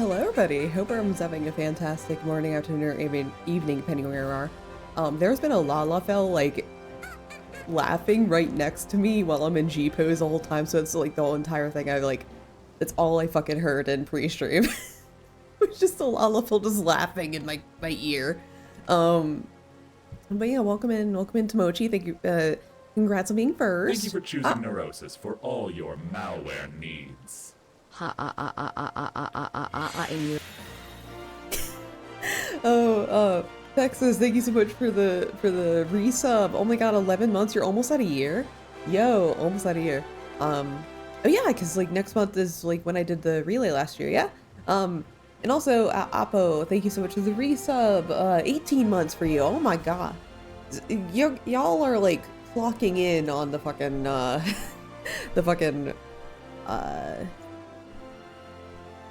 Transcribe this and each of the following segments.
Hello everybody, hope everyone's having a fantastic morning, afternoon, or evening, depending on where you are. There's been a Lalafell, like, laughing right next to me while I'm in G-pose the whole time, so it's like the whole entire thing, that's all I fucking heard in pre-stream. It was just a Lalafell just laughing in my ear. But yeah, welcome in Tomochi, thank you, congrats on being first. Thank you for choosing Neurosis for all your malware needs. Texas, thank you so much for the resub. Oh my god, 11 months, you're almost at a year. Yo, almost at a year. Oh yeah, because like next month is like when I did the relay last year, yeah? And also, Apo, thank you so much for the resub. 18 months for you, oh my god. Y'all are like clocking in on the fucking,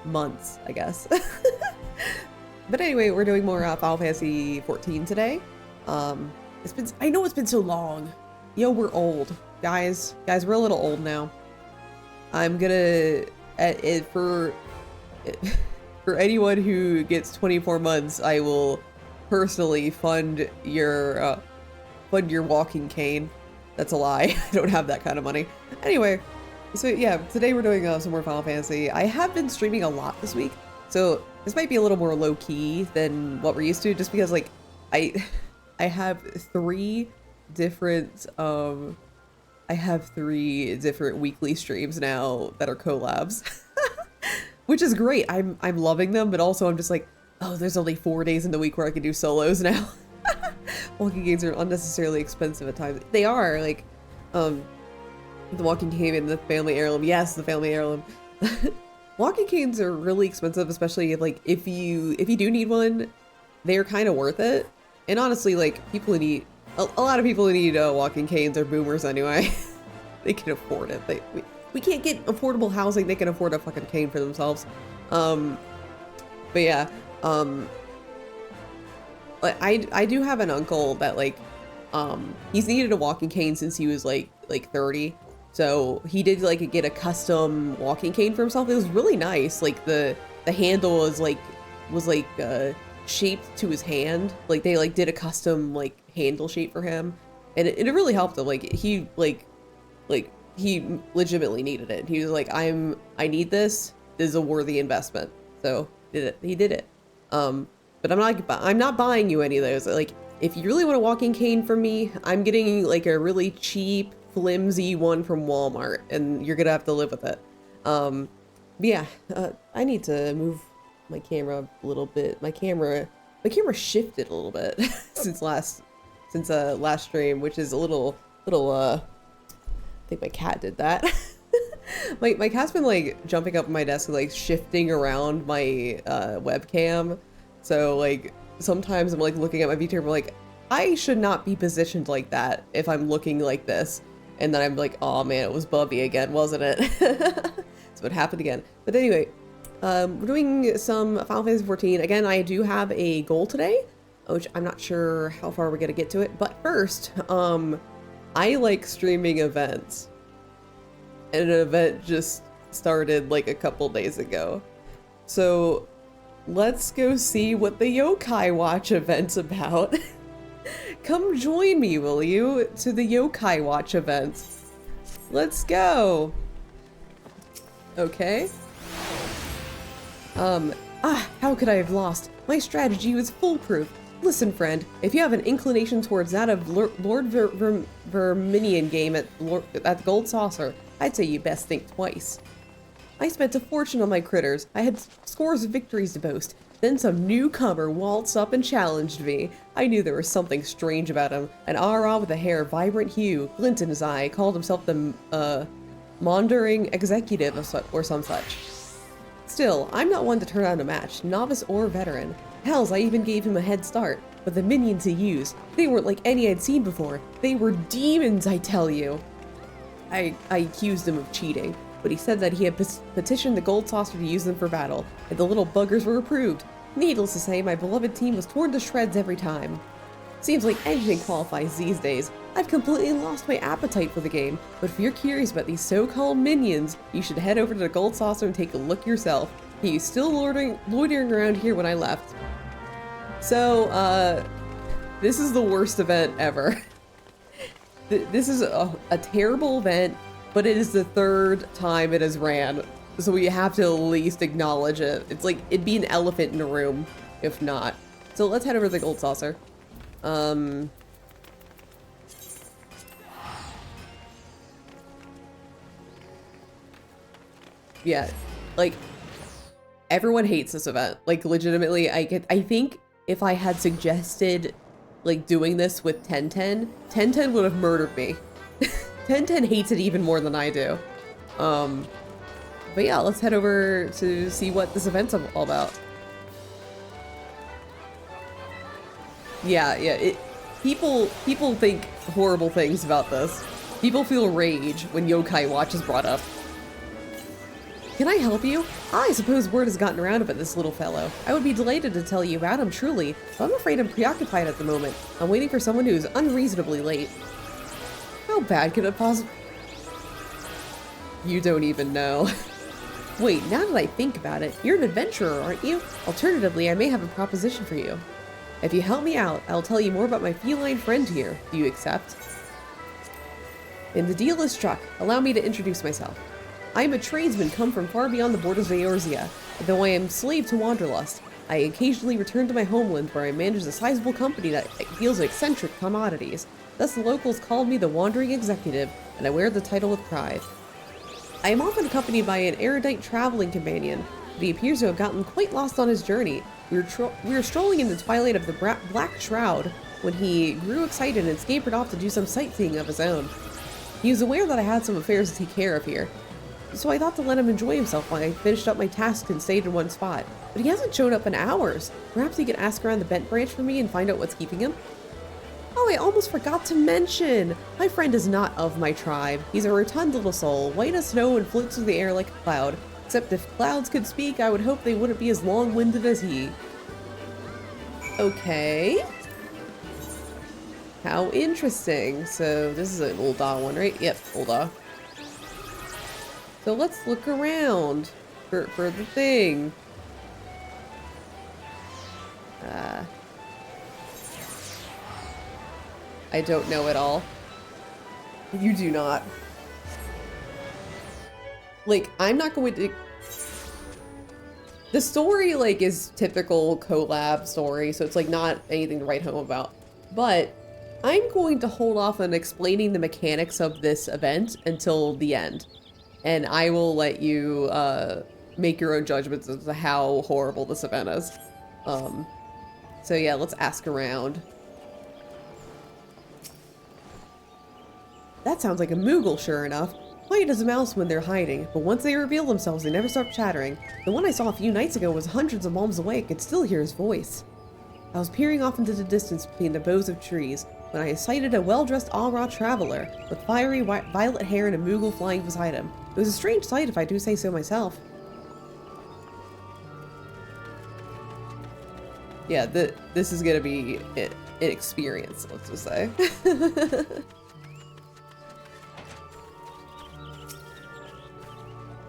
months, I guess. But anyway, we're doing more Final Fantasy 14 today. I know it's been so long. Yo, we're old. Guys, we're a little old now. I'm gonna, for anyone who gets 24 months, I will personally fund your walking cane. That's a lie. I don't have that kind of money. Anyway, so yeah, today we're doing some more Final Fantasy. I have been streaming a lot this week, so this might be a little more low-key than what we're used to, just because like I have three different weekly streams now that are collabs. Which is great. I'm loving them, but also I'm just like, oh, there's only 4 days in the week where I can do solos now. Walking games are unnecessarily expensive at times. They are, like, the walking cane and the family heirloom. Yes, the family heirloom. Walking canes are really expensive, especially like if you do need one, they're kind of worth it. And honestly, like people who need a lot of people who need walking canes are boomers anyway. They can afford it. We can't get affordable housing. They can afford a fucking cane for themselves. But yeah, I do have an uncle that like he's needed a walking cane since he was like 30. So he did like get a custom walking cane for himself. It was really nice. Like the handle was shaped to his hand. Like they like did a custom like handle shape for him, and it really helped him. Like he legitimately needed it. He was like, I need this. This is a worthy investment. So he did it. But I'm not buying you any of those. Like if you really want a walking cane from me, I'm getting like a really cheap, flimsy one from Walmart, and you're gonna have to live with it. Yeah, I need to move my camera a little bit. My camera shifted a little bit since last stream, which is a little I think my cat did that. my cat's been like jumping up on my desk, like shifting around my webcam. So like sometimes I'm like looking at my VTuber, I'm like, I should not be positioned like that if I'm looking like this. And then I'm like, oh man, it was Bubby again, wasn't it? So it happened again. But anyway, we're doing some Final Fantasy 14. Again, I do have a goal today, which I'm not sure how far we're gonna get to it. But first, I like streaming events. And an event just started like a couple days ago. So let's go see what the Yokai Watch event's about. Come join me, will you, to the Yokai Watch event. Let's go. Okay. How could I have lost? My strategy was foolproof. Listen, friend, if you have an inclination towards that of Lord Verminion game at the Gold Saucer, I'd say you best think twice. I spent a fortune on my critters. I had scores of victories to boast. Then some newcomer waltzed up and challenged me. I knew there was something strange about him. An Ara with a hair vibrant hue, glint in his eye, called himself the Maundering Executive or some such. Still, I'm not one to turn out a match, novice or veteran. Hells, I even gave him a head start. But the minions he used, they weren't like any I'd seen before. They were demons, I tell you. I accused him of cheating, but he said that he had petitioned the Gold Saucer to use them for battle, and the little buggers were approved. Needless to say, my beloved team was torn to shreds every time. Seems like anything qualifies these days. I've completely lost my appetite for the game, but if you're curious about these so-called minions, you should head over to the Gold Saucer and take a look yourself. He's still loitering around here when I left. So, this is the worst event ever. This is a terrible event, but it is the third time it has ran. So we have to at least acknowledge it. It's like, it'd be an elephant in a room, if not. So let's head over to the gold saucer. Yeah, like, everyone hates this event. Like, legitimately, I think if I had suggested, like, doing this with 1010 would have murdered me. 1010 hates it even more than I do. But yeah, let's head over to see what this event's all about. Yeah, people think horrible things about this. People feel rage when yokai watch is brought up. Can I help you? I suppose word has gotten around about this little fellow. I would be delighted to tell you about him, truly, but I'm afraid I'm preoccupied at the moment. I'm waiting for someone who is unreasonably late. How bad could it possibly... You don't even know. Wait, now that I think about it, you're an adventurer, aren't you? Alternatively, I may have a proposition for you. If you help me out, I'll tell you more about my feline friend here. Do you accept? And the deal is struck. Allow me to introduce myself. I am a tradesman come from far beyond the borders of Eorzea. Though I am slave to Wanderlust, I occasionally return to my homeland where I manage a sizable company that deals in eccentric commodities. Thus the locals called me the Wandering Executive, and I wear the title with pride. I am often accompanied by an erudite traveling companion, but he appears to have gotten quite lost on his journey. We were strolling in the twilight of the Black Shroud when he grew excited and scampered off to do some sightseeing of his own. He was aware that I had some affairs to take care of here, so I thought to let him enjoy himself while I finished up my tasks and stayed in one spot. But he hasn't showed up in hours. Perhaps he could ask around the bent branch for me and find out what's keeping him? Oh, I almost forgot to mention! My friend is not of my tribe. He's a rotund little soul, white as snow and floats through the air like a cloud. Except if clouds could speak, I would hope they wouldn't be as long-winded as he. Okay. How interesting. So this is an Ul'dah one, right? Yep, Ul'dah. So let's look around for the thing. I don't know at all. You do not. Like, I'm not going to... The story, like, is typical collab story, so it's, like, not anything to write home about. But I'm going to hold off on explaining the mechanics of this event until the end. And I will let you make your own judgments as to how horrible this event is. So yeah, let's ask around. That sounds like a Moogle, sure enough. Quiet as a mouse when they're hiding, but once they reveal themselves, they never stop chattering. The one I saw a few nights ago was hundreds of miles away. I could still hear his voice. I was peering off into the distance between the boughs of trees when I sighted a well-dressed Alra traveler with fiery violet hair and a Moogle flying beside him. It was a strange sight, if I do say so myself. Yeah, this is gonna be an experience, let's just say.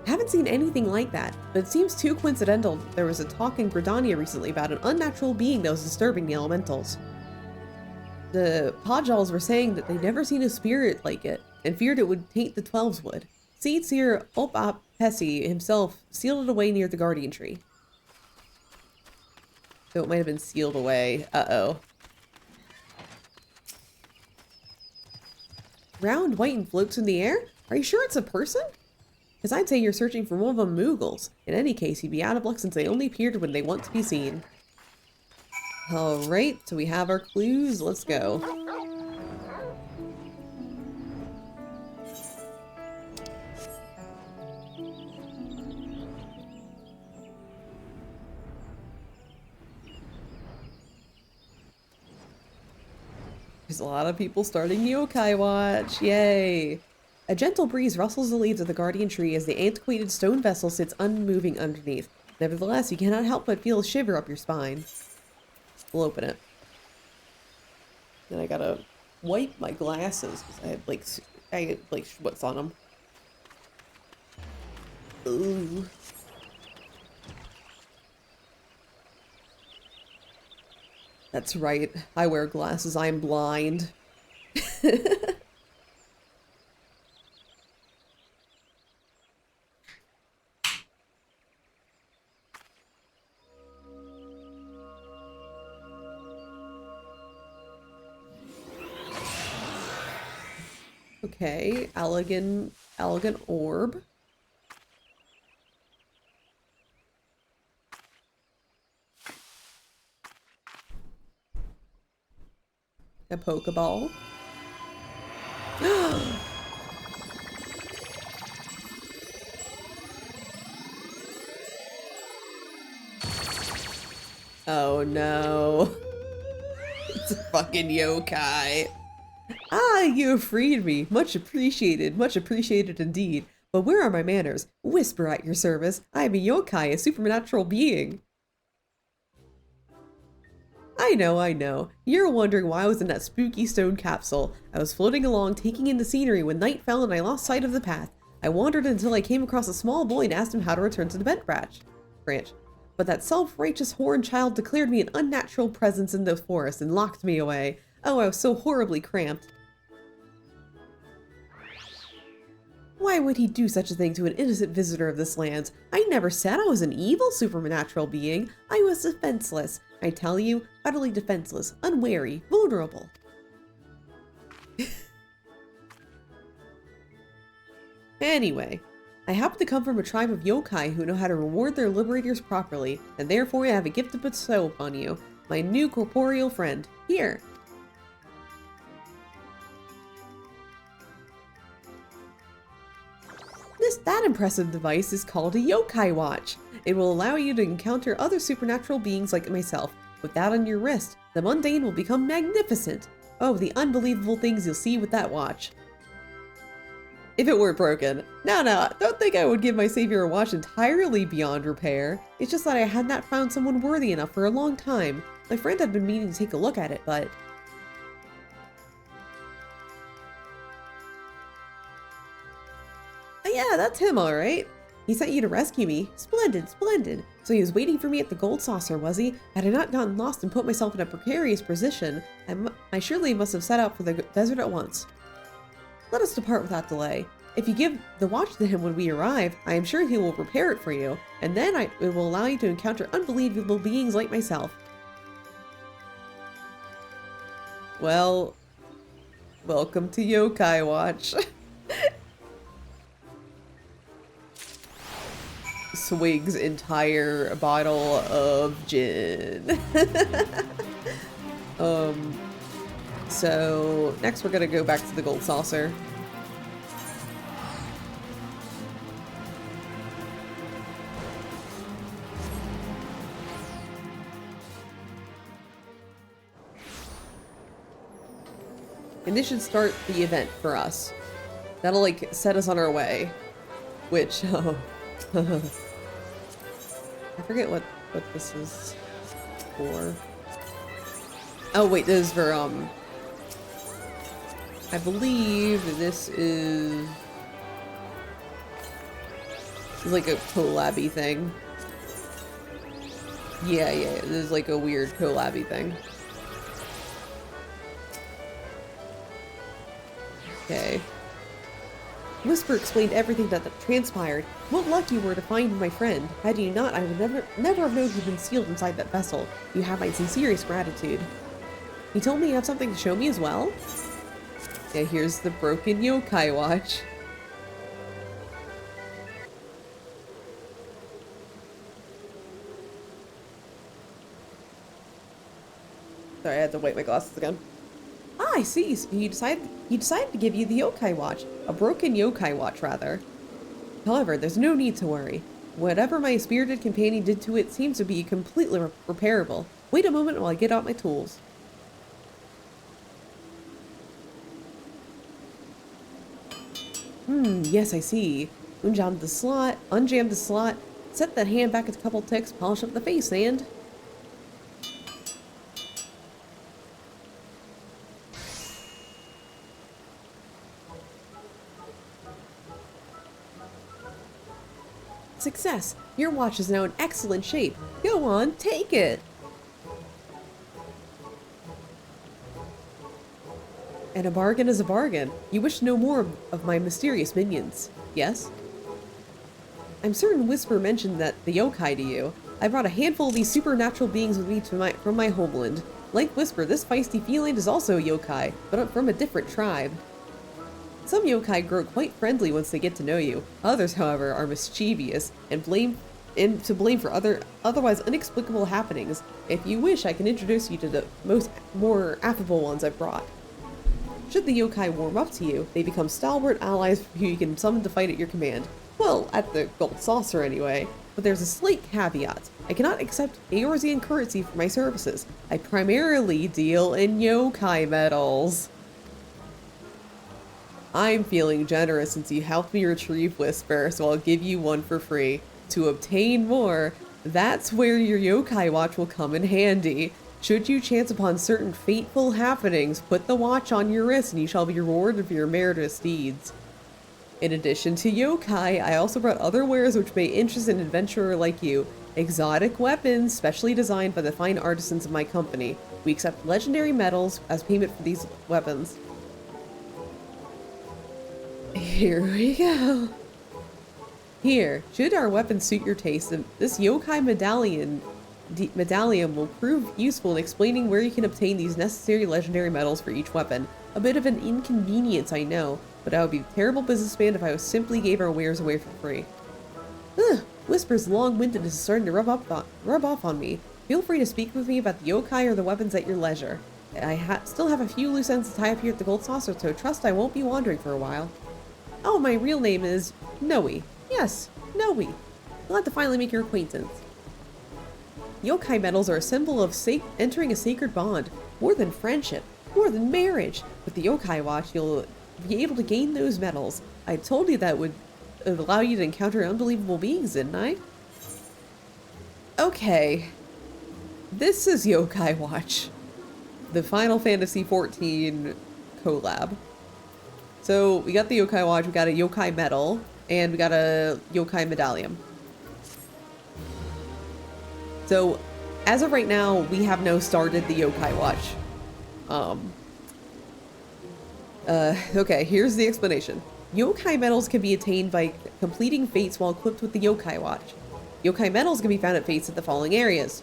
Haven't seen anything like that, but it seems too coincidental that there was a talk in Gridania recently about an unnatural being that was disturbing the elementals. The Podjals were saying that they'd never seen a spirit like it, and feared it would taint the Twelves would. Seed Seer Opap Pessi himself sealed it away near the Guardian Tree. So it might have been sealed away. Uh-oh. Round, white, and floats in the air? Are you sure it's a person? Because I'd say you're searching for one of them Moogles. In any case, you'd be out of luck since they only appeared when they want to be seen. Alright, so we have our clues. Let's go. There's a lot of people starting Yokai Watch. Yay! A gentle breeze rustles the leaves of the Guardian Tree as the antiquated stone vessel sits unmoving underneath. Nevertheless, you cannot help but feel a shiver up your spine. We'll open it. Then I gotta wipe my glasses because I had like schmutz on them. Ooh. That's right. I wear glasses. I'm blind. Okay, elegant orb. A Pokeball. Oh no. It's a fucking yokai. Ah, you have freed me. Much appreciated indeed. But where are my manners? Whisper at your service. I am a yokai, a supernatural being. I know. You're wondering why I was in that spooky stone capsule. I was floating along, taking in the scenery when night fell and I lost sight of the path. I wandered until I came across a small boy and asked him how to return to the vent branch. But that self-righteous horned child declared me an unnatural presence in the forest and locked me away. Oh, I was so horribly cramped. Why would he do such a thing to an innocent visitor of this land? I never said I was an evil supernatural being. I was defenseless. I tell you, utterly defenseless, unwary, vulnerable. Anyway, I happen to come from a tribe of yokai who know how to reward their liberators properly, and therefore I have a gift to bestow upon you, my new corporeal friend. Here. That impressive device is called a yokai watch. It will allow you to encounter other supernatural beings like myself. With that on your wrist, the mundane will become magnificent. Oh, the unbelievable things you'll see with that watch. If it weren't broken. No, don't think I would give my savior a watch entirely beyond repair. It's just that I had not found someone worthy enough for a long time. My friend had been meaning to take a look at it, but... Yeah, that's him, alright. He sent you to rescue me. Splendid. So he was waiting for me at the gold saucer, was he? Had I not gotten lost and put myself in a precarious position, I surely must have set out for the desert at once. Let us depart without delay. If you give the watch to him when we arrive, I am sure he will repair it for you, and then it will allow you to encounter unbelievable beings like myself. Well, welcome to Yokai Watch. Swig's entire bottle of gin. So next we're gonna go back to the gold saucer. And this should start the event for us. That'll like set us on our way. Which, I forget what this is for. Oh wait, this is for, I believe this is like a collab-y thing. Yeah, this is like a weird collab-y thing. Okay. Whisper explained everything that transpired. What luck you were to find my friend. Had you not, I would never have known you'd been sealed inside that vessel. You have my sincerest gratitude. He told me you have something to show me as well? Yeah, here's the broken yokai watch. Sorry, I had to wipe my glasses again. Ah, I see. So he decided to give you the yokai watch. A broken yokai watch, rather. However, there's no need to worry. Whatever my spirited companion did to it seems to be completely repairable. Wait a moment while I get out my tools. Yes, I see. Unjam the slot, set that hand back a couple ticks, polish up the face, and... Success! Your watch is now in excellent shape. Go on, take it! And a bargain is a bargain. You wish to know more of my mysterious minions, yes? I'm certain Whisper mentioned that the yokai to you. I brought a handful of these supernatural beings with me from my homeland. Like Whisper, this feisty feline is also a yokai, but from a different tribe. Some yokai grow quite friendly once they get to know you. Others, however, are mischievous and to blame for otherwise inexplicable happenings. If you wish, I can introduce you to the more affable ones I've brought. Should the yokai warm up to you, they become stalwart allies who you can summon to fight at your command. Well, at the gold saucer anyway. But there's a slight caveat. I cannot accept Eorzean currency for my services. I primarily deal in yokai metals. I'm feeling generous since you helped me retrieve Whisper, so I'll give you one for free. To obtain more, that's where your yokai watch will come in handy. Should you chance upon certain fateful happenings, put the watch on your wrist and you shall be rewarded for your meritorious deeds. In addition to yokai, I also brought other wares which may interest an adventurer like you. Exotic weapons, specially designed by the fine artisans of my company. We accept legendary metals as payment for these weapons. Here we go. Here, should our weapons suit your taste, this yokai medallion will prove useful in explaining where you can obtain these necessary legendary metals for each weapon. A bit of an inconvenience, I know, but I would be a terrible businessman if I simply gave our wares away for free. Ugh, Whisper's long-windedness is starting to rub off on me. Feel free to speak with me about the yokai or the weapons at your leisure. I still have a few loose ends to tie up here at the Gold Saucer, so trust I won't be wandering for a while. Oh, my real name is Noe. Yes, Noe. Glad to finally make your acquaintance. Yokai medals are a symbol of entering a sacred bond. More than friendship, more than marriage. With the yokai watch, you'll be able to gain those medals. I told you that would allow you to encounter unbelievable beings, didn't I? Okay. This is Yokai Watch. The Final Fantasy XIV collab. So we got the yokai watch, we got a yokai medal, and we got a yokai medallion. So as of right now, we have now started the yokai watch. Okay, here's the explanation. Yokai medals can be attained by completing fates while equipped with the yokai watch. Yokai medals can be found at fates at the following areas.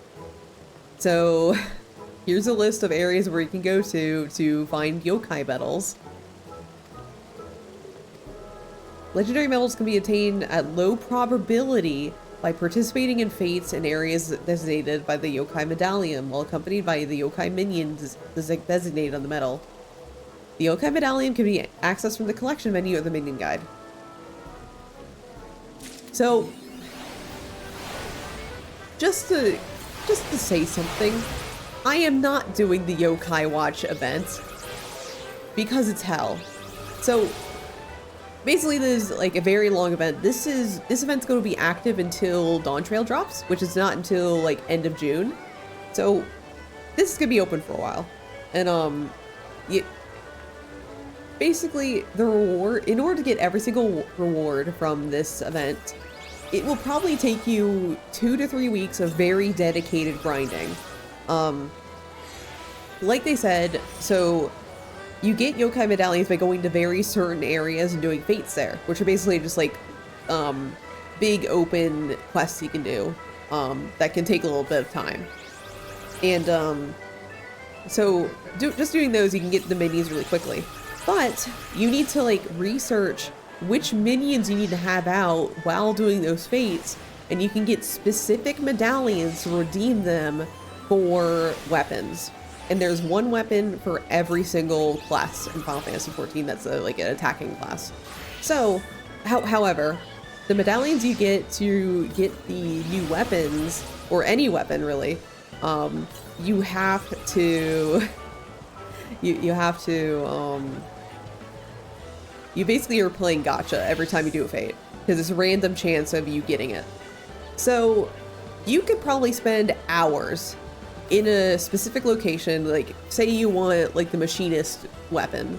So here's a list of areas where you can go to find yokai medals. Legendary medals can be attained at low probability by participating in fates in areas designated by the yokai medallion while accompanied by the yokai minions designated on the medal. The yokai medallion can be accessed from the collection menu or the minion guide. So, just to say something, I am not doing the yokai watch event because it's hell. So basically, this is like a very long event. This event's going to be active until Dawn Trail drops, which is not until like end of June. So this is gonna be open for a while, and basically the reward, in order to get every single reward from this event, it will probably take you 2 to 3 weeks of very dedicated grinding. Like they said, so you get yokai medallions by going to very certain areas and doing fates there, which are basically just like big open quests you can do that can take a little bit of time. And so just doing those, you can get the minions really quickly. But you need to like research which minions you need to have out while doing those fates, and you can get specific medallions to redeem them for weapons. And there's one weapon for every single class in Final Fantasy XIV that's like an attacking class. So, however, the medallions you get to get the new weapons, or any weapon really, you have to, you basically are playing gacha every time you do a fate, because it's a random chance of you getting it. So you could probably spend hours in a specific location, like say you want like the machinist weapon,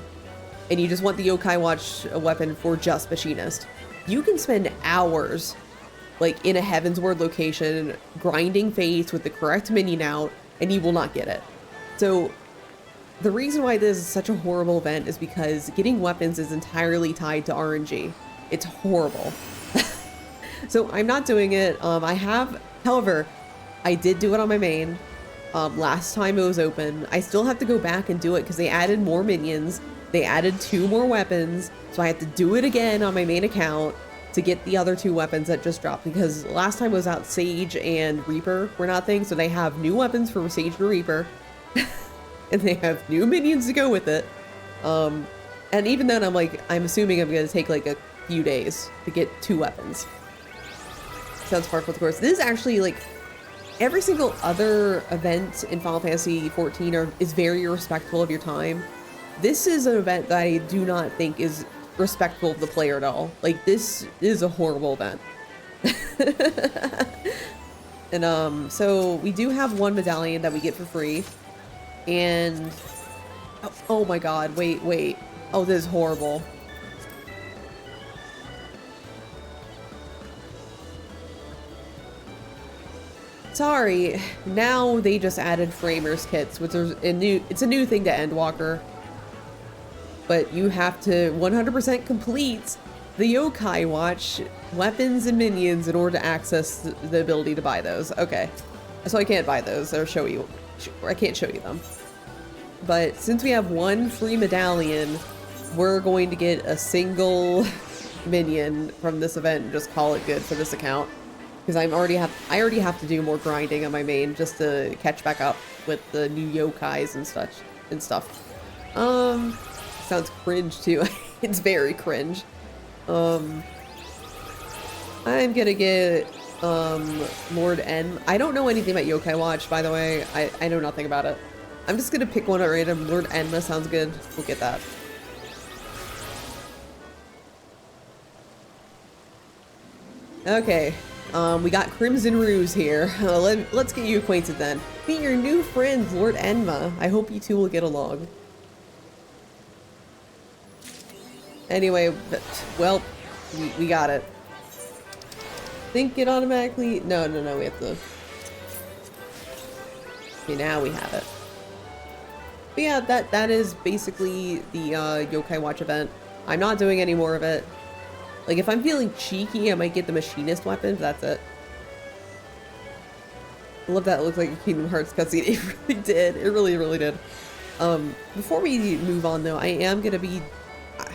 and you just want the yokai watch weapon for just machinist. You can spend hours like in a Heavensward location grinding fates with the correct minion out, and you will not get it. So the reason why this is such a horrible event is because getting weapons is entirely tied to RNG. It's horrible. So I'm not doing it. However, I did do it on my main. Last time it was open. I still have to go back and do it because they added more minions. They added 2 more weapons. So I have to do it again on my main account to get the other 2 weapons that just dropped, because last time was out Sage and Reaper were not things. So they have new weapons for Sage and Reaper. And they have new minions to go with it. And even then I'm assuming I'm going to take like a few days to get 2 weapons. So that's part of the course. This is actually like every single other event in Final Fantasy XIV is very respectful of your time. This is an event that I do not think is respectful of the player at all. Like, this is a horrible event. And so we do have 1 medallion that we get for free. And oh my god, wait. Oh, this is horrible. Sorry, now they just added framers kits, which is it's a new thing to Endwalker. But you have to 100% complete the yokai watch weapons and minions in order to access the ability to buy those. Okay, so I can't buy those or show you, or I can't show you them. But since we have 1 free medallion, we're going to get a single minion from this event and just call it good for this account. Because I already have to do more grinding on my main just to catch back up with the new yokais and stuff. Sounds cringe too. It's very cringe. I'm gonna get Lord N. I don't know anything about Yokai Watch, by the way. I know nothing about it. I'm just gonna pick one at random. Lord Enma sounds good. We'll get that. Okay. We got Crimson Ruse here. Let's get you acquainted then. Meet your new friend, Lord Enma. I hope you two will get along. Anyway, well, we got it. Think it automatically... No, we have to... Okay, now we have it. But yeah, that is basically the Yokai Watch event. I'm not doing any more of it. Like, if I'm feeling cheeky, I might get the Machinist weapon, but that's it. I love that it looks like a Kingdom Hearts cutscene. It really did. It really, really did. Before we move on, though, I am going to be...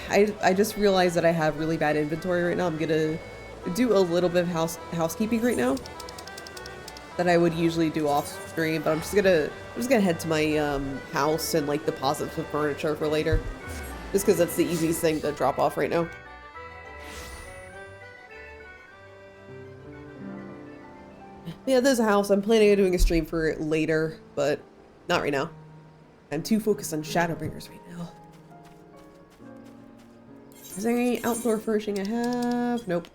I just realized that I have really bad inventory right now. I'm going to do a little bit of housekeeping right now that I would usually do off stream, but I'm just gonna head to my house and like deposit some furniture for later, just because that's the easiest thing to drop off right now. Yeah, there's a house. I'm planning on doing a stream for it later, but not right now. I'm too focused on Shadowbringers right now. Is there any outdoor furnishing I have? Nope.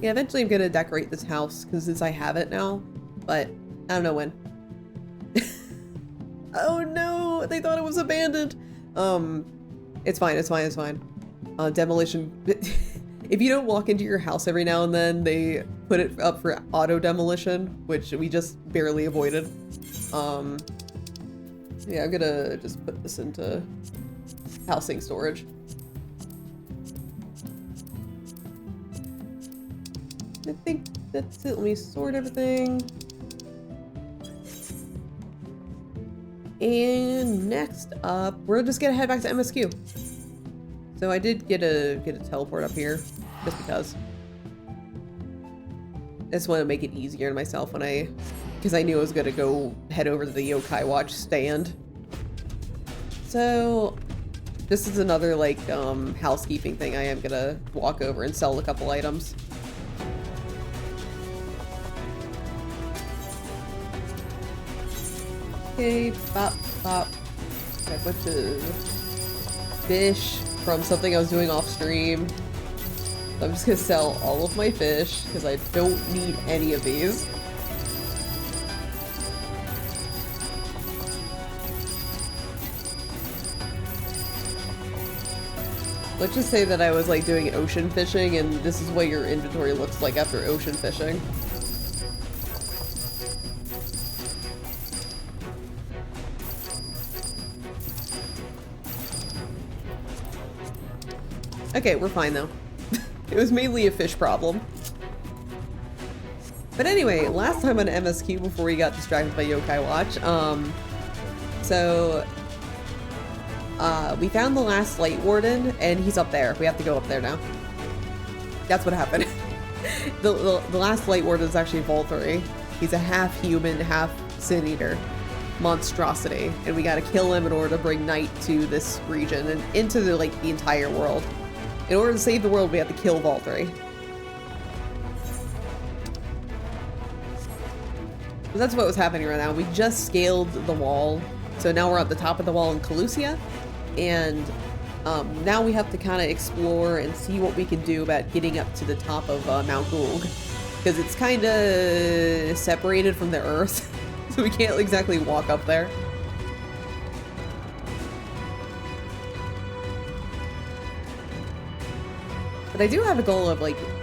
Yeah, eventually I'm gonna decorate this house, because since I have it now, but I don't know when. Oh no, they thought it was abandoned. It's fine. Demolition. If you don't walk into your house every now and then, they put it up for auto demolition, which we just barely avoided. Yeah, I'm gonna just put this into housing storage. I think that's it. Let me sort everything. And next up, we're just gonna head back to MSQ. So I did get a teleport up here, just because. I just want to make it easier on myself because I knew I was gonna go head over to the Yokai Watch stand. So this is another like housekeeping thing. I am gonna walk over and sell a couple items. Okay, bop. Got a bunch of fish from something I was doing off stream. So I'm just gonna sell all of my fish because I don't need any of these. Let's just say that I was like doing ocean fishing, and this is what your inventory looks like after ocean fishing. Okay, we're fine though. It was mainly a fish problem. But anyway, last time on MSQ before we got distracted by Yokai Watch, we found the last Light Warden, and he's up there. We have to go up there now. That's what happened. the last Light Warden is actually Volturi. He's a half human, half Sin Eater monstrosity, and we gotta kill him in order to bring night to this region and into the entire world. In order to save the world, we have to kill Volturi. So that's what was happening right now. We just scaled the wall, so now we're at the top of the wall in Calusia, and now we have to kind of explore and see what we can do about getting up to the top of Mount Gulg, because it's kind of separated from the Earth, so we can't exactly walk up there. But I do have a goal of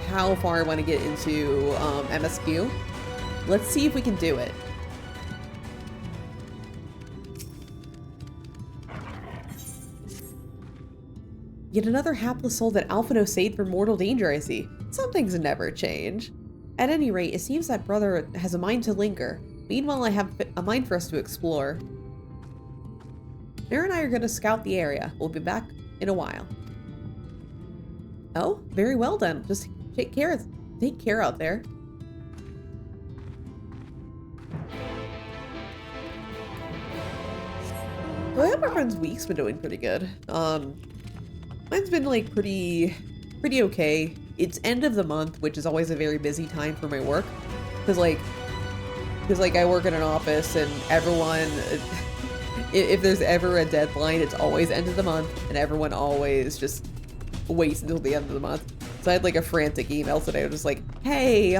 how far I want to get into MSQ. Let's see if we can do it. Yet another hapless soul that Alphino saved from mortal danger, I see. Some things never change. At any rate, it seems that brother has a mind to linger. Meanwhile, I have a mind for us to explore. Mara and I are going to scout the area. We'll be back in a while. Oh, very well then. Just take care out there. So I hope our friend's week's been doing pretty good. Mine's been pretty okay. It's end of the month, which is always a very busy time for my work, because I work in an office and everyone, if there's ever a deadline, it's always end of the month, and everyone always just waits until the end of the month. So I had a frantic email today. I was just like, hey,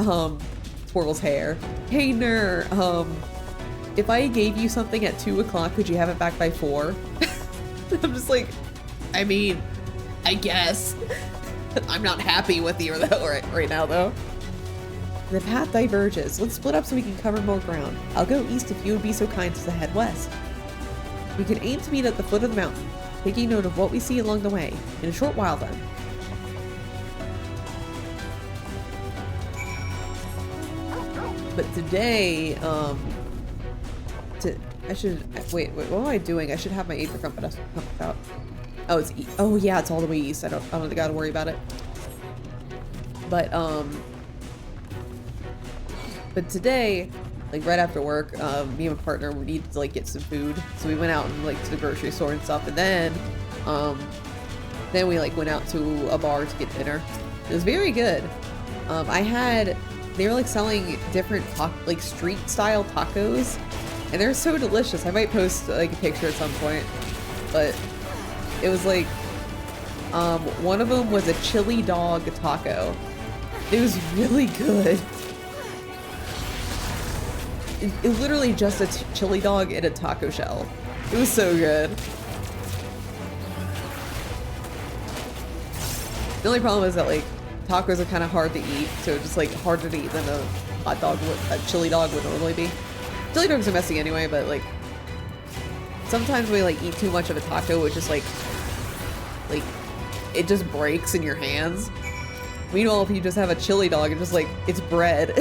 Twirl's hair. Hey, Ner, if I gave you something at 2 o'clock, could you have it back by 4? I'm just like, I mean, I guess. I'm not happy with you though right now though. The path diverges. Let's split up so we can cover more ground. I'll go east if you would be so kind as to head west. We can aim to meet at the foot of the mountain, taking note of what we see along the way. In a short while then. But today, wait, what am I doing? I should have my aid for compass out. Oh, oh yeah, it's all the way east. I don't gotta worry about it. But today, right after work, me and my partner, we needed to get some food, so we went out and to the grocery store and stuff, and then we went out to a bar to get dinner. It was very good. They were selling different street style tacos, and they're so delicious. I might post a picture at some point, but it was one of them was a chili dog taco. It was really good. It literally just a chili dog in a taco shell. It was so good. The only problem is that tacos are kind of hard to eat, so just harder to eat than a hot dog a chili dog would normally be. Chili dogs are messy anyway, but sometimes we eat too much of a taco, which is it just breaks in your hands. Meanwhile, if you just have a chili dog, it's just it's bread.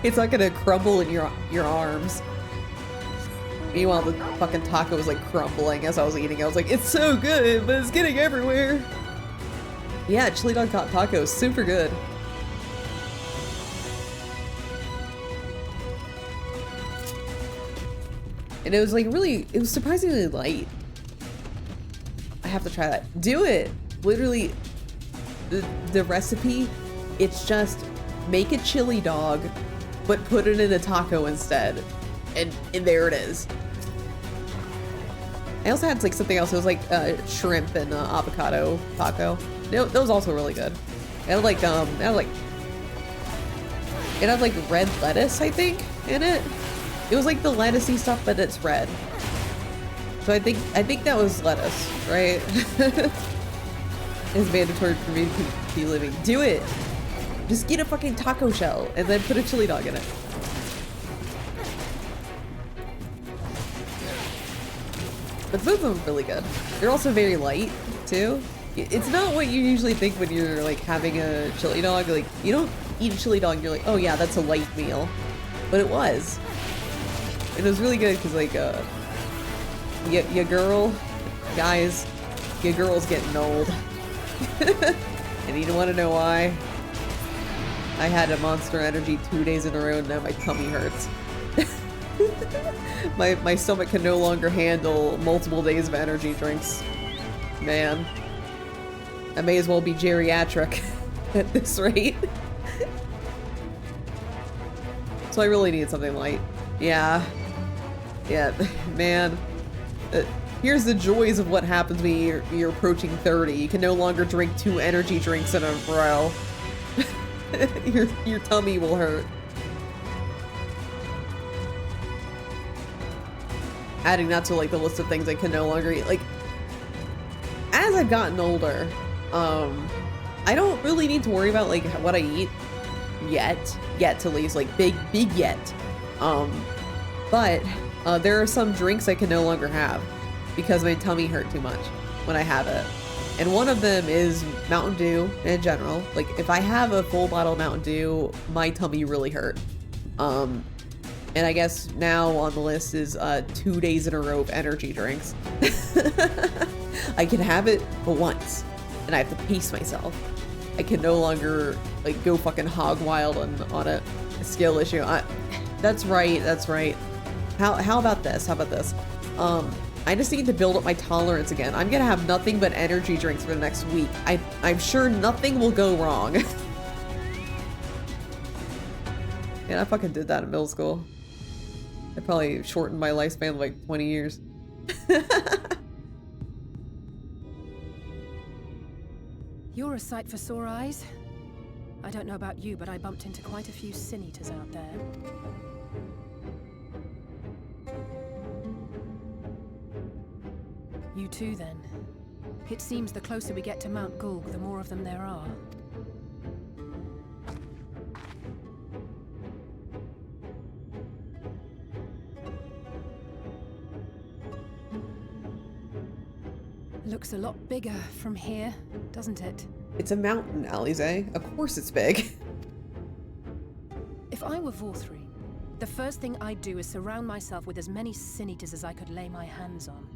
It's not gonna crumble in your arms. Meanwhile, the fucking taco was crumbling as I was eating. I was like, it's so good, but it's getting everywhere. Yeah, chili dog taco is super good. And it was it was surprisingly light. I have to try that. Do it! Literally, the recipe, it's just make a chili dog, but put it in a taco instead. And there it is. I also had something else. It was shrimp and avocado taco. That was also really good. It had it had red lettuce, I think, in it. It was the lettucey stuff, but it's red. So I think that was lettuce, right? It's mandatory for me to be living. Do it! Just get a fucking taco shell and then put a chili dog in it. But both of them are really good. They're also very light, too. It's not what you usually think when you're like having a chili dog. Like, you don't eat a chili dog and you're like, oh yeah, that's a light meal. But it was. And it was really good because like, your girl, guys, your girl's getting old. And you don't want to know why? I had a Monster Energy 2 days in a row and now my tummy hurts. my stomach can no longer handle multiple days of energy drinks. Man. I may as well be geriatric at this rate. So I really need something light. Yeah. Yeah, man. Here's the joys of what happens when you're approaching 30. You can no longer drink 2 energy drinks in a row. Your tummy will hurt. Adding that to like the list of things I can no longer eat. Like, as I've gotten older, I don't really need to worry about like what I eat yet at least, like big yet. But there are some drinks I can no longer have because my tummy hurt too much when I have it. And one of them is Mountain Dew in general. Like if I have a full bottle of Mountain Dew, my tummy really hurt. And I guess now on the list is 2 days in a row of energy drinks. I can have it but once, and I have to pace myself. I can no longer like go fucking hog wild on a skill issue. That's right. How about this? I just need to build up my tolerance again. I'm gonna have nothing but energy drinks for the next week. I'm sure nothing will go wrong. Yeah, I fucking did that in middle school. I probably shortened my lifespan like 20 years. You're a sight for sore eyes. I don't know about you, but I bumped into quite a few sin eaters out there. You too, then. It seems the closer we get to Mount Gulg, the more of them there are. Looks a lot bigger from here, doesn't it? It's a mountain, Alize. Of course it's big. If I were Vorthri, the first thing I'd do is surround myself with as many sin eaters as I could lay my hands on.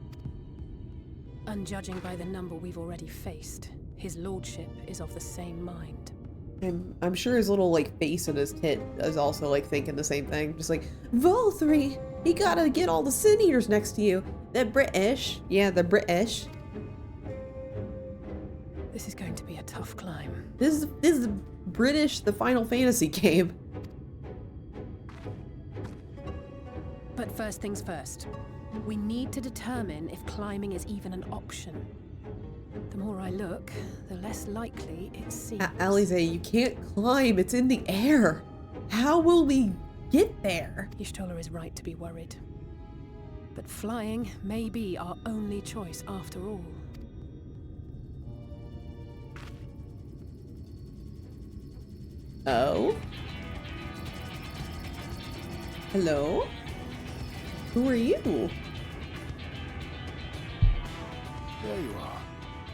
And judging by the number we've already faced, his lordship is of the same mind. I'm sure his little like face and his tit is also like thinking the same thing. Just like, Volthree, you gotta get all the sin eaters next to you. They're British. Yeah, they're British. This is going to be a tough climb. This is British, the Final Fantasy game. But first things first. We need to determine if climbing is even an option. The more I look, the less likely it seems. Alize, you can't climb. It's in the air. How will we get there? Y'shtola is right to be worried. But flying may be our only choice after all. Oh? Hello? Who are you? There you are.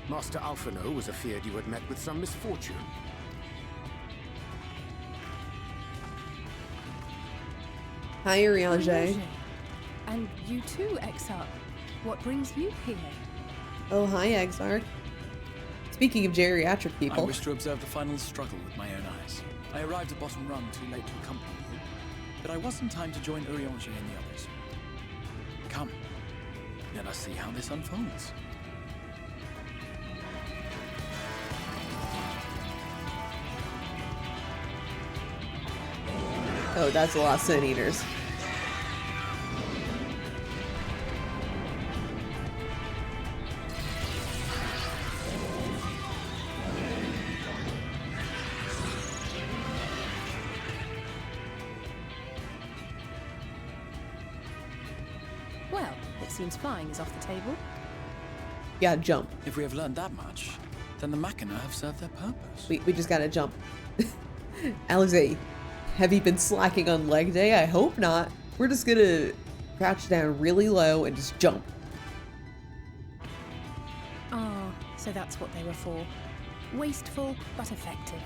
Master Alphino was afeard you had met with some misfortune. Hi, Urianger. And you too, Exarch. What brings you here? Oh, hi, Exarch. Speaking of geriatric people. I wish to observe the final struggle with my own eyes. I arrived at Bottom Rung too late to accompany you, but I was in time to join Urianger and the others. Come, let us see how this unfolds. Oh, that's a lot of sin eaters. Well, it seems flying is off the table. Yeah, jump. If we have learned that much, then the Machina have served their purpose. We just gotta jump. Alize, have you been slacking on leg day? I hope not. We're just gonna crouch down really low and just jump. Oh, so that's what they were for. Wasteful, but effective.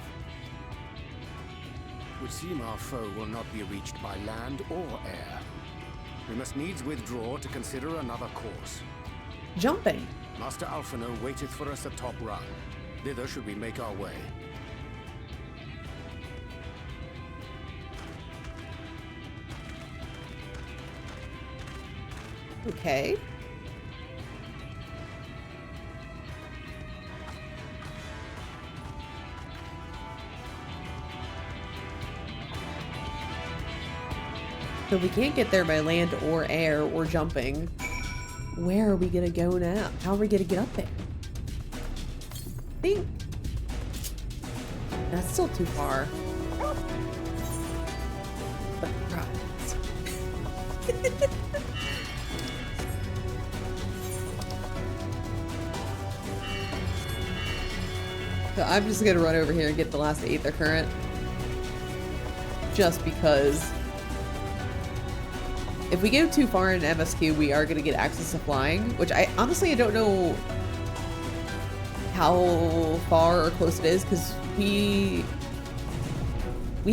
Would seem our foe will not be reached by land or air. We must needs withdraw to consider another course. Jumping. Master Alphino waiteth for us at Top Run. Thither should we make our way. Okay. So we can't get there by land or air or jumping. Where are we gonna go now? How are we gonna get up there? I think that's still too far. But so I'm just gonna run over here and get the last Aether Current. Just because if we go too far in MSQ, we are gonna get access to flying, which I honestly don't know how far or close it is, because we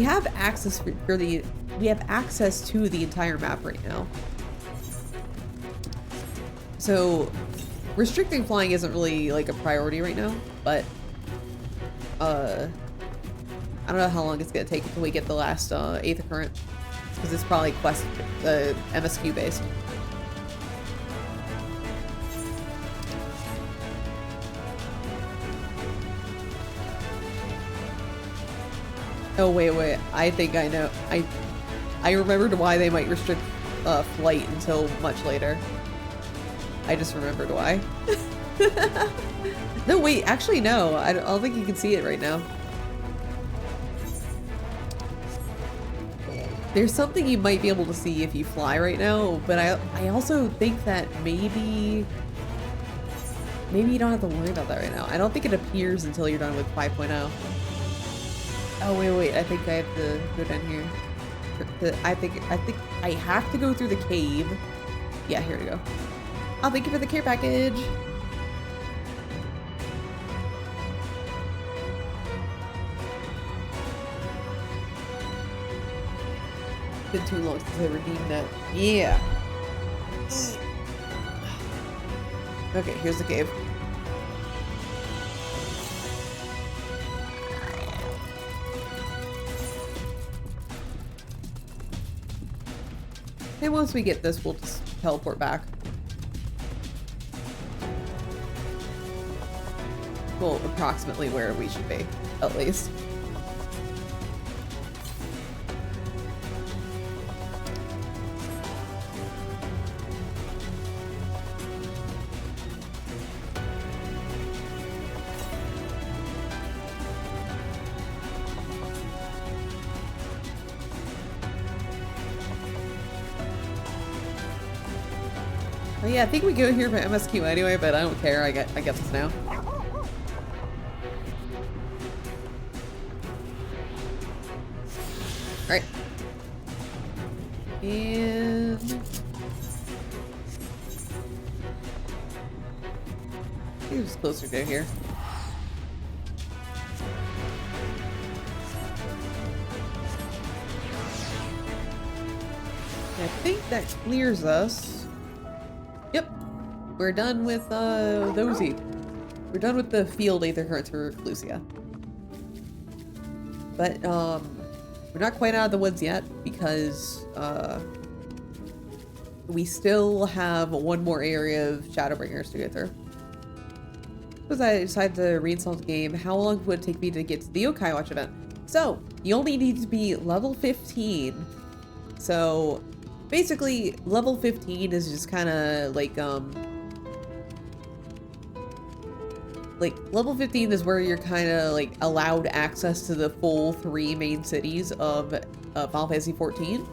have access we have access to the entire map right now. So restricting flying isn't really like a priority right now, but I don't know how long it's gonna take until we get the last Aether Current, because it's probably quest MSQ based. Oh wait, I think I know. I remembered why they might restrict flight until much later. I just remembered why. No wait, actually no. I don't think you can see it right now. There's something you might be able to see if you fly right now, but I also think that maybe you don't have to worry about that right now. I don't think it appears until you're done with 5.0. Oh wait, I think I have to go down here. I think I have to go through the cave. Yeah, here we go. Oh, thank you for the care package. Been too long since I redeemed that. Yeah. Okay, here's the cave. And once we get this, we'll just teleport back. Well, approximately where we should be, at least. Oh yeah, I think we go here for MSQ anyway, but I don't care. I get this now. Alright. And I think it's closer to here. I think that clears us. Yep, we're done with we're done with the field Aether Currents for Clusia. But we're not quite out of the woods yet, because we still have one more area of Shadowbringers to go through. Because I decided to reinstall the game, how long would it take me to get to the Yokai Watch event? So, you only need to be level 15. So, basically, level 15 is just kind of like level 15 is where you're kind of like allowed access to the full 3 main cities of Final Fantasy XIV.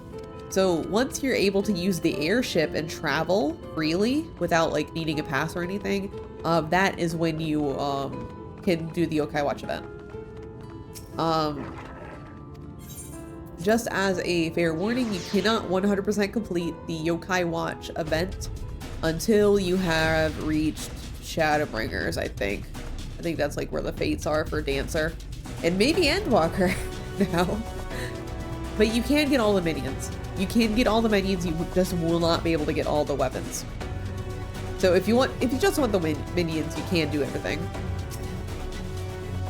So once you're able to use the airship and travel freely without like needing a pass or anything, that is when you can do the Yokai Watch event. Just as a fair warning, you cannot 100% complete the Yokai Watch event until you have reached Shadowbringers, I think. think that's like where the fates are for Dancer. And maybe Endwalker now. But you can get all the minions. You can get all the minions, you just will not be able to get all the weapons. So if you just want the minions, you can do everything.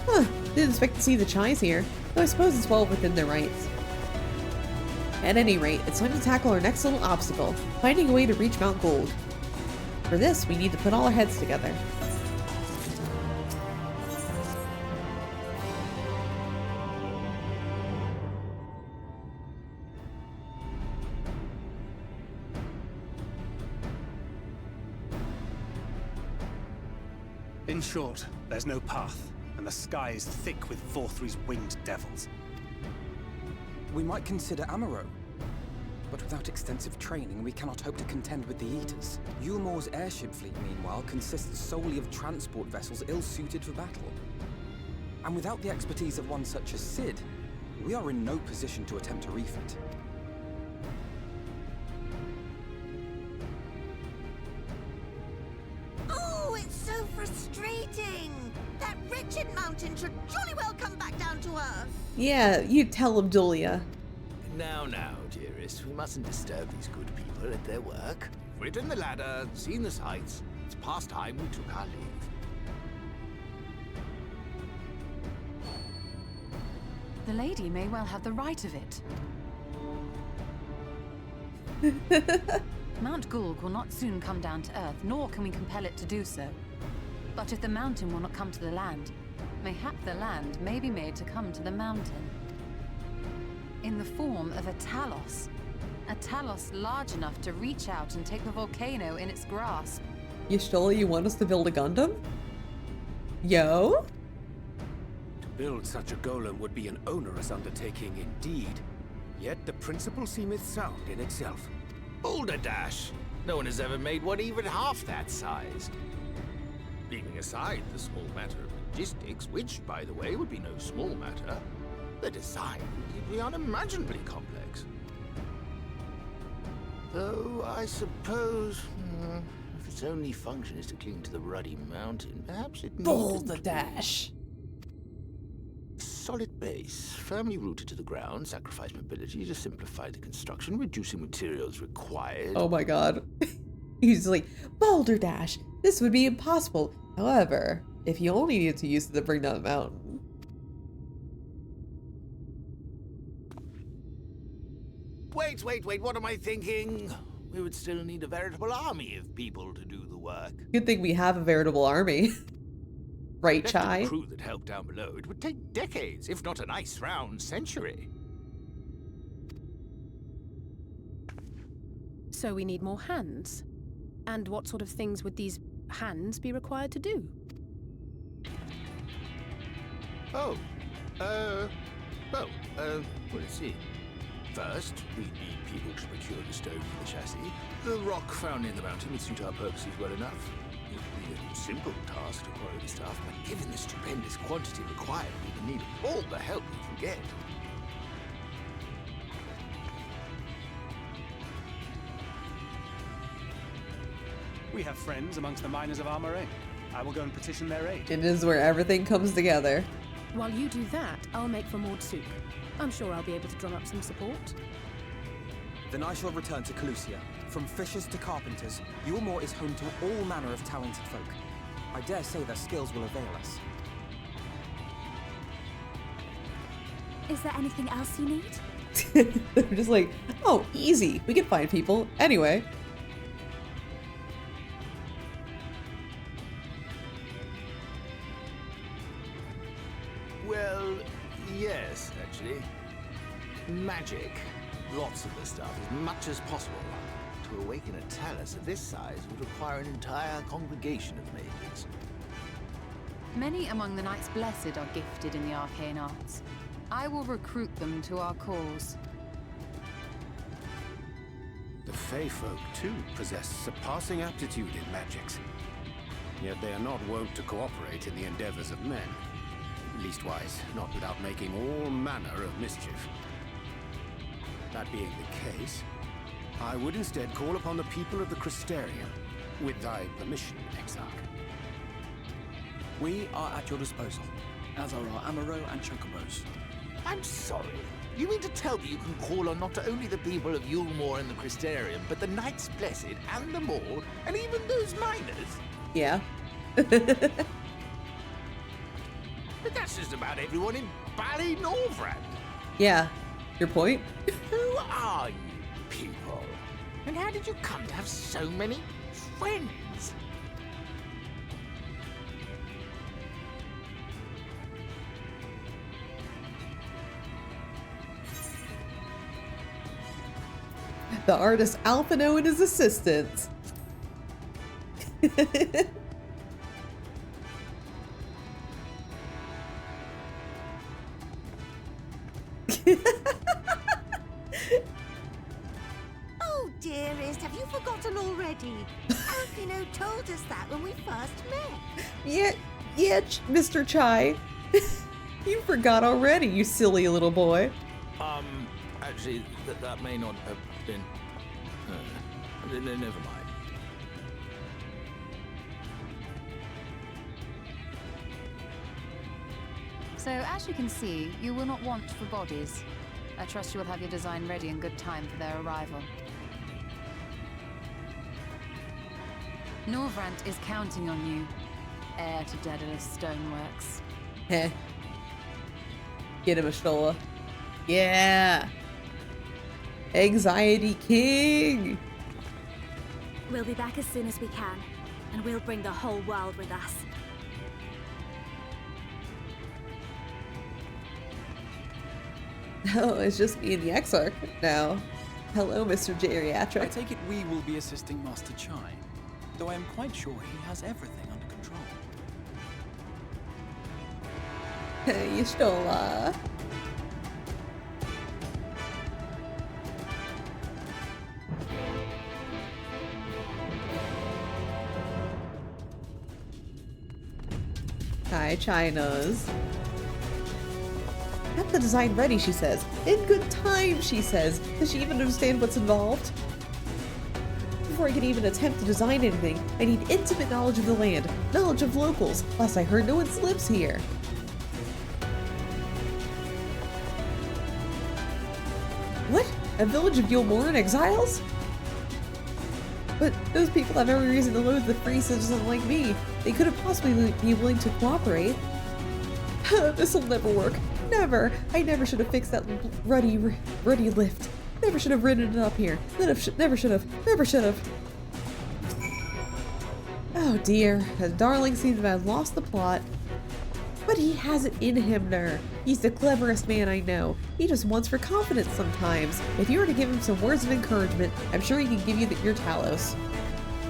Huh, didn't expect to see the Chais here, though I suppose it's well within their rights. At any rate, it's time to tackle our next little obstacle, finding a way to reach Mount Gold. For this, we need to put all our heads together. In short, there's no path, and the sky is thick with Vorthri's winged devils. We might consider Amaro. But without extensive training, we cannot hope to contend with the Eaters. Yulmor's airship fleet, meanwhile, consists solely of transport vessels ill-suited for battle. And without the expertise of one such as Sid, we are in no position to attempt a refit. Oh, it's so frustrating! That wretched mountain should jolly well come back down to earth! Yeah, you tell him, Julia. Now, dearest, we mustn't disturb these good people at their work. We've ridden the ladder, seen the sights. It's past time we took our leave. The lady may well have the right of it. Mount Gulg will not soon come down to Earth, nor can we compel it to do so. But if the mountain will not come to the land, mayhap the land may be made to come to the mountain. In the form of a Talos. A Talos large enough to reach out and take the volcano in its grasp. Y'shtola, you want us to build a Gundam? Yo? To build such a golem would be an onerous undertaking indeed. Yet the principle seemeth sound in itself. Boulder Dash! No one has ever made one even half that size. Leaving aside the small matter of logistics, which, by the way, would be no small matter, the design would be unimaginably complex. Though, I suppose, if its only function is to cling to the ruddy mountain, perhaps it Boulder Dash. Solid base, firmly rooted to the ground, sacrifice mobility to simplify the construction, reducing materials required. Oh my god. He's like, Boulder Dash! This would be impossible. However, if you only needed to use it to bring down the mountain. Wait, what am I thinking? We would still need a veritable army of people to do the work. Good thing we have a veritable army. Right, Chai? The crew that helped down below, it would take decades, if not a nice round century. So we need more hands. And what sort of things would these hands be required to do? Let's see. First, we'd need people to procure the stone for the chassis. The rock found in the mountain would suit our purposes well enough. It would be a simple task to acquire the stuff, but given the stupendous quantity required, we would need all the help we can get. We have friends amongst the miners of Armoray. I will go and petition their aid. It is where everything comes together. While you do that, I'll make for Maud Souk. I'm sure I'll be able to drum up some support. Then I shall return to Calusia. From fishers to carpenters, Yulmor is home to all manner of talented folk. I dare say their skills will avail us. Is there anything else you need? They're just like, oh, easy. We can find people. Anyway. Well, yes, actually. Magic. Lots of the stuff, as much as possible. To awaken a Talus of this size would require an entire congregation of mages. Many among the Knights Blessed are gifted in the arcane arts. I will recruit them to our cause. The Fey folk, too, possess surpassing aptitude in magics. Yet they are not wont to cooperate in the endeavors of men. Leastwise, not without making all manner of mischief. That being the case, I would instead call upon the people of the Crystarium, with thy permission, Exarch. We are at your disposal, as are our Amaro and Chocobos. I'm sorry. You mean to tell me you can call on not only the people of Yulmore and the Crystarium, but the Knights Blessed and the Maul, and even those miners? Yeah. But that's just about everyone in Ballynorvrand. Yeah. Your point? Who are you people? And how did you come to have so many friends? The artist Alphino and his assistants. Oh, dearest, have you forgotten already? Alfino told us that when we first met. Yeah, Mr. Chai. You forgot already, you silly little boy. Actually, that may not have been... never mind. So, as you can see, you will not want for bodies. I trust you will have your design ready in good time for their arrival. Norvrant is counting on you, heir to Daedalus Stoneworks. Heh. Get him, Ashtola. Yeah! Anxiety King! We'll be back as soon as we can, and we'll bring the whole world with us. Oh, it's just me and the Exarch now. Hello, Mr. I Geriatric. take it we will be assisting Master Chai, though I am quite sure he has everything under control. Hey, Ashtola. Hi, Chinos. Have the design ready, she says. In good time, she says. Does she even understand what's involved? Before I can even attempt to design anything, I need intimate knowledge of the land, knowledge of locals. Last I heard, no one lives here. What? A village of Yulmore exiles? But those people have every reason to loathe the free citizens like me. They couldn't possibly be willing to cooperate. This'll never work. Never. I never should have fixed that ruddy lift. Never should have ridden it up here. Never should have. Oh dear. The darling seems to have lost the plot. But he has it in him, Ner. He's the cleverest man I know. He just wants for confidence sometimes. If you were to give him some words of encouragement, I'm sure he can give you your Talos.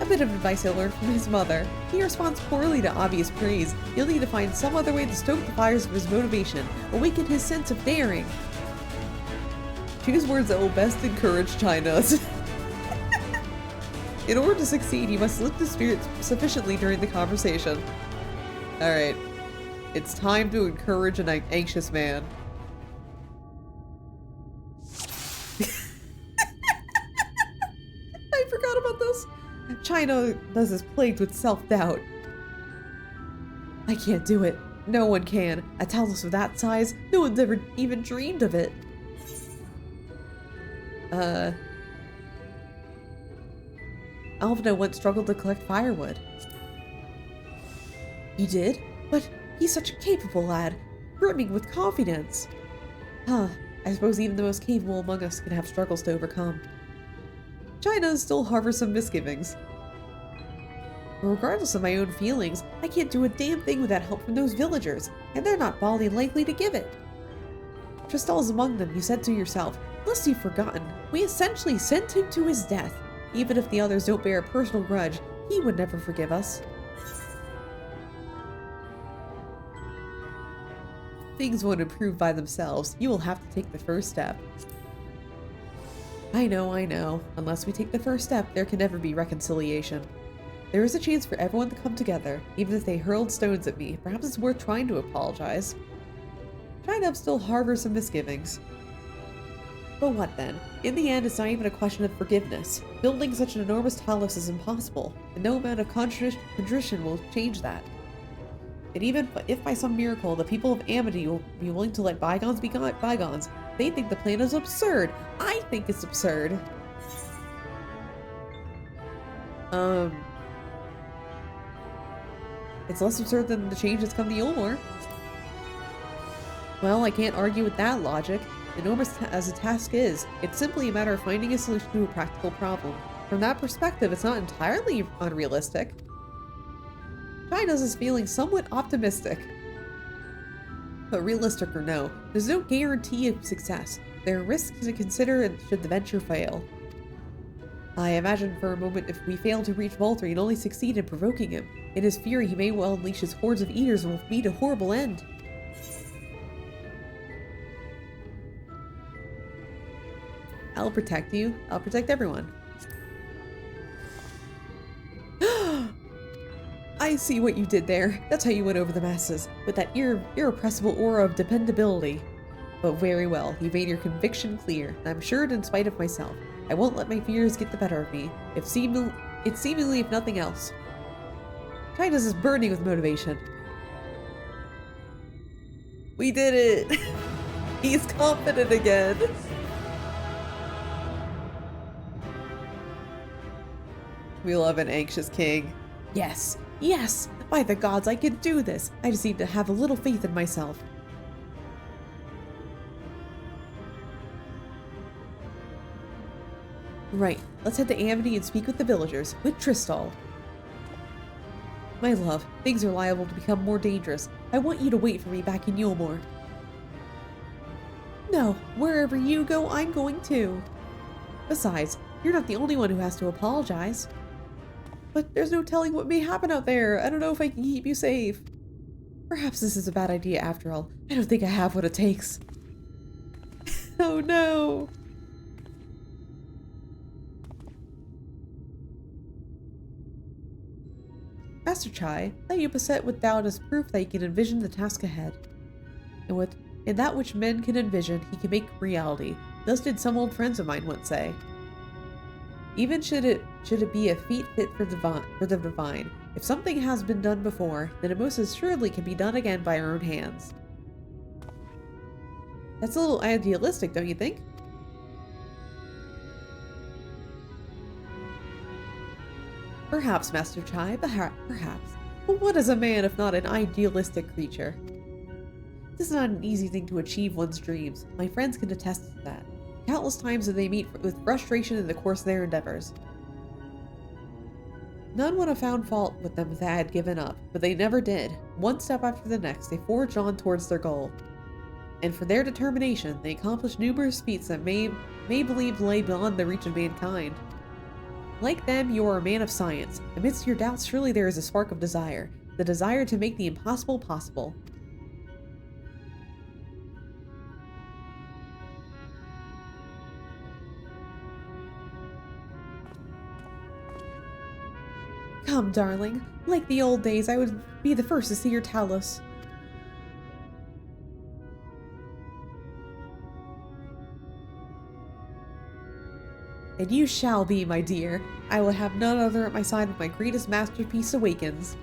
A bit of advice I learned from his mother. He responds poorly to obvious praise. You'll need to find some other way to stoke the fires of his motivation, awaken his sense of daring. Choose words that will best encourage Chinos. In order to succeed, you must lift his spirits sufficiently during the conversation. Alright. It's time to encourage an anxious man. I forgot about this. China is plagued with self-doubt. I can't do it. No one can. A Talos of that size, no one's ever even dreamed of it. Alvina once struggled to collect firewood. You did? But he's such a capable lad, brimming with confidence. Huh, I suppose even the most capable among us can have struggles to overcome. China still harbors some misgivings. But regardless of my own feelings, I can't do a damn thing without help from those villagers, and they're not baldly likely to give it. Tristal's among them, you said to yourself. Lest you've forgotten, we essentially sent him to his death. Even if the others don't bear a personal grudge, he would never forgive us. Things won't improve by themselves. You will have to take the first step. I know. Unless we take the first step, there can never be reconciliation. There is a chance for everyone to come together, even if they hurled stones at me. Perhaps it's worth trying to apologize. China still harbors some misgivings. But what then? In the end, it's not even a question of forgiveness. Building such an enormous Talos is impossible, and no amount of contrition will change that. And even if by some miracle the people of Amity will be willing to let bygones be bygones, they think the plan is absurd. I think it's absurd. It's less absurd than the change that's come to Yulmore. Well, I can't argue with that logic. Enormous as the task is, it's simply a matter of finding a solution to a practical problem. From that perspective, it's not entirely unrealistic. China's is feeling somewhat optimistic. But realistic or no, there's no guarantee of success. There are risks to consider should the venture fail. I imagine for a moment if we fail to reach Voltri and only succeed in provoking him, in his fury he may well unleash his hordes of eaters and will meet a horrible end. I'll protect you. I'll protect everyone. I see what you did there. That's how you went over the masses, with that irrepressible aura of dependability. But very well, you made your conviction clear, and I'm assured in spite of myself. I won't let my fears get the better of me, it's seemingly if nothing else. China's is burning with motivation. We did it! He's confident again! We love an anxious king. Yes, yes! By the gods, I can do this! I just need to have a little faith in myself. Right, let's head to Amity and speak with the villagers, with Tristal. My love, things are liable to become more dangerous. I want you to wait for me back in Yulmore. No, wherever you go, I'm going too. Besides, you're not the only one who has to apologize. But there's no telling what may happen out there. I don't know if I can keep you safe. Perhaps this is a bad idea after all. I don't think I have what it takes. Oh no! Master Chai, that you beset with doubt is proof that he can envision the task ahead. And that which men can envision, he can make reality. Thus did some old friends of mine once say. Even should it be a feat fit for the divine, if something has been done before, then it most assuredly can be done again by our own hands. That's a little idealistic, don't you think? Perhaps, Master Chai, perhaps. But what is a man if not an idealistic creature? This is not an easy thing to achieve one's dreams. My friends can attest to that. Countless times do they meet with frustration in the course of their endeavors. None would have found fault with them if they had given up, but they never did. One step after the next, they forged on towards their goal. And for their determination, they accomplished numerous feats that may believe lay beyond the reach of mankind. Like them, you are a man of science. Amidst your doubts, surely there is a spark of desire. The desire to make the impossible possible. Come, darling. Like the old days, I would be the first to see your talus. And you shall be, my dear. I will have none other at my side when my greatest masterpiece awakens.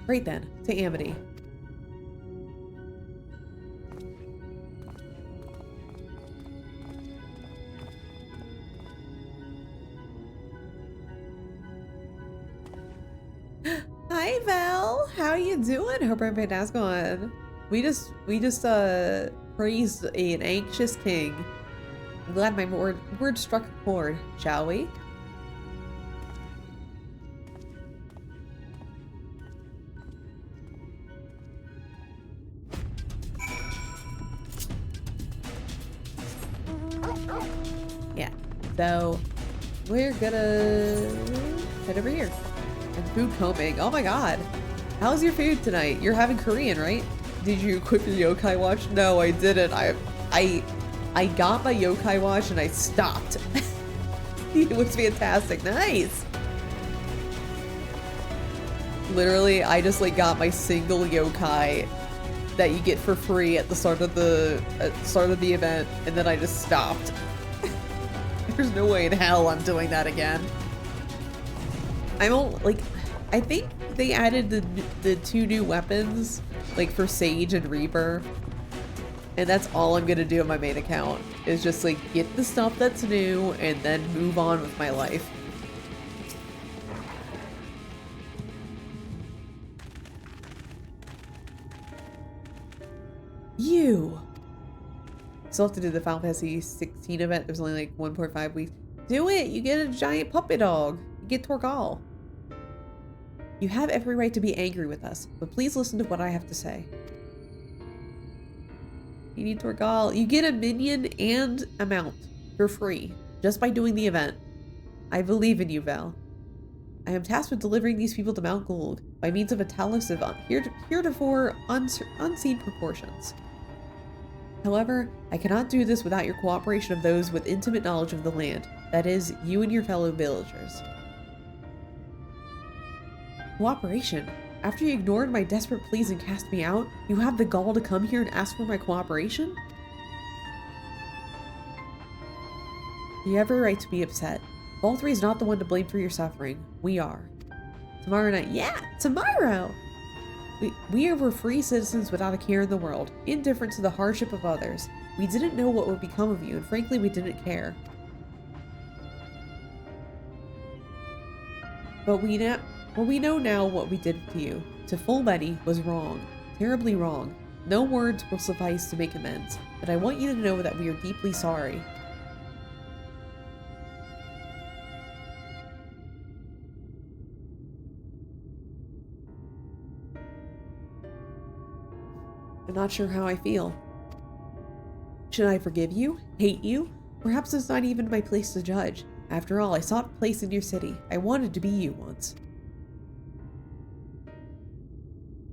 Right then, to Amity. Hi, Val. How you doing? Hope everybody's going. We just praised an anxious king. I'm glad my word struck a chord, shall we? Yeah, so we're gonna head over here. And food combing. Oh my god. How's your food tonight? You're having Korean, right? Did you equip your yokai watch? No, I didn't. I got my yokai watch and I stopped. It was fantastic. Nice. Literally, I just like got my single yokai that you get for free at the start of the event, and then I just stopped. There's no way in hell I'm doing that again. I'm all like, I think they added the 2 new weapons, like for Sage and Reaper. And that's all I'm gonna do on my main account, is just like get the stuff that's new and then move on with my life. You! Still have to do the Final Fantasy 16 event. There's only like 1.5 weeks. Do it! You get a giant puppy dog. You get Torgal. You have every right to be angry with us, but please listen to what I have to say. You need Torgal. You get a minion and a mount for free, just by doing the event. I believe in you, Val. I am tasked with delivering these people to Mount Gould by means of a talus of heretofore unseen proportions. However, I cannot do this without your cooperation of those with intimate knowledge of the land, that is, you and your fellow villagers. Cooperation? After you ignored my desperate pleas and cast me out, you have the gall to come here and ask for my cooperation? You have every right to be upset. Valtteri is not the one to blame for your suffering. We are. Tomorrow night. Yeah, tomorrow! We were free citizens without a care in the world, indifferent to the hardship of others. We didn't know what would become of you, and frankly, we didn't care. But we know now what we did to you. To full Betty was wrong. Terribly wrong. No words will suffice to make amends, but I want you to know that we are deeply sorry. I'm not sure how I feel. Should I forgive you? Hate you? Perhaps it's not even my place to judge. After all, I sought a place in your city. I wanted to be you once.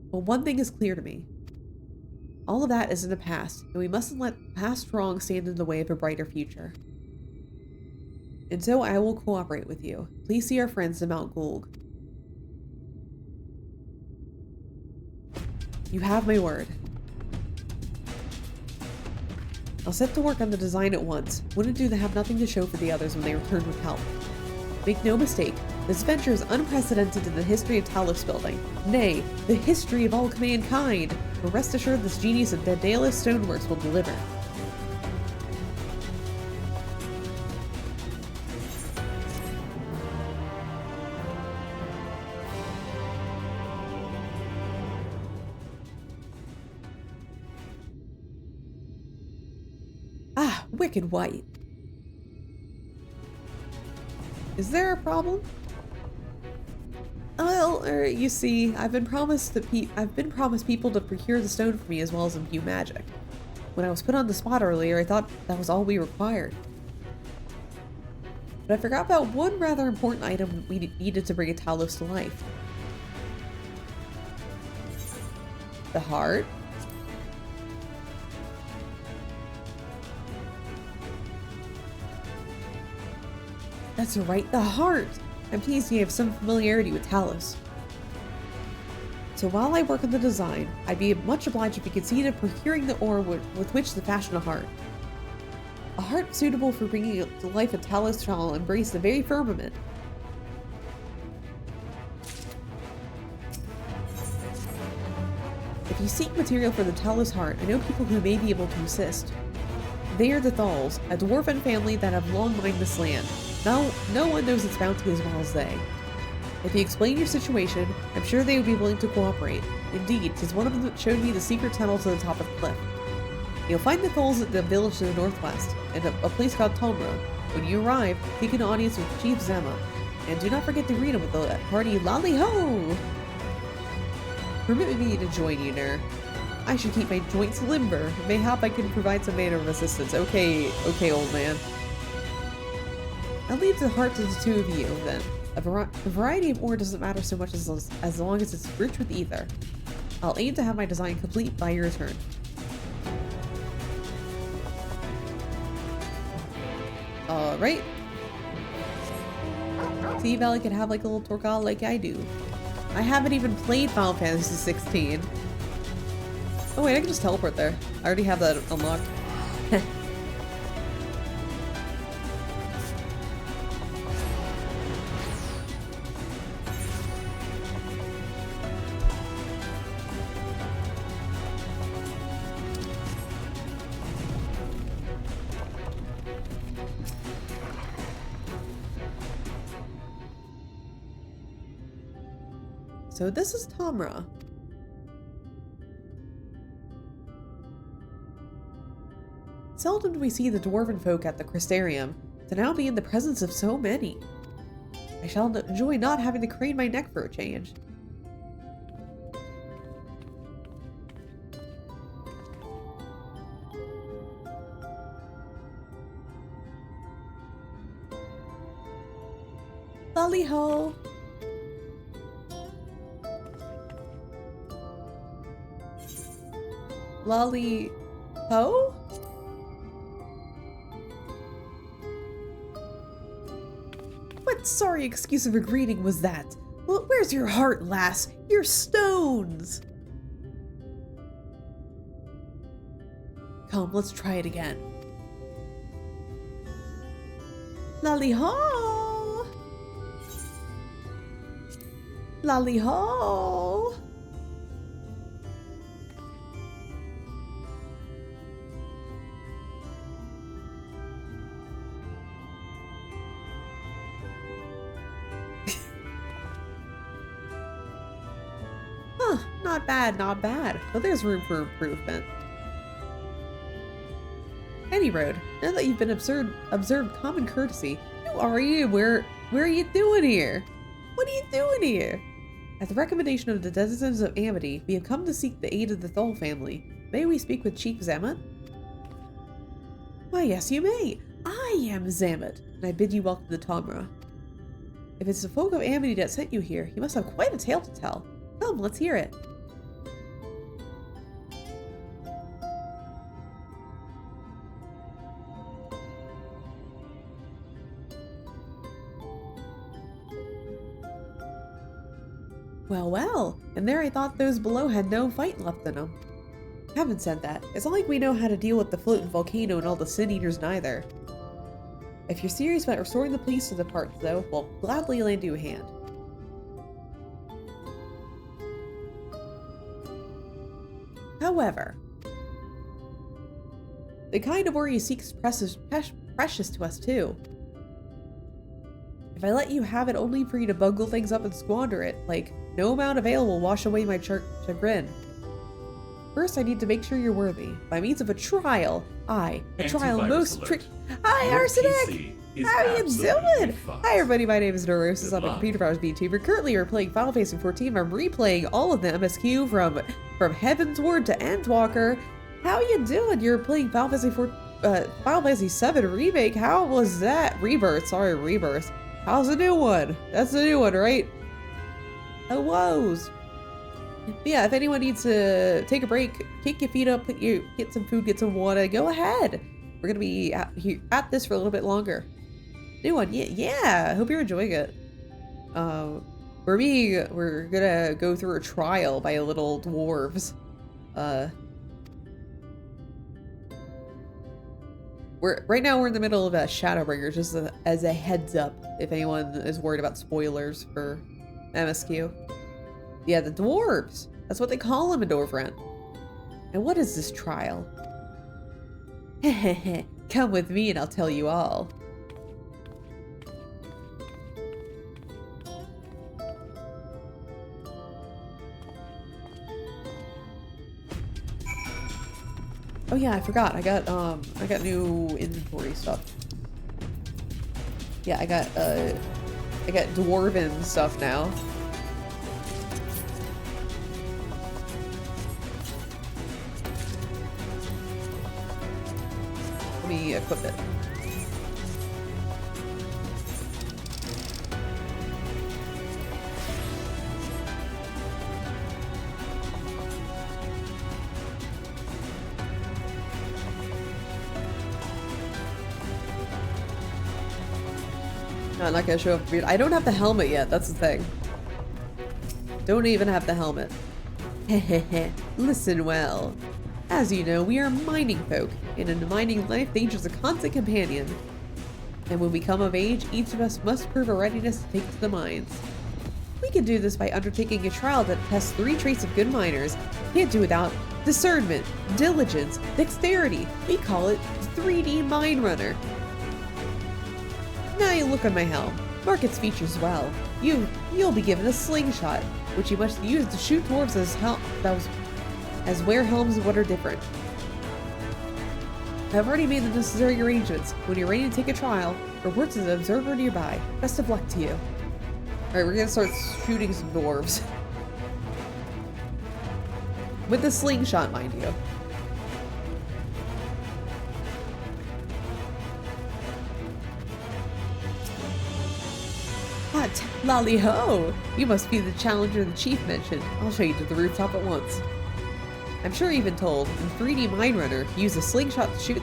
Well, one thing is clear to me. All of that is in the past, and we mustn't let past wrongs stand in the way of a brighter future. And so I will cooperate with you. Please see our friends in Mount Gould. You have my word. I'll set to work on the design at once. Wouldn't do to have nothing to show for the others when they return with help. Make no mistake, this venture is unprecedented in the history of Talos building. Nay, the history of all mankind. But rest assured this genius of Daedalus Stoneworks will deliver. Ah, wicked white. Is there a problem? Well, you see, I've been promised people to procure the stone for me as well as imbue magic. When I was put on the spot earlier, I thought that was all we required. But I forgot about one rather important item we needed to bring a Talos to life. The heart? That's right, the heart! I'm pleased you have some familiarity with Talos. So while I work on the design, I'd be much obliged if you could see to procuring the ore with which to fashion a heart. A heart suitable for bringing to life a Talos shall embrace the very firmament. If you seek material for the Talos heart, I know people who may be able to assist. They are the Thals, a dwarven family that have long mined this land. No one knows its bounty as well as they. If you explain your situation, I'm sure they would be willing to cooperate. Indeed, 'tis one of them that showed me the secret tunnel to the top of the cliff. You'll find the Thals at the village to the northwest, and a place called Tomra. When you arrive, take an audience with Chief Zema, and do not forget to greet him with the hearty Lolly Ho! Permit me to join you, Ner. I should keep my joints limber. Mayhap I can provide some manner of assistance. Okay, old man. I'll leave the heart to the two of you, then. The variety of ore doesn't matter so much as long as it's rich with ether. I'll aim to have my design complete by your return. Alright. See, Valley could have like a little Torgal like I do. I haven't even played Final Fantasy 16. Oh wait, I can just teleport there. I already have that unlocked. So this is Tamra. Seldom do we see the dwarven folk at the Crystarium, to now be in the presence of so many. I shall enjoy not having to crane my neck for a change. Lolly ho! Lolly ho? What sorry excuse of a greeting was that? Well, where's your heart, lass? Your stones! Come, let's try it again. Lolly ho! Lolly ho! Huh, not bad, not bad. But there's room for improvement. Any road, now that you've been observed common courtesy, who are you? Where are you doing here? What are you doing here? At the recommendation of the denizens of Amity, we have come to seek the aid of the Thol family. May we speak with Chief Zamet? Why, yes, you may. I am Zamet, and I bid you welcome to Tamra. If it's the folk of Amity that sent you here, you must have quite a tale to tell. Come, let's hear it. Well, well, and there I thought those below had no fight left in them. Having said that, it's not like we know how to deal with the floating volcano and all the sin eaters neither. If you're serious about restoring the police to the parts, though, we'll gladly lend you a hand. However, the kind of ore you seek is precious to us too. If I let you have it only for you to bungle things up and squander it, like, no amount of ale will wash away my chagrin. First, I need to make sure you're worthy. By means of a trial, a trial most tricky. Hi, Arsenic! How you doing? Hi, everybody. My name is Neurosis. I'm a computer powers VTuber. Currently, we're playing Final Fantasy XIV. I'm replaying all of the MSQ from Heavensward to Endwalker. How you doing? You're playing Final Fantasy VII Remake. How was that? Rebirth. Sorry, Rebirth. How's the new one? That's the new one, right? Hellos. Yeah, if anyone needs to take a break, kick your feet up, get some food, get some water, go ahead. We're gonna be at this for a little bit longer. New one, yeah. I hope you're enjoying it. For me, we're gonna go through a trial by little dwarves. Right now we're in the middle of a Shadowbringer, just as a heads up, if anyone is worried about spoilers for MSQ. Yeah, the dwarves. That's what they call them in Dorvrent. And what is this trial? Hehehe, come with me and I'll tell you all. Oh yeah, I forgot. I got new inventory stuff. Yeah, I got dwarven stuff now. Let me equip it. I'm not gonna show up. I don't have the helmet yet, that's the thing. Don't even have the helmet. Hehehe, listen well. As you know, we are mining folk, and in a mining life, danger is a constant companion. And when we come of age, each of us must prove our readiness to take to the mines. We can do this by undertaking a trial that tests 3 traits of good miners. Can't do without discernment, diligence, dexterity. We call it 3D Mine Runner. Now you look on my helm. Mark its features well. You'll be given a slingshot, which you must use to shoot dwarves as wear helms what are different. I've already made the necessary arrangements. When you're ready to take a trial, report to the observer nearby. Best of luck to you. Alright, we're gonna start shooting some dwarves. With the slingshot, mind you. What? Lolly ho! You must be the challenger the chief mentioned. I'll show you to the rooftop at once. I'm sure you've been told, in 3D Mine Runner, use a slingshot to shoot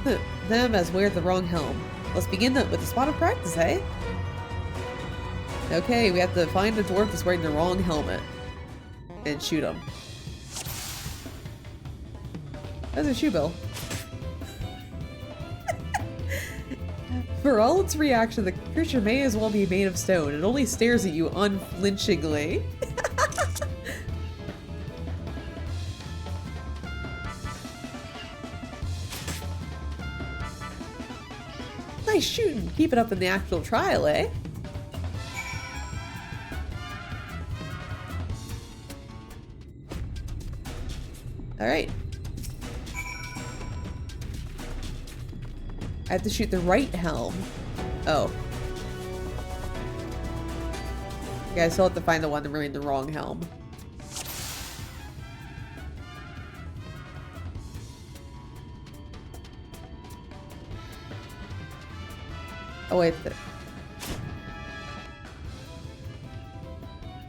them as wear the wrong helm. Let's begin with a spot of practice, eh? Okay, we have to find a dwarf that's wearing the wrong helmet. And shoot him. There's a shoe bill. For all its reaction, the creature may as well be made of stone. It only stares at you unflinchingly. Nice shooting. Keep it up in the actual trial, eh? Alright. I have to shoot the right helm. Oh. Okay, I still have to find the one that's wearing the wrong helm. Oh, wait.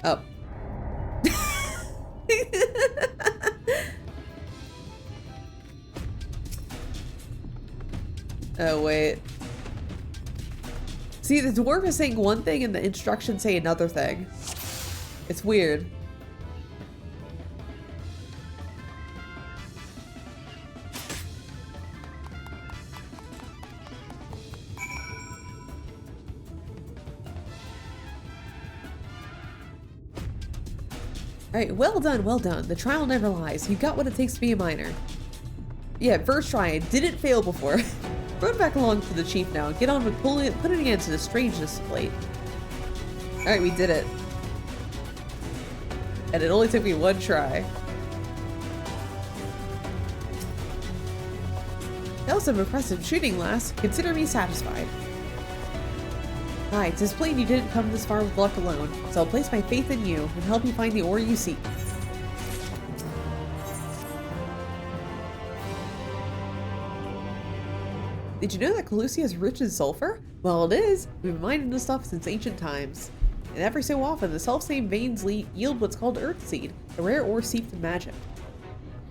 Oh. Oh, wait. See, the dwarf is saying one thing and the instructions say another thing. It's weird. Alright, well done, well done. The trial never lies. You got what it takes to be a miner. Yeah, first try. I didn't fail before. Run back along to the chief now and get on with putting it into the strangeness plate. Alright, we did it. And it only took me one try. That was some impressive shooting, lass. Consider me satisfied. Aye, 'tis plain you didn't come this far with luck alone, so I'll place my faith in you and help you find the ore you seek. Did you know that Calusia is rich in sulfur? Well, it is. We've been mining this stuff since ancient times. And every so often, the self-same veins yield what's called earthseed, a rare ore steeped in magic.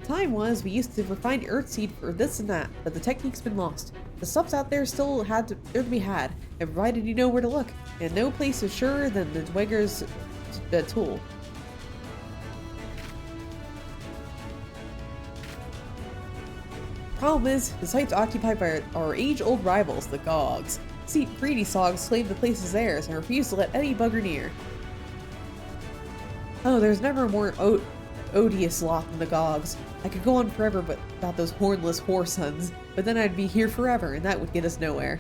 Time was, we used to refine earthseed for this and that, but the technique's been lost. The stuff's out there still there to be had, and provided you know where to look, and no place is surer than the Dweger's tool. Problem is, the site's occupied by our age-old rivals, the Gogs. See, greedy sogs claim the place is theirs and refuse to let any bugger near. Oh, there's never a more odious lot than the Gogs. I could go on forever about those hornless whoresons, but then I'd be here forever, and that would get us nowhere.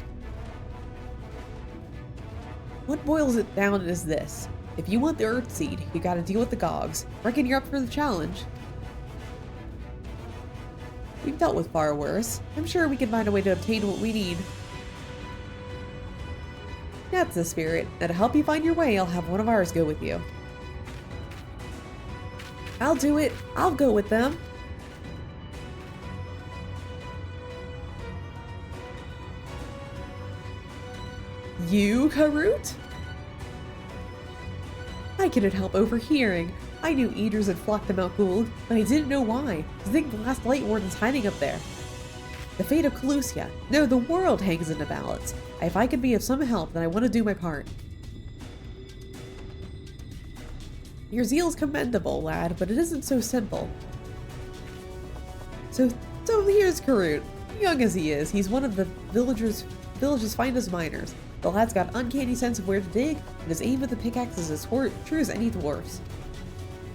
What boils it down is this. If you want the Earthseed, you gotta deal with the Gogs. Reckon you're up for the challenge. We've dealt with far worse. I'm sure we can find a way to obtain what we need. That's the spirit. Now to help you find your way, I'll have one of ours go with you. I'll do it. I'll go with them. You, Karut? I couldn't help overhearing. I knew eaters had flocked to Mount Gould, but I didn't know why. I think the last Light Warden's hiding up there. The fate of Calusia. No, the world hangs in the balance. If I can be of some help, then I want to do my part. Your zeal's commendable, lad, but it isn't so simple. So here's Karut. Young as he is, he's one of the village's finest miners. The lad's got uncanny sense of where to dig, and his aim with the pickaxe is as true as any dwarf's.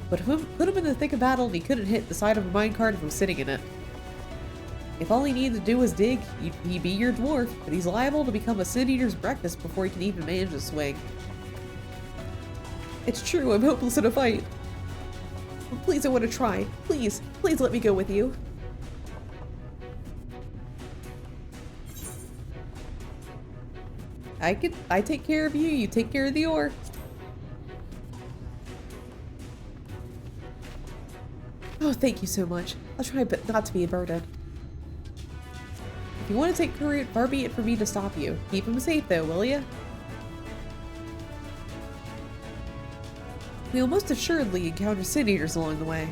But put him in the thick of battle and he couldn't hit the side of a minecart if he was sitting in it. If all he needed to do was dig, he'd be your dwarf, but he's liable to become a sin eater's breakfast before he can even manage to swing. It's true, I'm hopeless in a fight. Oh, please, I want to try. Please, please let me go with you. I take care of you, you take care of the ore. Oh, thank you so much. I'll try but not to be a burden. If you want to take Kurut, far be it for me to stop you. Keep him safe though, will ya? We'll most assuredly encounter Sin-Eaters along the way.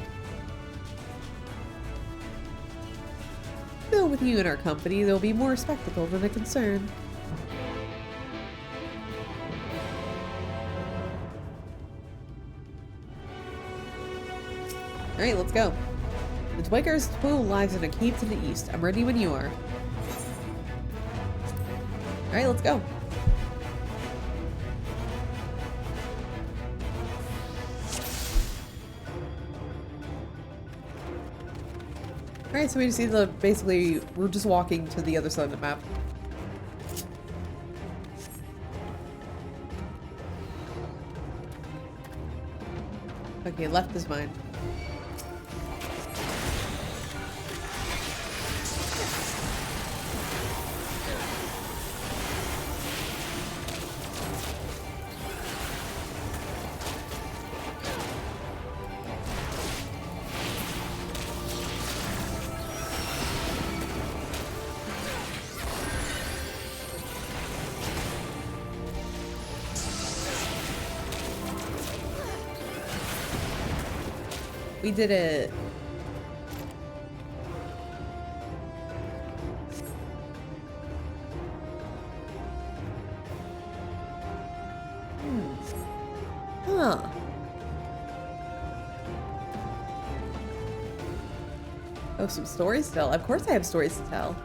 Still, with you in our company, there'll be more spectacle than a concern. Alright, let's go. The Dweger's pool lies in a cave to the east. I'm ready when you are. Alright, let's go. Alright, so we just see basically, we're just walking to the other side of the map. Okay, left is mine. We did it. Huh. Oh, some stories to tell. Of course I have stories to tell.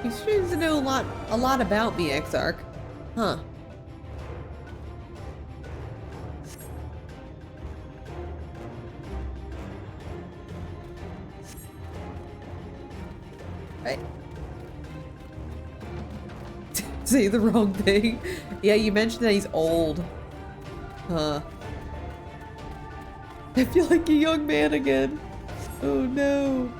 He seems to know a lot about me, Exarch. Huh. Right. Say the wrong thing. Yeah, you mentioned that he's old. Huh. I feel like a young man again. Oh no.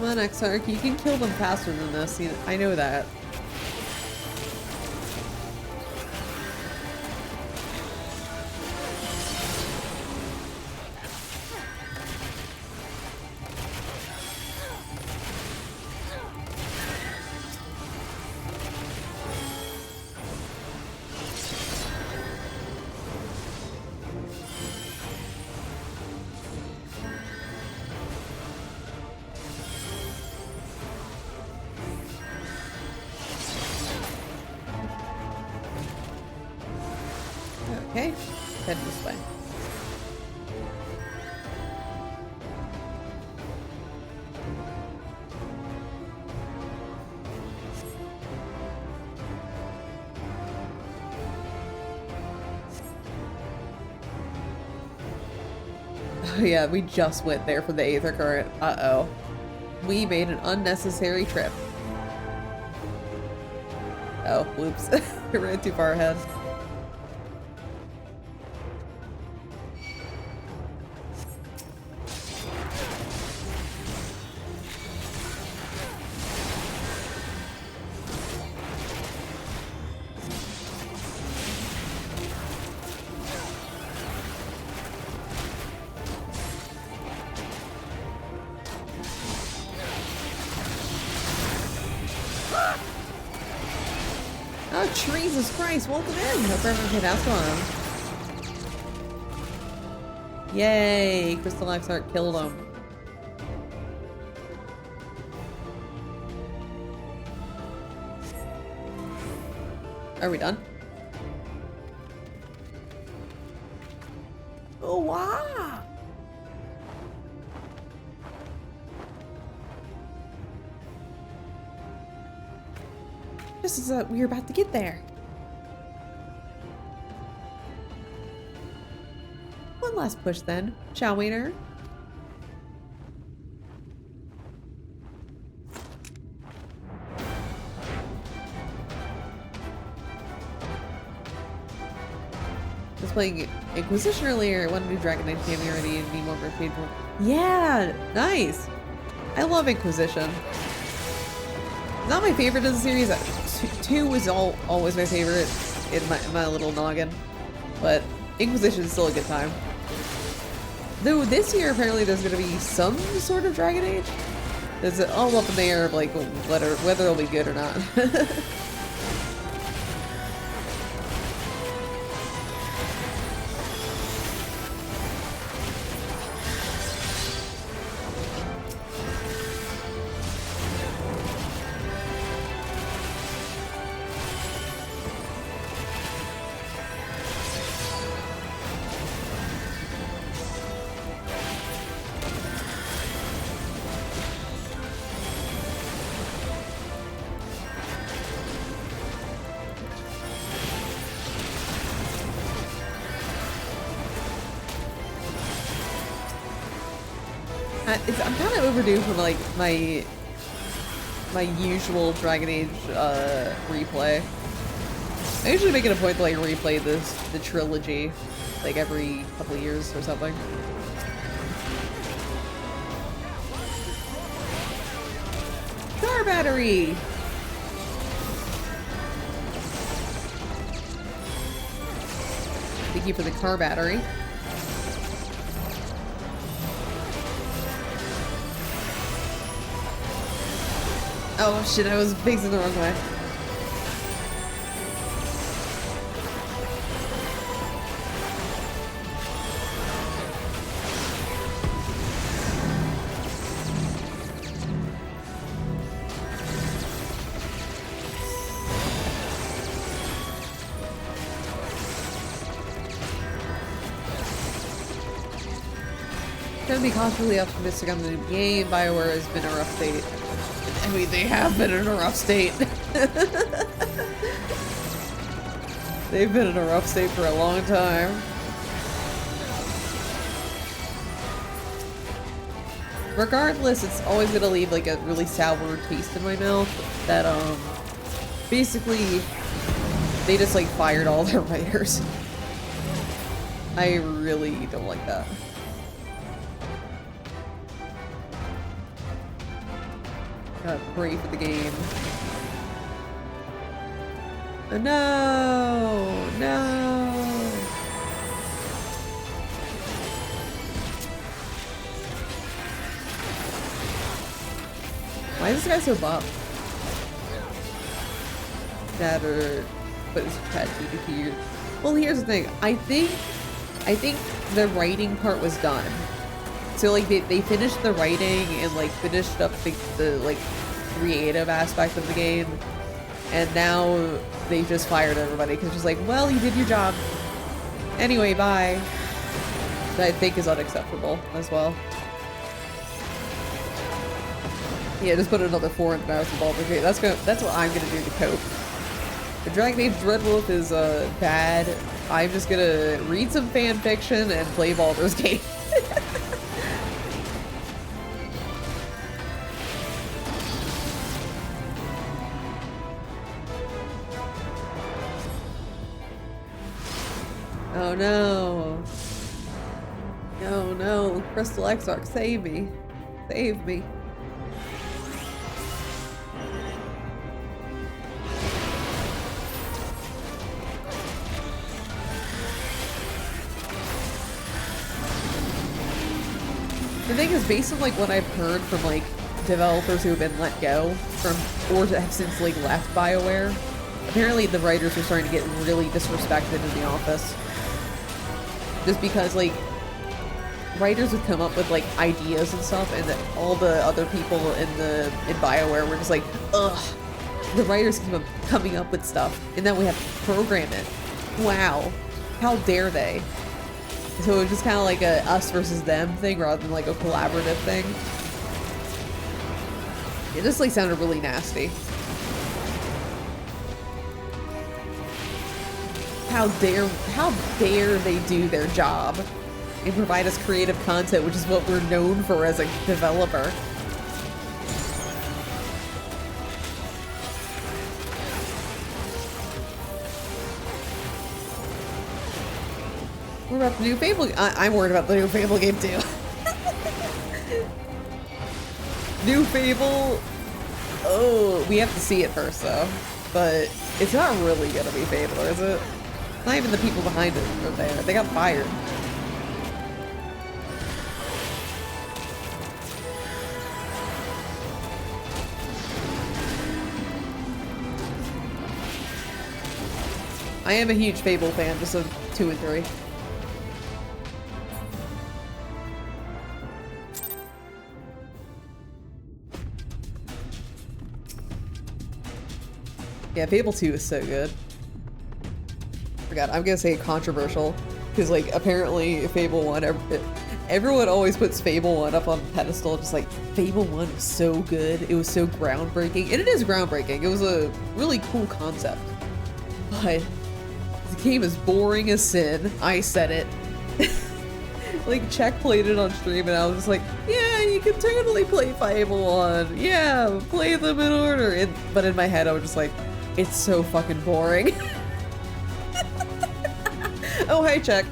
Come on, Exarch, you can kill them faster than this. I know that. Okay, head this way. Oh yeah, we just went there for the Aether Current. Uh-oh. We made an unnecessary trip. Oh, whoops. We ran too far ahead. Oh, Jesus Christ, welcome in! Hope everyone can ask on him. Yay! Crystal Exarch killed him. Are we done? Oh, wow! Just as we were about to get there. One last push then, shall we, nerd? Was playing Inquisition earlier. I wanted to do Dragon Knight game already and need more paid for. Yeah, nice. I love Inquisition. Not my favorite of the series. 2 was always my favorite in my little noggin, but Inquisition is still a good time. Though this year apparently there's going to be some sort of Dragon Age. It's all up in the air of like whether it'll be good or not. I'm kind of overdue for like my usual Dragon Age replay. I usually make it a point to like replay the trilogy like every couple of years or something. Car battery! Thank you for the car battery. Oh shit, I was facing the wrong way. Gonna be constantly optimistic on the new game. BioWare has been a rough state. I mean, they have been in a rough state. They've been in a rough state for a long time. Regardless, it's always gonna leave like a really sour taste in my mouth that basically they just like fired all their writers. I really don't like that. God, pray for the game. Oh, no! No! Why is this guy so buff? Better, but it's ChatGPT. Well, here's the thing. I think the writing part was done. So like they finished the writing and like finished up the like creative aspect of the game, and now they just fired everybody because just like, well, you did your job. Anyway, bye. That I think is unacceptable as well. Yeah, just put another 400,000 Baldur's Gate. That's what I'm gonna do to cope. The Dragon Age Dreadwolf is bad. I'm just gonna read some fan fiction and play Baldur's Gate. Oh no. No, no. Crystal Exarch, save me. Save me. The thing is, based on like what I've heard from like developers who have been let go from or have since like left BioWare, apparently the writers are starting to get really disrespected in the office. Just because like writers would come up with like ideas and stuff, and that all the other people in BioWare were just like, ugh, the writers keep coming up with stuff, and then we have to program it. Wow, how dare they? So it was just kind of like a us versus them thing rather than like a collaborative thing. It just like sounded really nasty. How dare they do their job and provide us creative content, which is what we're known for as a developer. What about the new Fable? I'm worried about the new Fable game too. New Fable. Oh, we have to see it first though. But it's not really gonna be Fable, is it? Not even the people behind it are there. They got fired. I am a huge Fable fan, just of 2 and 3. Yeah, Fable 2 is so good. Forgot, I'm gonna say controversial, because like apparently Fable 1, everyone always puts Fable 1 up on the pedestal, just like Fable 1 was so good, it was so groundbreaking, and it is groundbreaking, it was a really cool concept, but the game is boring as sin. I said it. Like, Check played it on stream and I was just like, yeah, you can totally play Fable 1, yeah, play them in order, but in my head I was just like, it's so fucking boring. Oh, hey, Check.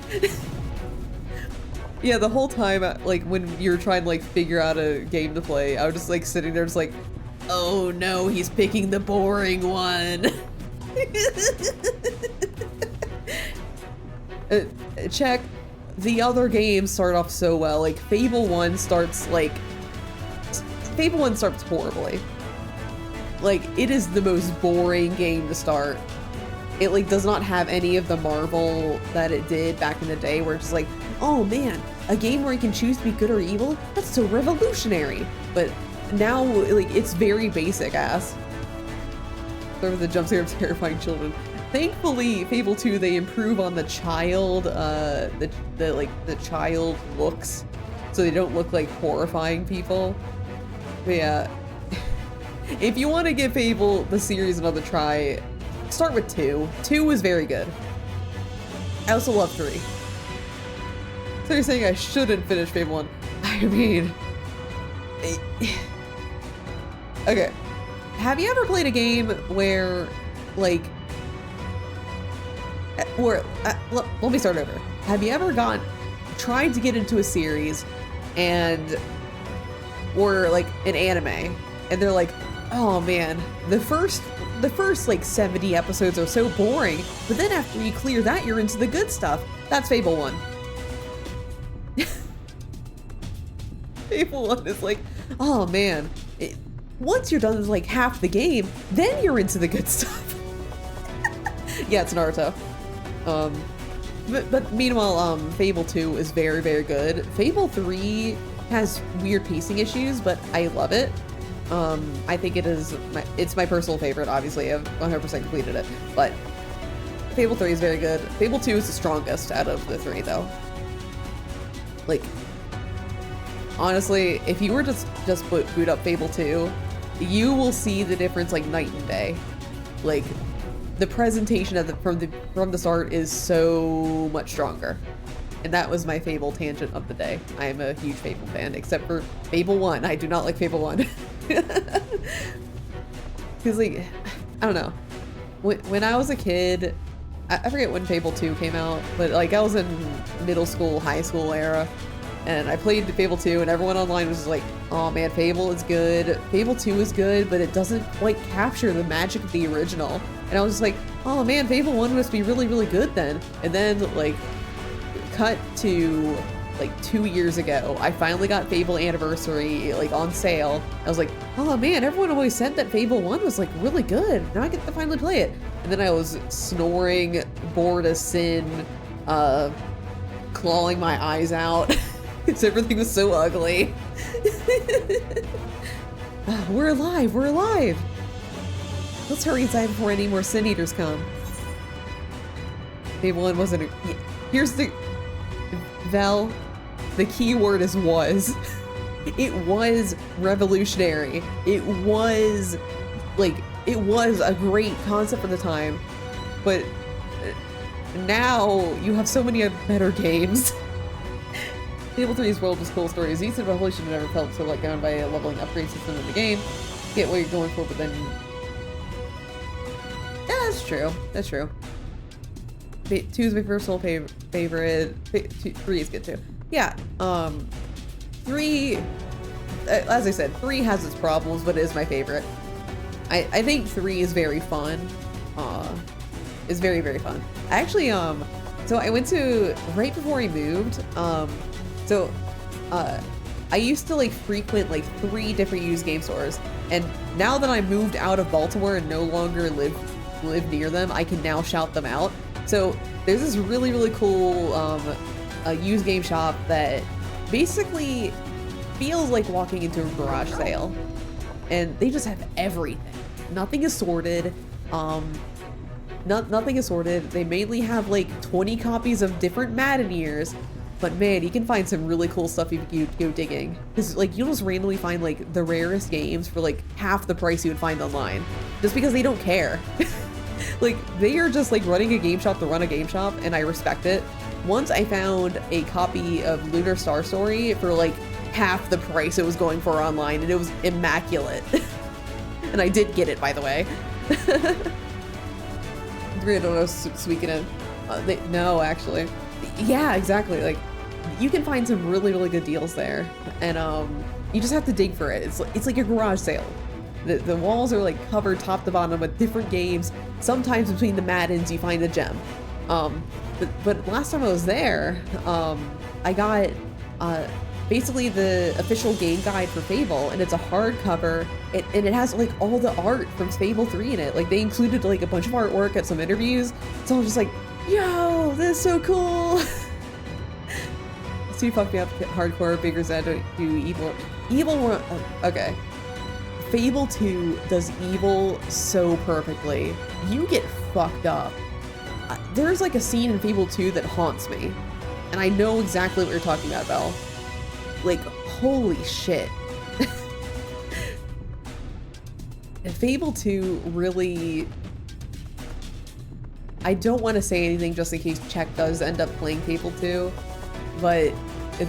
Yeah, the whole time, like, when you're trying to, like, figure out a game to play, I was just, like, sitting there just like, oh no, he's picking the boring one. Check, the other games start off so well, like, Fable 1 starts horribly. Like, it is the most boring game to start. It, like, does not have any of the marvel that it did back in the day, where it's just like, oh man, a game where you can choose to be good or evil? That's so revolutionary. But now, like, it's very basic ass. Over the jump scare of terrifying children. Thankfully, Fable 2, they improve on the child, the child looks, so they don't look like horrifying people. But yeah, if you want to give Fable the series another try, start with 2. 2 was very good. I also love 3. So you're saying I shouldn't finish Fable 1? I mean, okay. Have you ever played a game where, like, let me start over. Have you ever tried to get into a series or like an anime, and they're like, oh man, the first like 70 episodes are so boring, but then after you clear that, you're into the good stuff. That's Fable 1. Fable 1 is like, oh man, once you're done with like half the game, then you're into the good stuff. Yeah, it's Naruto. But meanwhile, Fable 2 is very, very good. Fable 3 has weird pacing issues, but I love it. I think it's my personal favorite, obviously. I've 100% completed it, but Fable 3 is very good. Fable 2 is the strongest out of the 3, though. Like, honestly, if you were to just boot up Fable 2, you will see the difference like night and day. Like, the presentation of from the start is so much stronger. And that was my Fable tangent of the day. I am a huge Fable fan, except for Fable 1. I do not like Fable 1. Because, like, I don't know. When I was a kid, I forget when Fable 2 came out, but, like, I was in middle school, high school era, and I played Fable 2, and everyone online was just like, oh man, Fable is good. Fable 2 is good, but it doesn't quite capture the magic of the original. And I was just like, oh man, Fable 1 must be really, really good then. And then, like, cut to like 2 years ago, I finally got Fable Anniversary like on sale. I was like, oh man, everyone always said that Fable 1 was like really good. Now I get to finally play it. And then I was snoring, bored as sin, clawing my eyes out because everything was so ugly. We're alive, we're alive. Let's hurry inside before any more Sin Eaters come. Fable 1 wasn't a... Here's the... Vel, the key word is was. It was revolutionary. It was, like, it was a great concept for the time. But now you have so many better games. Fable 3's world was cool, story is decent, but probably should have never felt so let down by a leveling upgrade system in the game. Get what you're going for, but then... Yeah, that's true. That's true. 2 is my personal favorite. 3 is good too. Yeah, 3, as I said, 3 has its problems, but it is my favorite. I think 3 is very fun. Is very, very fun. I actually, so I went to, right before I moved, I used to like frequent like 3 different used game stores, and now that I moved out of Baltimore and no longer live near them, I can now shout them out. So there's this really, really cool used game shop that basically feels like walking into a garage sale. And they just have everything. Nothing is sorted. Nothing is sorted. They mainly have like 20 copies of different Madden years. But man, you can find some really cool stuff if you go digging. Because like you'll just randomly find like the rarest games for like half the price you would find online. Just because they don't care. Like, they are just like running a game shop to run a game shop, and I respect it. Once I found a copy of Lunar Star Story for like half the price it was going for online, and it was immaculate. And I did get it, by the way. I don't know, Sweekin'. No, actually. Yeah, exactly. Like, you can find some really, really good deals there, and you just have to dig for it. It's like a garage sale. The walls are like covered top to bottom with different games. Sometimes between the Maddens you find a gem. But last time I was there, I got basically the official game guide for Fable, and it's a hardcover, and it has like all the art from Fable 3 in it. Like they included like a bunch of artwork at some interviews. So I was just like, yo, this is so cool. So fucked me up hardcore, bigger Zed do evil. Okay. Fable 2 does evil so perfectly. You get fucked up. There's like a scene in Fable 2 that haunts me. And I know exactly what you're talking about, Belle. Like, holy shit. Fable 2 really... I don't want to say anything just in case Czech does end up playing Fable 2, but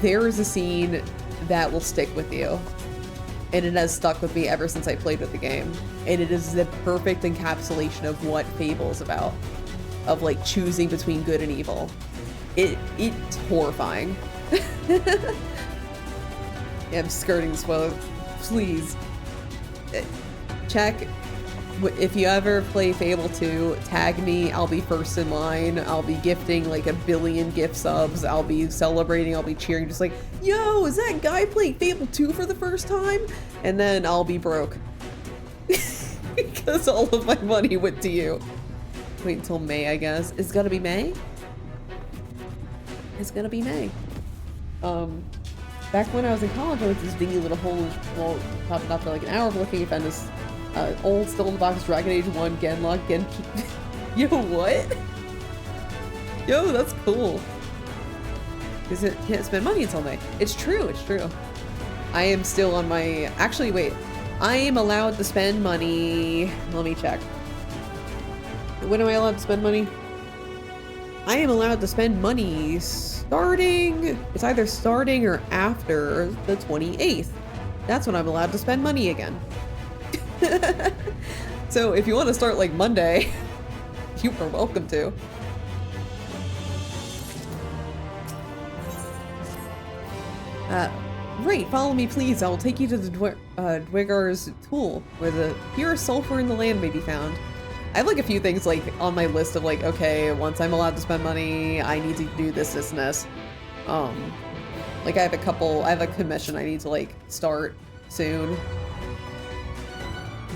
there is a scene that will stick with you. And it has stuck with me ever since I played with the game. And it is the perfect encapsulation of what Fable is about. Of like choosing between good and evil. It's horrifying. Yeah, I'm skirting the spoiler. Please. check. If you ever play Fable 2, tag me. I'll be first in line. I'll be gifting like 1 billion gift subs. I'll be celebrating. I'll be cheering, just like, yo, is that guy playing Fable 2 for the first time? And then I'll be broke. Because all of my money went to you. Wait until May, I guess. It's gonna be May? It's gonna be May. Back when I was in college, I went to this dingy little hole, well, probably not for like an hour, but looking at this old, still in the box Dragon Age 1 Genlock Genki. Yo, what? Yo, that's cool. Because it can't spend money until May. It's true, it's true. I am still on my, actually, wait. I am allowed to spend money. Let me check. When am I allowed to spend money? I am allowed to spend money starting, it's either starting or after the 28th. That's when I'm allowed to spend money again. So if you want to start like Monday, you are welcome to. Right, follow me please. I will take you to the Dwegar's Tool, where the purest sulfur in the land may be found. I have like a few things like on my list of like, okay, once I'm allowed to spend money, I need to do this, this, and this. Like I have a commission I need to like start soon.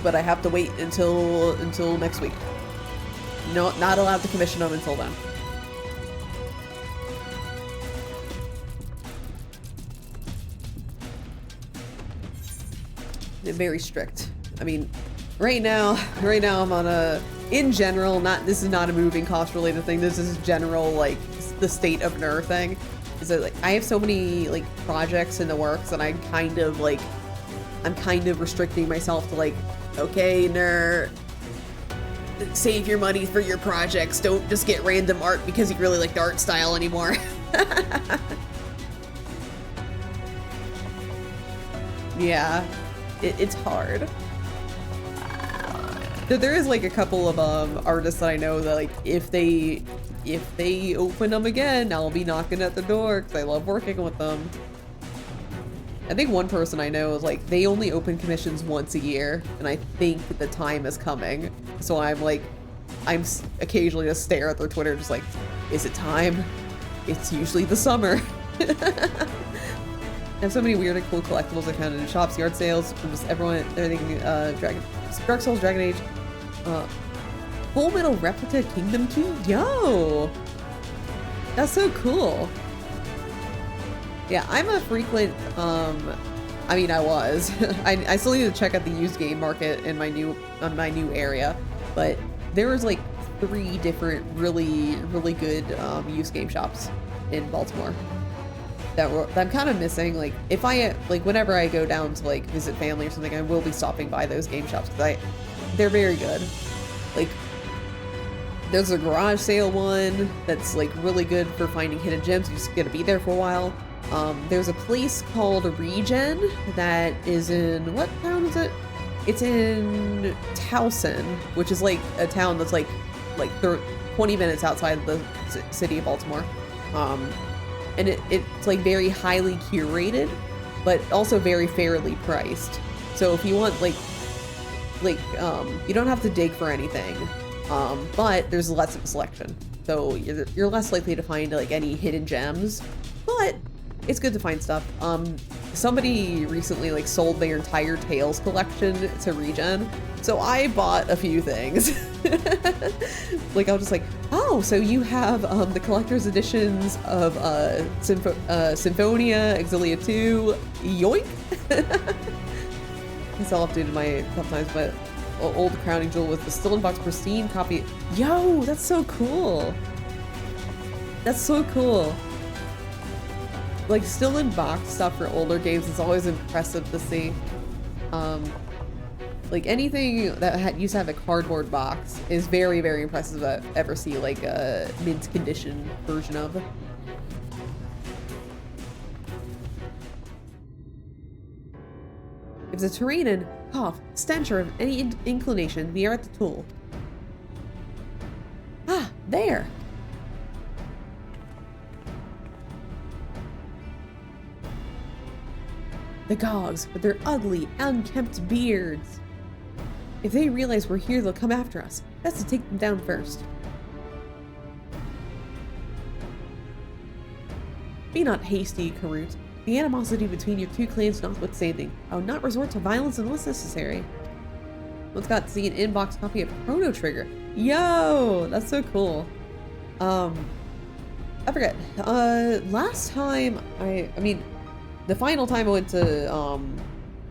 But I have to wait until next week. No, not allowed to commission them until then. They're very strict. I mean, right now I'm on a, in general, this is not a moving cost related thing. This is general, like the state of NER thing. Is that like, I have so many like projects in the works and I'm kind of restricting myself to like, okay, NER, save your money for your projects. Don't just get random art because you really like the art style anymore. Yeah, it's hard. There is like a couple of artists that I know that like if they open them again, I'll be knocking at the door because I love working with them. I think one person I know is like they only open commissions once a year, and I think the time is coming. So I'm occasionally just stare at their Twitter, just like, is it time? It's usually the summer. I have so many weird and cool collectibles I found in shops, yard sales, from just everything, Dark Souls, Dragon Age, Full Metal Replica Kingdom Key? Yo! That's so cool. Yeah, I'm a frequent, I mean, I was. I still need to check out the used game market in my new area, but there was like 3 different really good used game shops in Baltimore that I'm kind of missing. Like if whenever I go down to like visit family or something, I will be stopping by those game shops because they're very good. Like there's a garage sale one that's like really good for finding hidden gems. You just gotta be there for a while. There's a place called Regen that is in, what town is it? It's in Towson, which is like a town that's like 20 minutes outside of the city of Baltimore. And it's like very highly curated, but also very fairly priced. So if you want you don't have to dig for anything, but there's less of a selection. So you're less likely to find like any hidden gems, but it's good to find stuff. Somebody recently like sold their entire Tales collection to Regen, so I bought a few things. Like I was just like, oh, so you have the collector's editions of Symphonia, Exilia 2, yoink! I still updated my sometimes, but old crowning jewel with the still in box pristine copy. Yo, that's so cool. That's so cool. Like still in box stuff for older games is always impressive to see. Like anything that used to have a cardboard box is very, very impressive to ever see like a mint condition version of. If the terrain and cough, stench, or of any inclination, we are at the tool. Ah, there! The Gogs, with their ugly, unkempt beards. If they realize we're here, they'll come after us. Best to take them down first. Be not hasty, Karut. The animosity between your two clans notwithstanding, I would not resort to violence unless necessary. Let's got to see an inbox copy of Chrono Trigger. Yo, that's so cool. I forget. Last time I mean, the final time I went to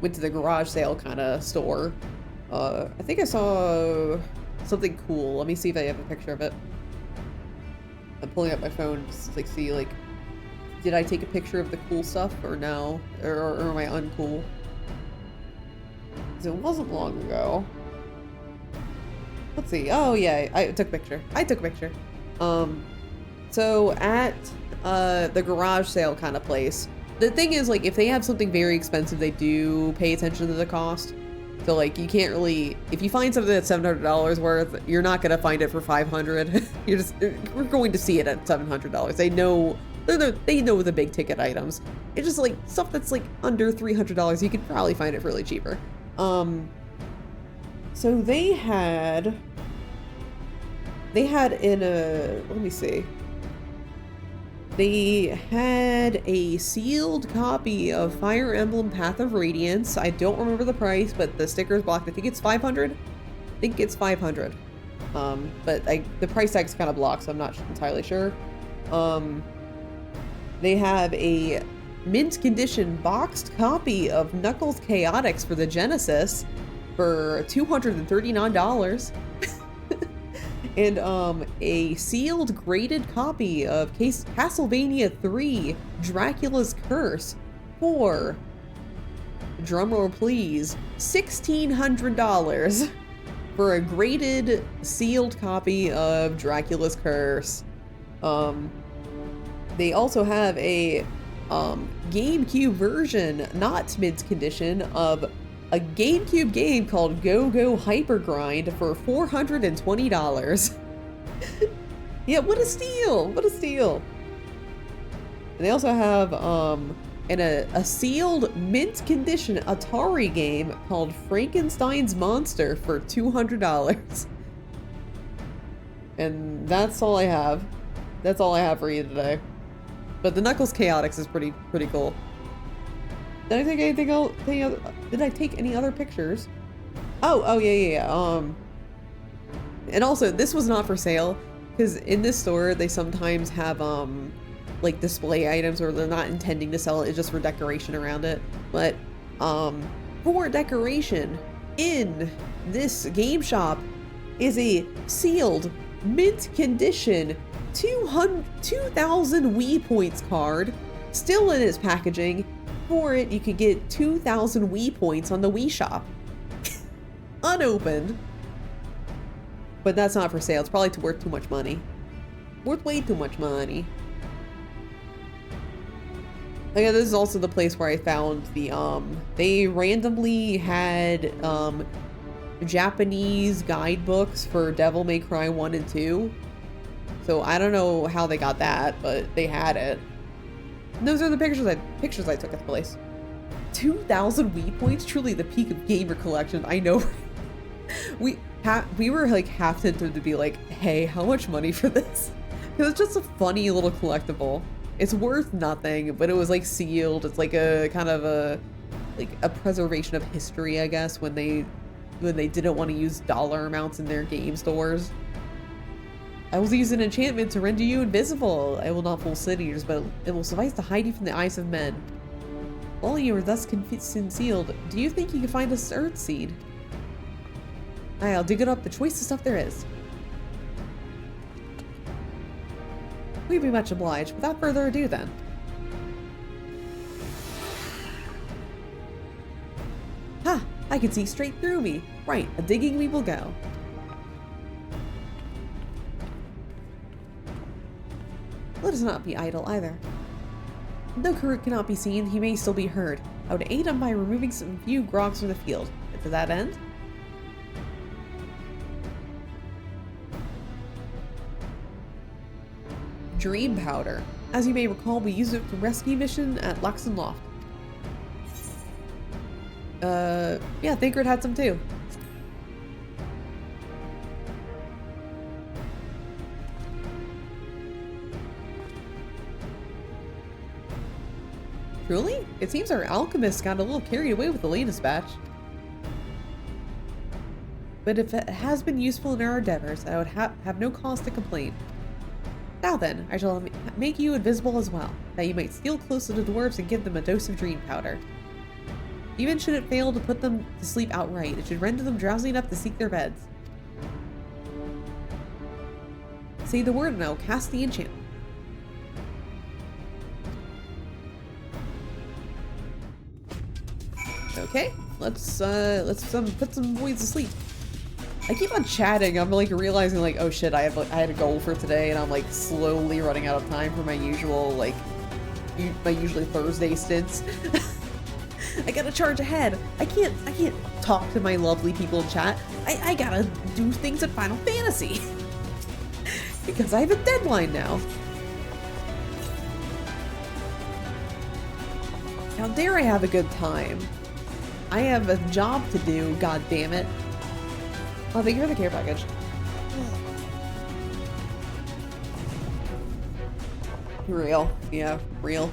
the garage sale kind of store. I think I saw something cool. Let me see if I have a picture of it. I'm pulling up my phone just to like see like, did I take a picture of the cool stuff or no, or am I uncool? It wasn't long ago. Let's see. Oh yeah, I took a picture. So at the garage sale kind of place, the thing is like if they have something very expensive, they do pay attention to the cost. So like you can't really, if you find something that's $700 worth, you're not gonna find it for $500. We're going to see it at $700. They know. They know the big ticket items. It's just like stuff that's like under $300. You could probably find it really cheaper. So they had in a, let me see. They had a sealed copy of Fire Emblem Path of Radiance. I don't remember the price, but the sticker's blocked. I think it's 500. I think it's 500. But the price tag's kind of blocked, so I'm not entirely sure. They have a mint condition boxed copy of Knuckles Chaotix for the Genesis for $239. And a sealed graded copy of Castlevania 3 Dracula's Curse for, drumroll please, $1,600 for a graded sealed copy of Dracula's Curse. They also have a GameCube version, not mint condition, of a GameCube game called Go Go Hyper Grind for $420. Yeah, what a steal! What a steal! And they also have a sealed mint condition Atari game called Frankenstein's Monster for $200. And that's all I have. That's all I have for you today. But the Knuckles Chaotix is pretty cool. Did I take anything else? Did I take any other pictures? Oh yeah. And also this was not for sale because in this store they sometimes have like display items where they're not intending to sell it, it's just for decoration around it. But for decoration in this game shop is a sealed mint condition 2,000 Wii points card, still in its packaging. For it, you could get 2,000 Wii points on the Wii shop. Unopened. But that's not for sale. It's probably worth too much money. Worth way too much money. Oh yeah, this is also the place where I found the, they randomly had, Japanese guidebooks for Devil May Cry 1 and 2. So I don't know how they got that, but they had it. And those are the pictures I took at the place. 2,000 Wii points, truly the peak of gamer collection. I know. we were like half tempted to be like, hey, how much money for this? Because it's just a funny little collectible. It's worth nothing, but it was like sealed. It's like a kind of a preservation of history, I guess, when they didn't want to use dollar amounts in their game stores. I will use an enchantment to render you invisible. I will not fool cities, but it will suffice to hide you from the eyes of men. While you are thus concealed, do you think you can find a earth seed? I'll dig it up, the choicest stuff there is. We'd be much obliged. Without further ado then. Ha! I can see straight through me. Right, a digging we will go. Let us not be idle either. Though Karut cannot be seen, he may still be heard. I would aid him by removing some few grogs from the field. And to that end, Dream Powder. As you may recall, we used it for rescue mission at Laxon Loft. Yeah, Thancred had some too. Truly? It seems our alchemists got a little carried away with the latest batch. But if it has been useful in our endeavors, I would have no cause to complain. Now then, I shall make you invisible as well, that you might steal close to the dwarves and give them a dose of dream powder. Even should it fail to put them to sleep outright, it should render them drowsy enough to seek their beds. Say the word and I will cast the enchantment. Okay, let's put some boys to sleep. I keep on chatting. I'm like realizing like, oh shit, I had a goal for today, and I'm like slowly running out of time for my usual usually Thursday stints. I gotta charge ahead. I can't talk to my lovely people in chat. I gotta do things at Final Fantasy because I have a deadline now. How dare I have a good time? I have a job to do, god damn it. Oh, thank you for the care package. Real. Yeah, real.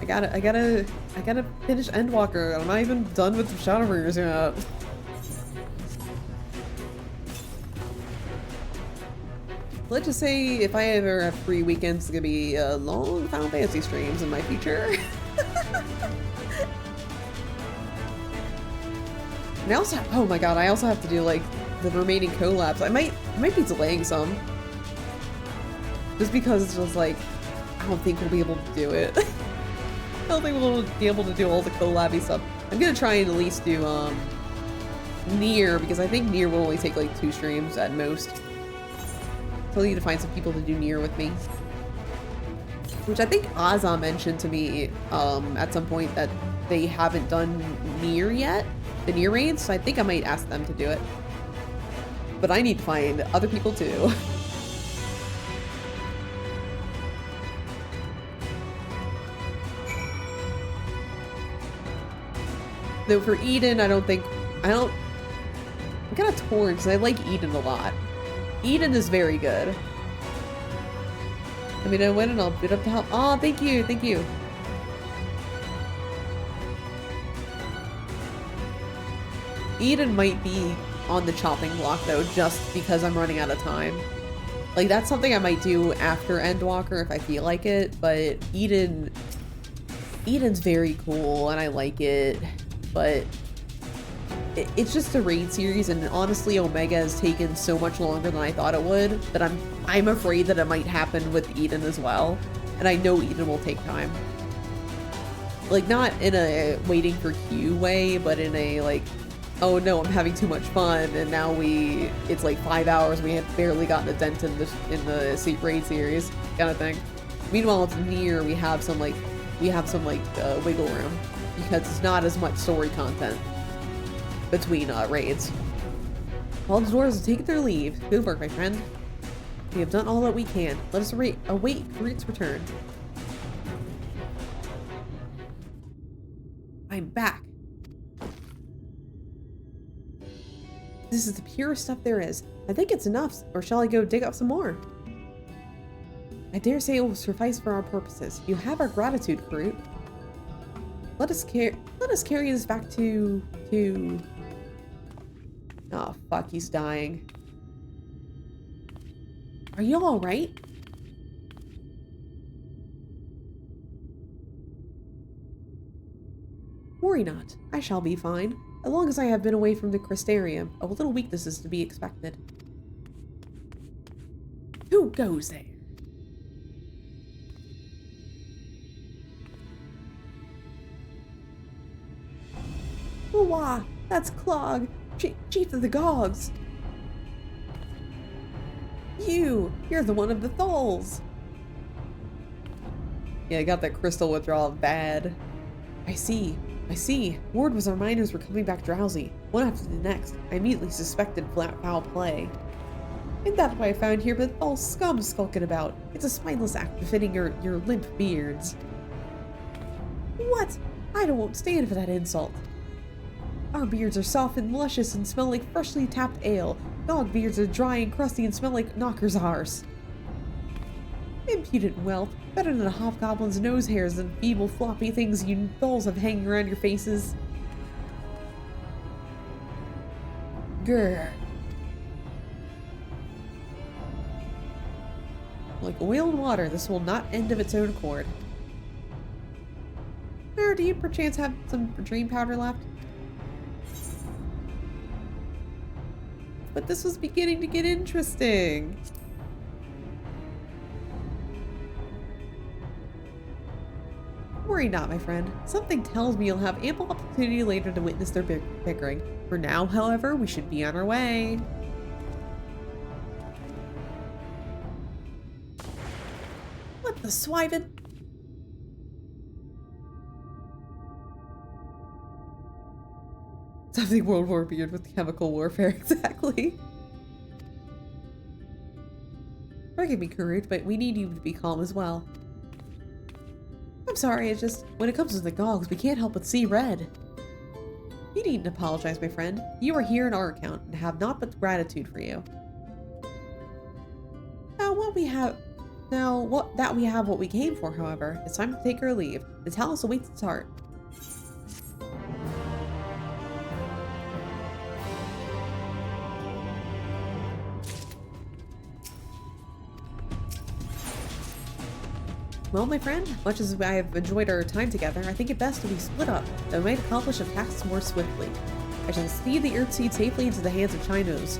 I gotta finish Endwalker. I'm not even done with the Shadowbringers yet. Let's just say if I ever have free weekends, it's gonna be long Final Fantasy streams in my future. And I also oh my god, I also have to do like the remaining collabs. I might be delaying some. Just because it's just like, I don't think we'll be able to do it. I don't think we'll be able to do all the collab-y stuff. I'm gonna try and at least do Nier, because I think Nier will only take like 2 streams at most. So I need to find some people to do Nier with me. Which I think Aza mentioned to me at some point that they haven't done Nier yet. The Nier raids, so I think I might ask them to do it. But I need to find other people too. Though for Eden, I'm kind of torn because I like Eden a lot. Eden is very good. I mean, I went and I'll bid up to help. Oh, thank you, thank you. Eden might be on the chopping block though, just because I'm running out of time. Like, that's something I might do after Endwalker if I feel like it, but Eden's very cool and I like it, but it's just a raid series, and honestly Omega has taken so much longer than I thought it would that I'm afraid that it might happen with Eden as well, and I know Eden will take time. Like, not in a waiting for Q way, but in a like, oh no, I'm having too much fun, and now it's like 5 hours, we have barely gotten a dent in the raid series kind of thing. Meanwhile, it's Nier, we have some wiggle room because it's not as much story content between raids. All the dwarves have taken their leave. Good work, my friend. We have done all that we can. Let us await Farit's return. I'm back. This is the purest stuff there is. I think it's enough, or shall I go dig up some more? I dare say it will suffice for our purposes. You have our gratitude, Farit. Let us carry this back to... Oh, fuck, he's dying. Are you alright? Worry not. I shall be fine. As long as I have been away from the Crystarium, a little weakness is to be expected. Who goes there? Wah! That's Clog, Chief of the Gogs. You're the one of the Tholes. Yeah, I got that crystal withdrawal bad. I see. Word was our miners were coming back drowsy, one after the next. I immediately suspected foul play. And that's why I found here with all scum skulking about. It's a spineless act befitting your limp beards. What? I won't stand for that insult. Our beards are soft and luscious and smell like freshly tapped ale. Dog beards are dry and crusty and smell like knocker's arse. Impudent whelp. Better than a hobgoblin's nose hairs and feeble floppy things you dolls have hanging around your faces. Grr. Like oil and water, this will not end of its own accord. Or do you perchance have some dream powder left? But this was beginning to get interesting. Worry not, my friend. Something tells me you'll have ample opportunity later to witness their bickering. For now, however, we should be on our way. What the swivin'? Something World War weird with chemical warfare, exactly. Forgive me, Karut, but we need you to be calm as well. I'm sorry, it's just, when it comes to the Gogs, we can't help but see red. You needn't apologize, my friend. You are here on our account, and have not but gratitude for you. That we have what we came for, however. It's time to take our leave. The Talus awaits its heart. Well, my friend, much as I have enjoyed our time together, I think it best to be split up, that we might accomplish a task more swiftly. I shall speed the Earthseed safely into the hands of Chinos.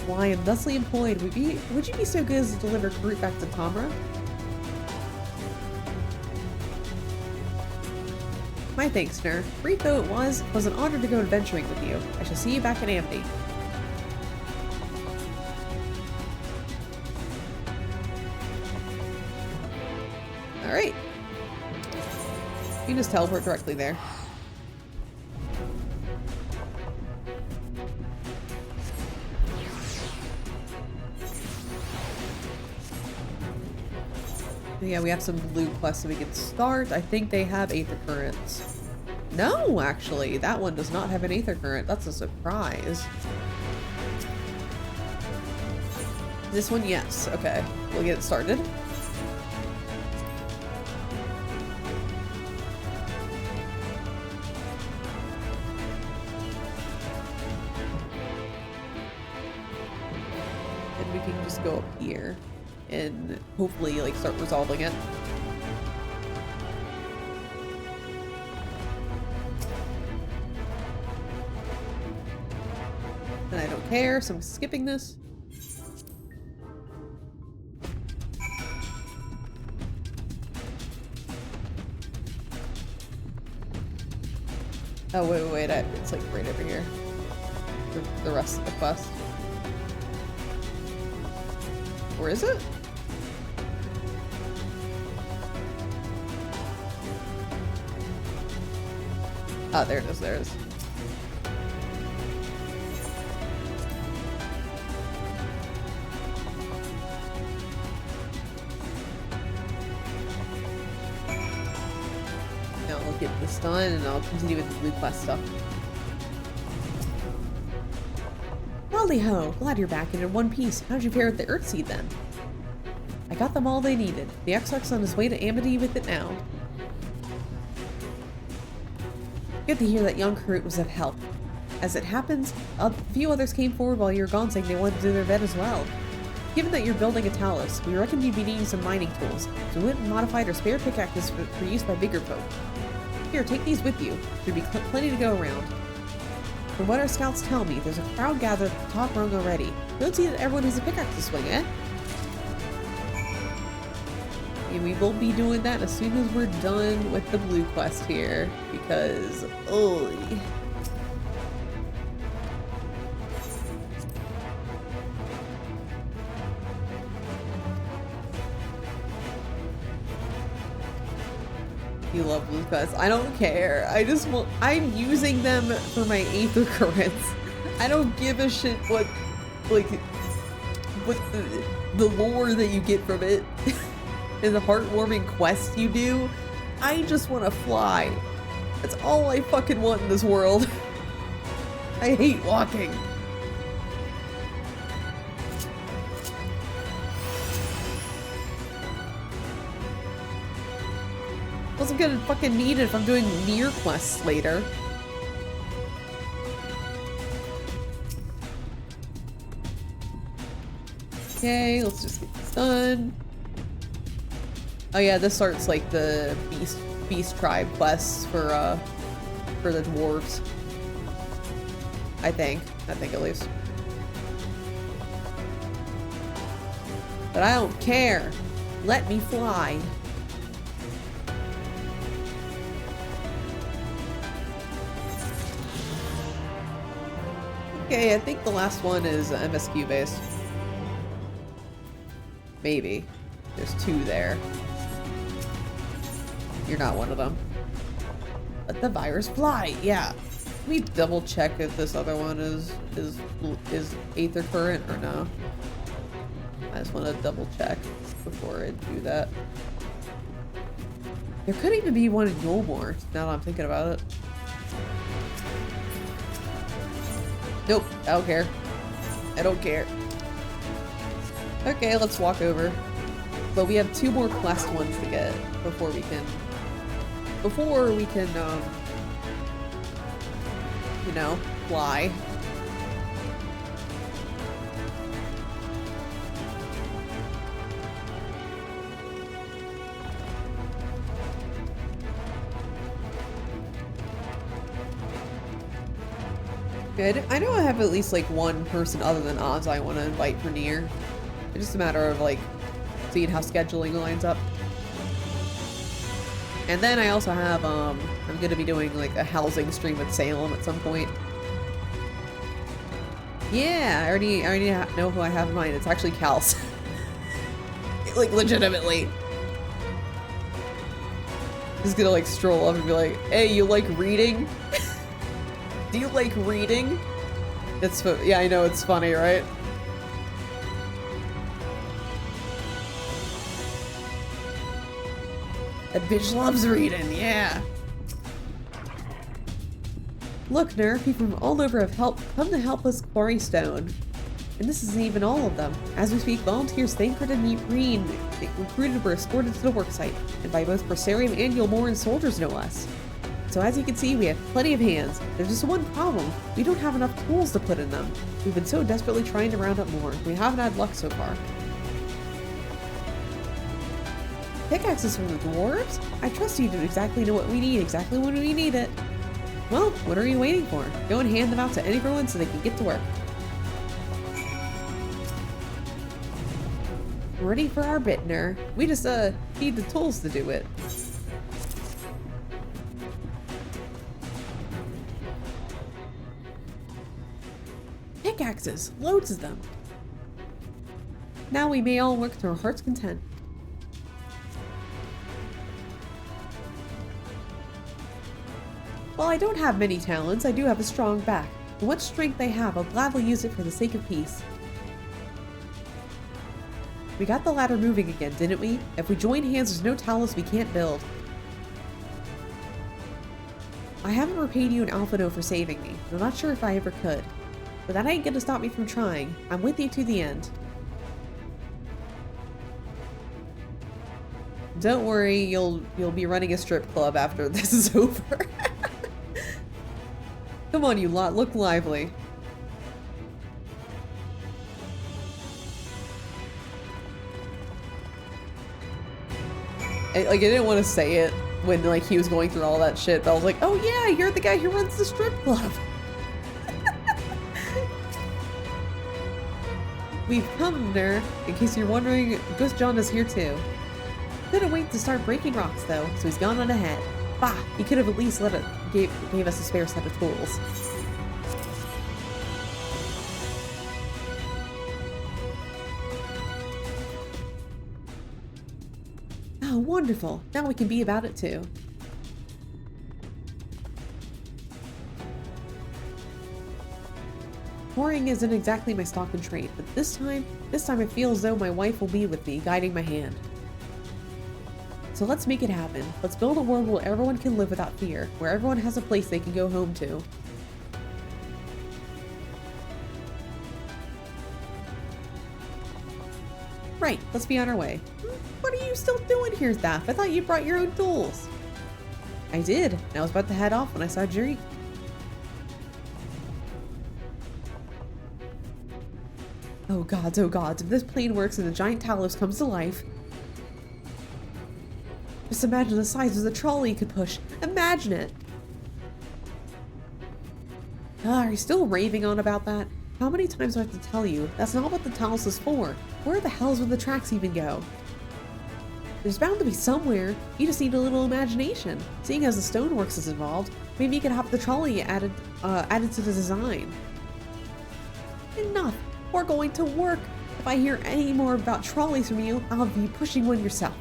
While I am thusly employed, would you be so good as to deliver Karut back to Tamra? My thanks, Ner. Brief though it was an honor to go adventuring with you. I shall see you back in Amity. Alright. You can just teleport directly there. Yeah, we have some blue quests so we can start. I think they have Aether Currents. No, actually, that one does not have an Aether Current. That's a surprise. This one, yes. Okay, we'll get it started. And we can just go up here and hopefully like start resolving it. And I don't care, so I'm skipping this. Oh wait, it's like right over here. The rest of the quest. Where is it? Oh, there it is, there it is. Now I'll get this done and I'll continue with the blue quest stuff. Golly ho, glad you're back and in one piece. How'd you fare with the Earthseed then? I got them all they needed. The Exarch's on his way to Amity with it now. Good to hear that young Karut was of help. As it happens, a few others came forward while you were gone saying they wanted to do their bed as well. Given that you're building a Talus, we reckon you'd be needing some mining tools, so we went and modified our spare pickaxes for use by bigger folk. Here, take these with you. There'll be plenty to go around. From what our scouts tell me, there's a crowd gathered at the top rung already. Don't see that everyone has a pickaxe to swing, eh? And we will be doing that as soon as we're done with the blue quest here, because, oh. You love blue quests. I don't care. I'm using them for my Aether Currents. I don't give a shit what the lore that you get from it. And the heartwarming quests you do. I just want to fly. That's all I fucking want in this world. I hate walking. gonna fucking need it if I'm doing near quests later. Okay, let's just get this done. Oh yeah, this starts like the beast tribe quests for the dwarves. I think at least. But I don't care. Let me fly. Okay, I think the last one is MSQ based. Maybe. There's 2 there. You're not one of them. Let the virus fly. Yeah. Let me double check if this other one is Aether Current or no. I just want to double check before I do that. There could even be one in Yulmore, now that I'm thinking about it. Nope, I don't care. I don't care. Okay, let's walk over. But we have 2 more quest ones to get before we can you know, fly. Good. I know I have at least like one person other than Oz I want to invite for Nier. It's just a matter of like seeing how scheduling lines up. And then I also have I'm gonna be doing like a housing stream with Salem at some point. Yeah, I already know who I have in mind. It's actually Kals. Like legitimately. Just gonna like stroll up and be like, hey, you like reading? Do you like reading? It's yeah, I know, it's funny, right? That bitch loves reading, yeah. Look, Ner, people from all over have come to help us quarry stone. And this isn't even all of them. As we speak, volunteers Thancred and Green recruited were escorted to the worksite, and by both Persarium and Yulmoran soldiers, no less. So as you can see, we have plenty of hands. There's just one problem. We don't have enough tools to put in them. We've been so desperately trying to round up more. We haven't had luck so far. Pickaxes from the dwarves? I trust you to exactly know what we need, exactly when we need it. Well, what are you waiting for? Go and hand them out to everyone so they can get to work. Ready for our bit, Ner. We just, need the tools to do it. Pickaxes! Loads of them! Now we may all work to our heart's content. While I don't have many talents, I do have a strong back. And what strength I have, I'll gladly use it for the sake of peace. We got the ladder moving again, didn't we? If we join hands, there's no talus we can't build. I haven't repaid you an Alphino for saving me, and I'm not sure if I ever could. But that ain't gonna stop me from trying. I'm with you to the end. Don't worry, you'll be running a strip club after this is over. Come on, you lot, look lively. I didn't want to say it when like he was going through all that shit, but I was like, oh yeah, you're the guy who runs the strip club. We've come, Ner. In case you're wondering, Ghost John is here too. Couldn't wait to start breaking rocks though, so he's gone on ahead. Bah, he could have at least gave us a spare set of tools. Oh, wonderful. Now we can be about it too. Pouring isn't exactly my stock and trade, but this time I feel as though my wife will be with me, guiding my hand. So let's make it happen. Let's build a world where everyone can live without fear, where everyone has a place they can go home to. Right, let's be on our way. What are you still doing here, Thaf? I thought you brought your own tools. I did, and I was about to head off when I saw Jiri. Oh gods, if this plane works and the giant Talos comes to life. Just imagine the size of the trolley you could push. Imagine it! Are you still raving on about that? How many times do I have to tell you? That's not what the Talos is for. Where the hell's would the tracks even go? There's bound to be somewhere. You just need a little imagination. Seeing as the stoneworks is involved, maybe you could have the trolley added to the design. Enough. We're going to work. If I hear any more about trolleys from you, I'll be pushing one yourself.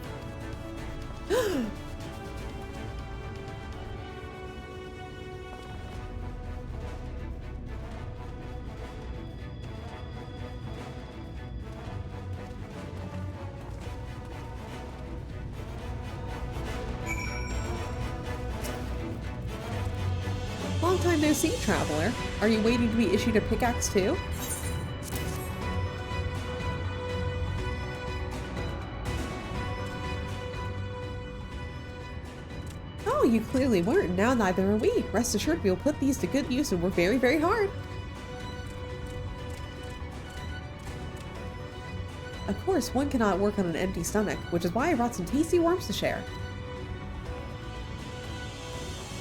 Long time no see, traveler. Are you waiting to be issued a pickaxe too? Oh, you clearly weren't. Now neither are we. Rest assured we'll put these to good use and work very, very hard. Of course, one cannot work on an empty stomach, which is why I brought some tasty worms to share.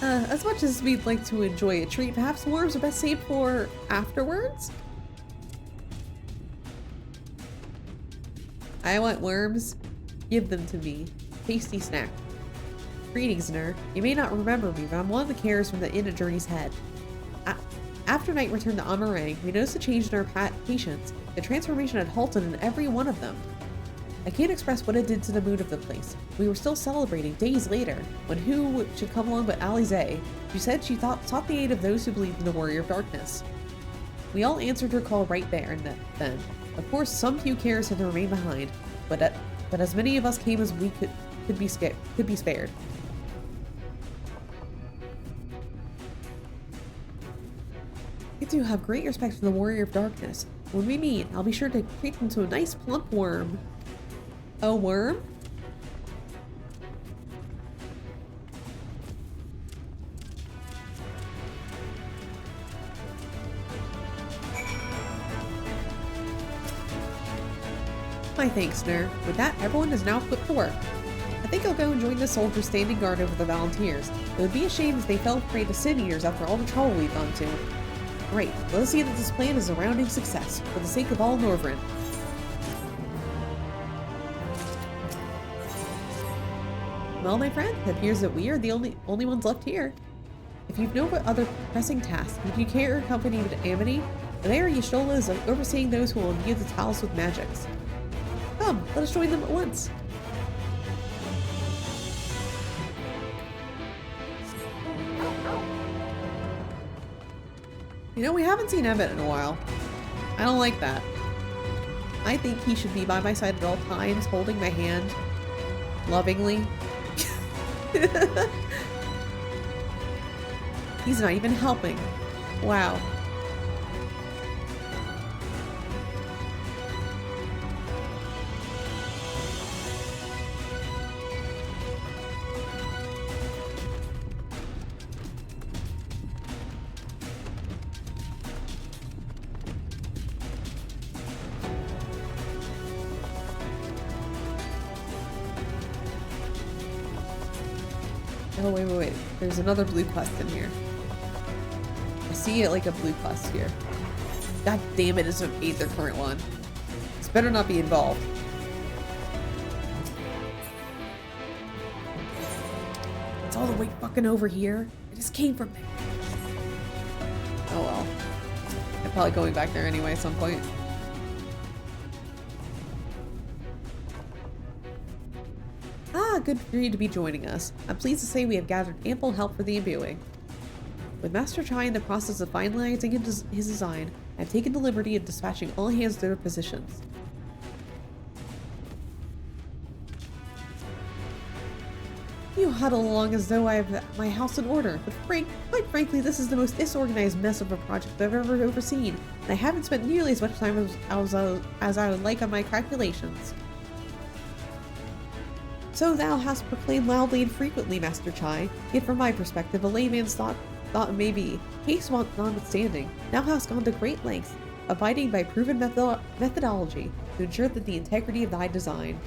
As much as we'd like to enjoy a treat, perhaps worms are best saved for afterwards? I want worms. Give them to me. Tasty snack. Greetings, Nur. You may not remember me, but I'm one of the carers from the inn at Journey's Head. After Night returned to Amarang, we noticed a change in our patients. The transformation had halted in every one of them. I can't express what it did to the mood of the place. We were still celebrating days later, when who should come along but Alize. She said she sought the aid of those who believed in the Warrior of Darkness. We all answered her call right there and then. Of course, some few carers had to remain behind, but as many of us came as we could be spared. I do have great respect for the Warrior of Darkness. When we meet, I'll be sure to treat him to a nice plump worm. A worm? My thanks, Nur. With that, everyone is now equipped for work. I think I'll go and join the soldiers standing guard over the volunteers. It would be a shame if they fell prey to sin eaters after all the trouble we've gone to. Great, let us see that this plan is a rounding success, for the sake of all Norvryn. Well, my friend, it appears that we are the only ones left here. If you've no other pressing tasks, would you care to accompany with Amity? There, Y'shtola is overseeing those who will imbue the Talos with magics. Come, let us join them at once. You know, we haven't seen Emmett in a while. I don't like that. I think he should be by my side at all times, holding my hand lovingly. He's not even helping. Wow. Oh, wait. There's another blue quest in here. I see it like a blue quest here. God damn it, it's ate their current one. This better not be involved. It's all the way fucking over here. I just came from there. Oh well. I'm probably going back there anyway at some point. Good for you to be joining us. I'm pleased to say we have gathered ample help for the imbuing. With Master Chai in the process of finalizing his design, I've taken the liberty of dispatching all hands to their positions. You huddle along as though I have my house in order, but quite frankly, this is the most disorganized mess of a project I've ever overseen, and I haven't spent nearly as much time as I would like on my calculations. So thou hast proclaimed loudly and frequently, Master Chai, yet from my perspective, a layman's thought it may be. Case notwithstanding, thou hast gone to great lengths, abiding by proven methodology to ensure that the integrity of thy design.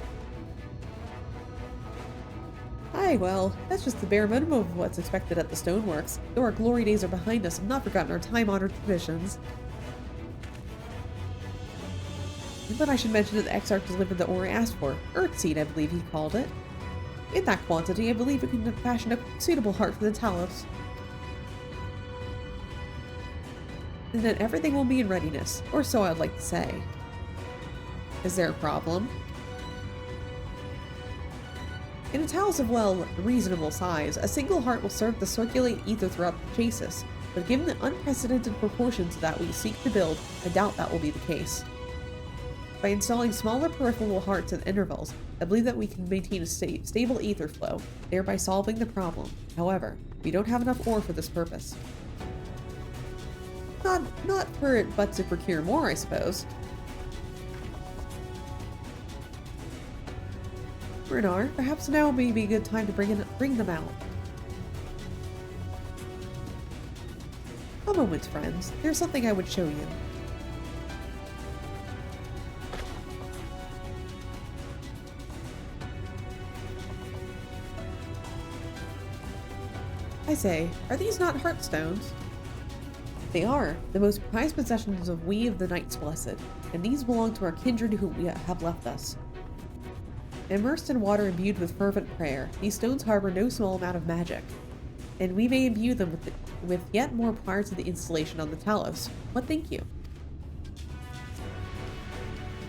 Aye, well, that's just the bare minimum of what's expected at the stoneworks. Though our glory days are behind us, I've not forgotten our time-honored traditions. But I should mention that the Exarch delivered the ore I asked for. Earthseed, I believe he called it. In that quantity, I believe it can fashion a suitable heart for the Talos. And then everything will be in readiness, or so I'd like to say. Is there a problem? In a Talos of, well, reasonable size, a single heart will serve to circulate ether throughout the chassis, but given the unprecedented proportions that we seek to build, I doubt that will be the case. By installing smaller peripheral hearts at intervals, I believe that we can maintain a stable ether flow, thereby solving the problem. However, we don't have enough ore for this purpose. Not for it, but to procure more, I suppose. Bernard, perhaps now may be a good time to bring them out. A moment, friends. There's something I would show you. I say, are these not heartstones? They are, the most prized possessions of we of the Knights Blessed, and these belong to our kindred who have left us. Immersed in water imbued with fervent prayer, these stones harbor no small amount of magic, and we may imbue them with yet more prior to the installation on the Talos. What think you?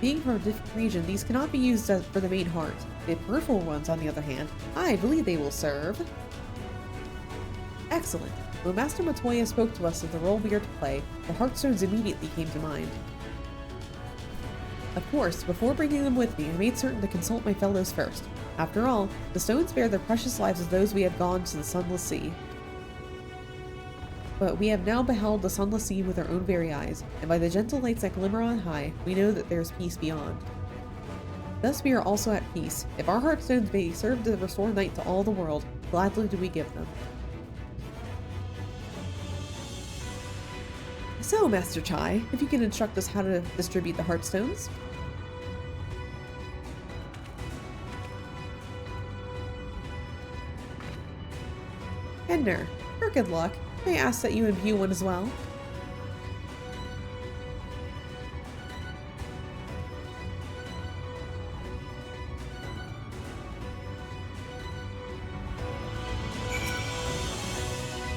Being from a different region, these cannot be used for the main heart. The peripheral ones, on the other hand, I believe they will serve. Excellent. When Master Matoya spoke to us of the role we are to play, the Heartstones immediately came to mind. Of course, before bringing them with me, I made certain to consult my fellows first. After all, the stones bear the precious lives of those we have gone to the Sunless Sea. But we have now beheld the Sunless Sea with our own very eyes, and by the gentle lights that glimmer on high, we know that there is peace beyond. Thus we are also at peace. If our Heartstones may serve to restore night to all the world, gladly do we give them. So, Master Chai, if you can instruct us how to distribute the Heartstones? Edner, for good luck, may I ask that you imbue one as well?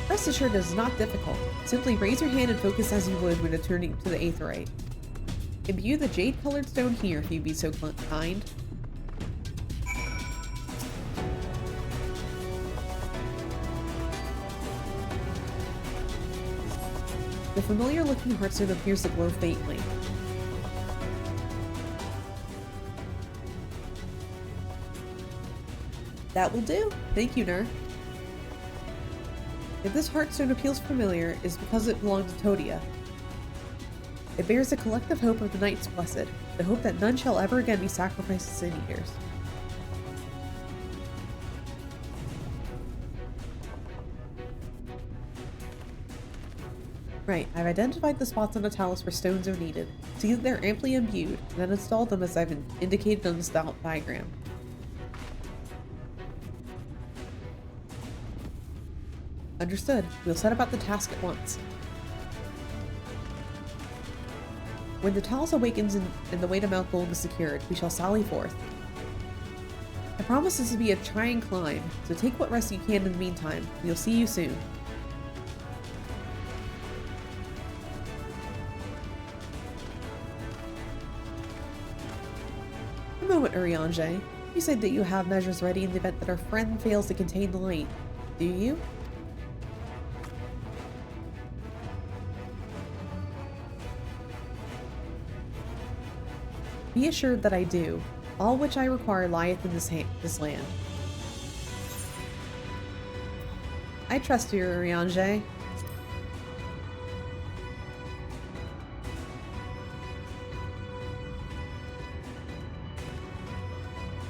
Rest assured it is not difficult. Simply raise your hand and focus as you would when returning to the Aetheryte. Imbue the jade-colored stone here if you'd be so kind. The familiar-looking heartstone appears to glow faintly. That will do. Thank you, Nur. If this heartstone appeals familiar, it is because it belongs to Todia. It bears the collective hope of the Knights Blessed, the hope that none shall ever again be sacrificed to Sin Eaters. Right, I've identified the spots on the Talos where stones are needed, see that they're amply imbued, and then install them as I've indicated on this diagram. Understood. We'll set about the task at once. When the Talos awakens and the way to Mount Gold is secured, we shall sally forth. I promise this to be a trying climb, so take what rest you can in the meantime. We'll see you soon. A moment, Urianger. You said that you have measures ready in the event that our friend fails to contain the light. Do you? Be assured that I do. All which I require lieth in this land. I trust you, Urianger.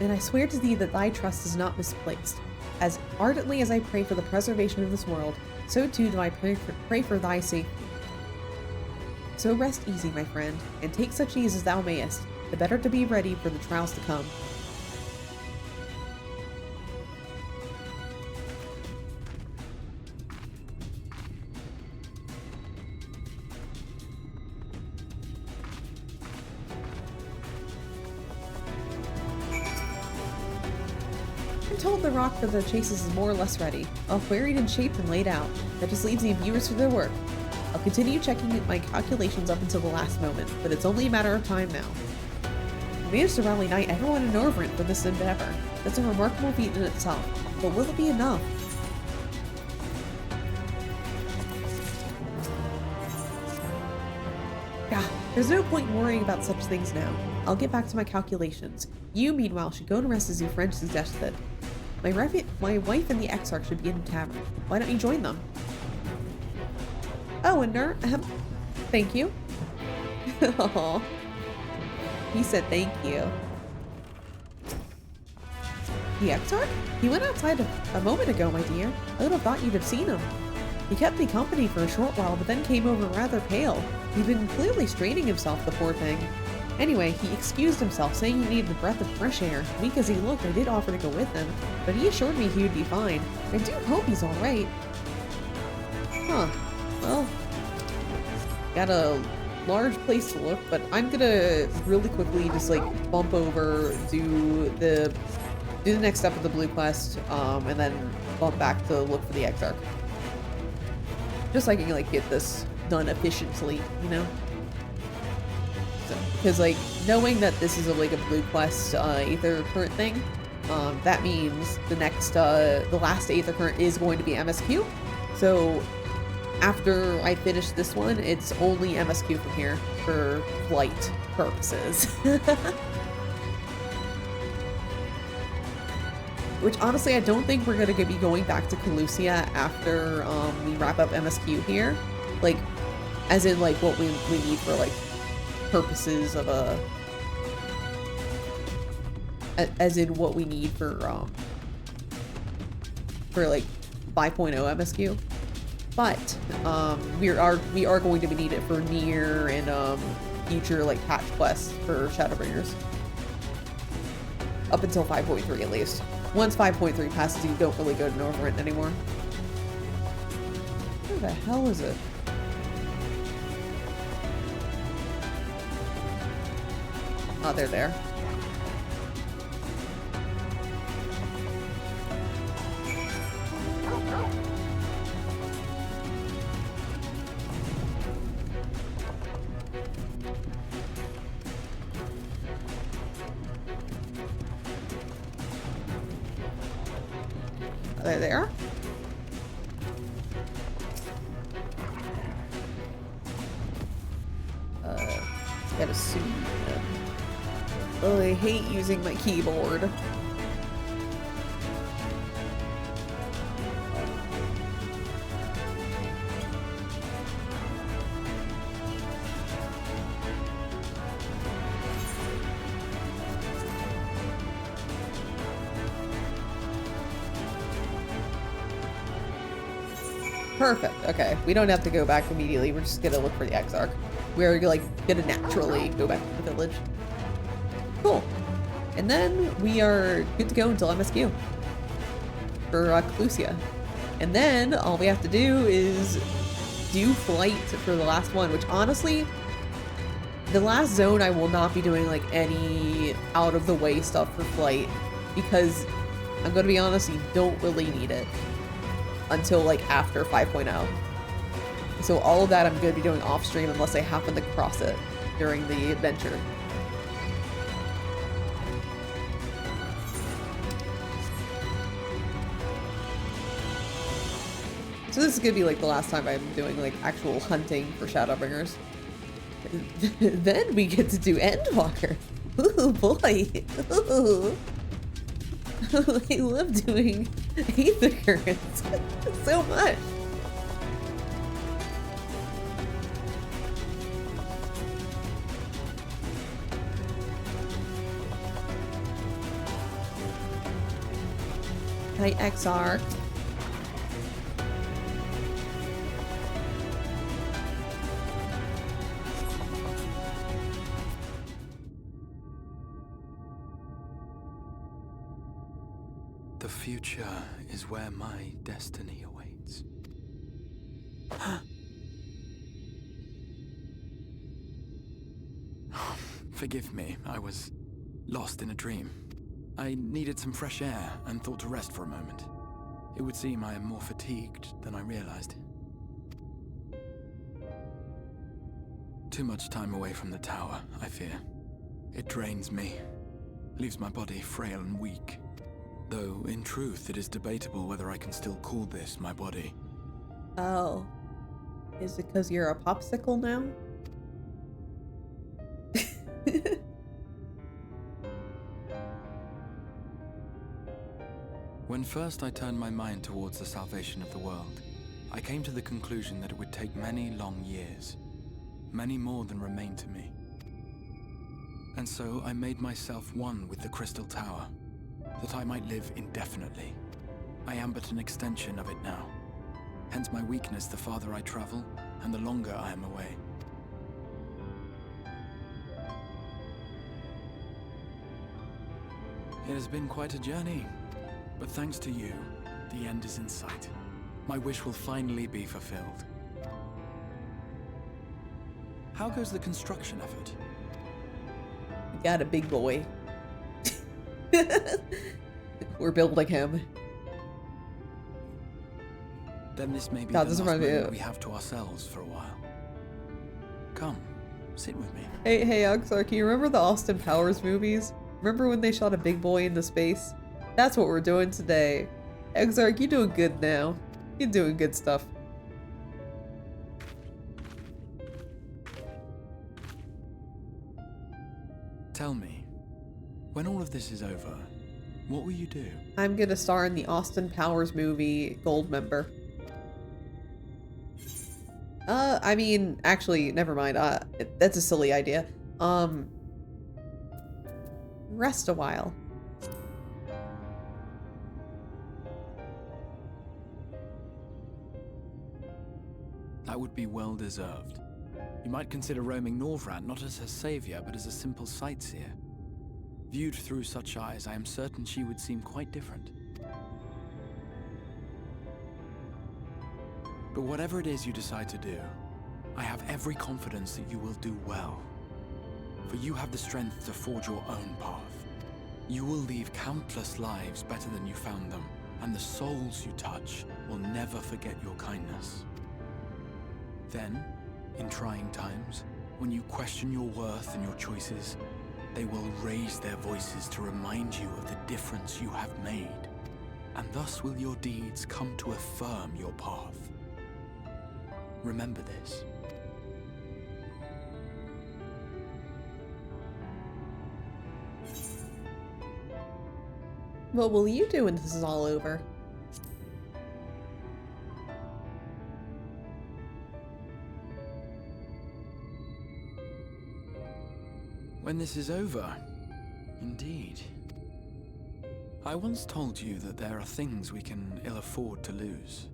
and I swear to thee that thy trust is not misplaced. As ardently as I pray for the preservation of this world, so too do I pray for thy safety. So rest easy, my friend, and take such ease as thou mayest, the better to be ready for the trials to come. I'm told the rock for the chases is more or less ready, all queried and shaped and laid out. That just leaves the viewers to their work. I'll continue checking my calculations up until the last moment, but it's only a matter of time now. I managed to rally knight everyone in Norvrent for this endeavor. That's a remarkable feat in itself, but will it be enough? Gah, there's no point in worrying about such things now. I'll get back to my calculations. You, meanwhile, should go to rest as your friend suggested. My wife and the Exarch should be in the tavern. Why don't you join them? Oh, and thank you. Aww. He said thank you. The Exarch? He went outside a moment ago, my dear. I would have thought you'd have seen him. He kept me company for a short while, but then came over rather pale. He'd been clearly straining himself, the poor thing. Anyway, he excused himself, saying he needed a breath of fresh air. Weak as he looked, I did offer to go with him, but he assured me he would be fine. I do hope he's alright. Huh. Well, got a large place to look, but I'm gonna really quickly just like bump over, do the next step of the blue quest, and then bump back to look for the Exarch. Just so I can like get this done efficiently, you know? Because like knowing that this is like a blue quest Aether current thing, that means the next the last Aether current is going to be MSQ. So after I finish this one, it's only MSQ from here for flight purposes. Which honestly, I don't think we're gonna be going back to Calusia after we wrap up MSQ here. Like, as in like what we need for like purposes of as in what we need for like 5.0 MSQ. But we are going to need it for near and future like patch quests for Shadowbringers. Up until 5.3 at least. Once 5.3 passes, you don't really go to Norvrent anymore. Where the hell is it? Oh, they're there. Are they there? Gotta soothe them. Oh, I hate using my keyboard. Perfect. Okay, we don't have to go back immediately. We're just gonna look for the Exarch. We're like gonna naturally go back to the village. Cool. And then we are good to go until MSQ for Calusia. And then all we have to do is do flight for the last one, which honestly, the last zone I will not be doing like any out of the way stuff for flight because I'm gonna be honest, you don't really need it until like after 5.0. So all of that I'm going to be doing off stream unless I happen to cross it during the adventure. So this is going to be like the last time I'm doing like actual hunting for Shadowbringers. Then we get to do Endwalker. Ooh boy. Ooh. I love doing Aether currents so much. Hi, XR. The future is where my destiny awaits. Forgive me, I was lost in a dream. I needed some fresh air and thought to rest for a moment. It would seem I am more fatigued than I realized. Too much time away from the tower, I fear. It drains me, leaves my body frail and weak. Though, in truth, it is debatable whether I can still call this my body. Oh. Is it because you're a popsicle now? When first I turned my mind towards the salvation of the world, I came to the conclusion that it would take many long years, many more than remain to me. And so I made myself one with the Crystal Tower, that I might live indefinitely. I am but an extension of it now. Hence my weakness the farther I travel, and the longer I am away. It has been quite a journey. But thanks to you, the end is in sight. My wish will finally be fulfilled. How goes the construction effort? We got a big boy. We're building him. Then this may be God, the this last reminds me moment of- we have to ourselves for a while. Come, sit with me. Hey, Oxar, can you remember the Austin Powers movies? Remember when they shot a big boy into space? That's what we're doing today. Exarch, you're doing good now. You're doing good stuff. Tell me, when all of this is over, what will you do? I'm gonna star in the Austin Powers movie Gold Member. I mean, actually, never mind. That's a silly idea. Rest a while. That would be well deserved. You might consider roaming Norvrand not as her savior, but as a simple sightseer. Viewed through such eyes, I am certain she would seem quite different. But whatever it is you decide to do, I have every confidence that you will do well. For you have the strength to forge your own path. You will leave countless lives better than you found them, and the souls you touch will never forget your kindness. Then, in trying times, when you question your worth and your choices, they will raise their voices to remind you of the difference you have made. And thus will your deeds come to affirm your path. Remember this. What will you do when this is all over? When this is over, indeed. I once told you that there are things we can ill afford to lose.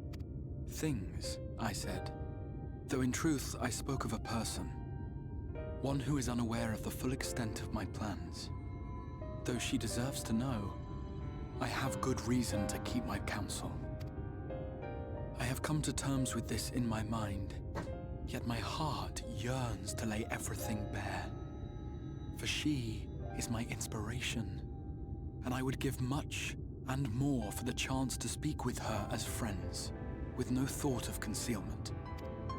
Things, I said. Though in truth, I spoke of a person. One who is unaware of the full extent of my plans. Though she deserves to know, I have good reason to keep my counsel. I have come to terms with this in my mind, yet my heart yearns to lay everything bare. For she is my inspiration, and I would give much and more for the chance to speak with her as friends, with no thought of concealment.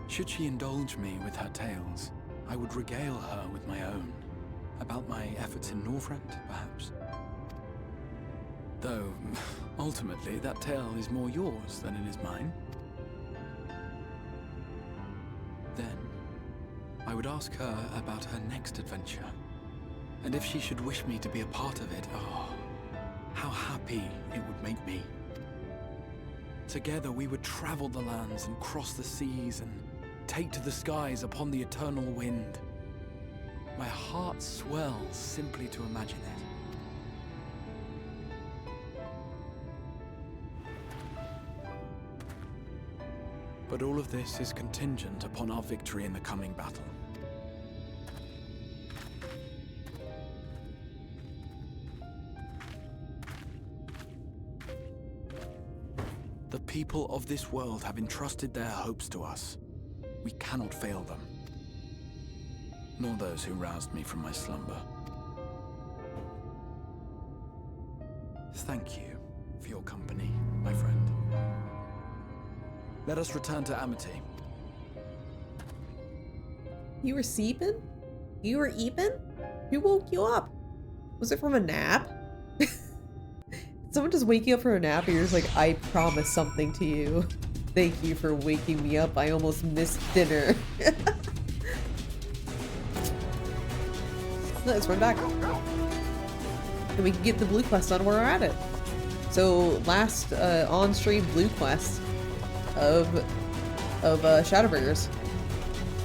Should she indulge me with her tales, I would regale her with my own, about my efforts in Norvrand, perhaps. Though, ultimately, that tale is more yours than it is mine. Then, I would ask her about her next adventure. And if she should wish me to be a part of it, oh, how happy it would make me. Together we would travel the lands and cross the seas and take to the skies upon the eternal wind. My heart swells simply to imagine it. But all of this is contingent upon our victory in the coming battle. The people of this world have entrusted their hopes to us. We cannot fail them. Nor those who roused me from my slumber. Thank you for your company, my friend. Let us return to Amity. You were sleeping? You were eeping? Who woke you up? Was it from a nap? Someone just wake you up from a nap and you're just like, I promised something to you. Thank you for waking me up. I almost missed dinner. Let's run back. And we can get the blue quest on where we're at it. So last on-stream blue quest of Shadowbringers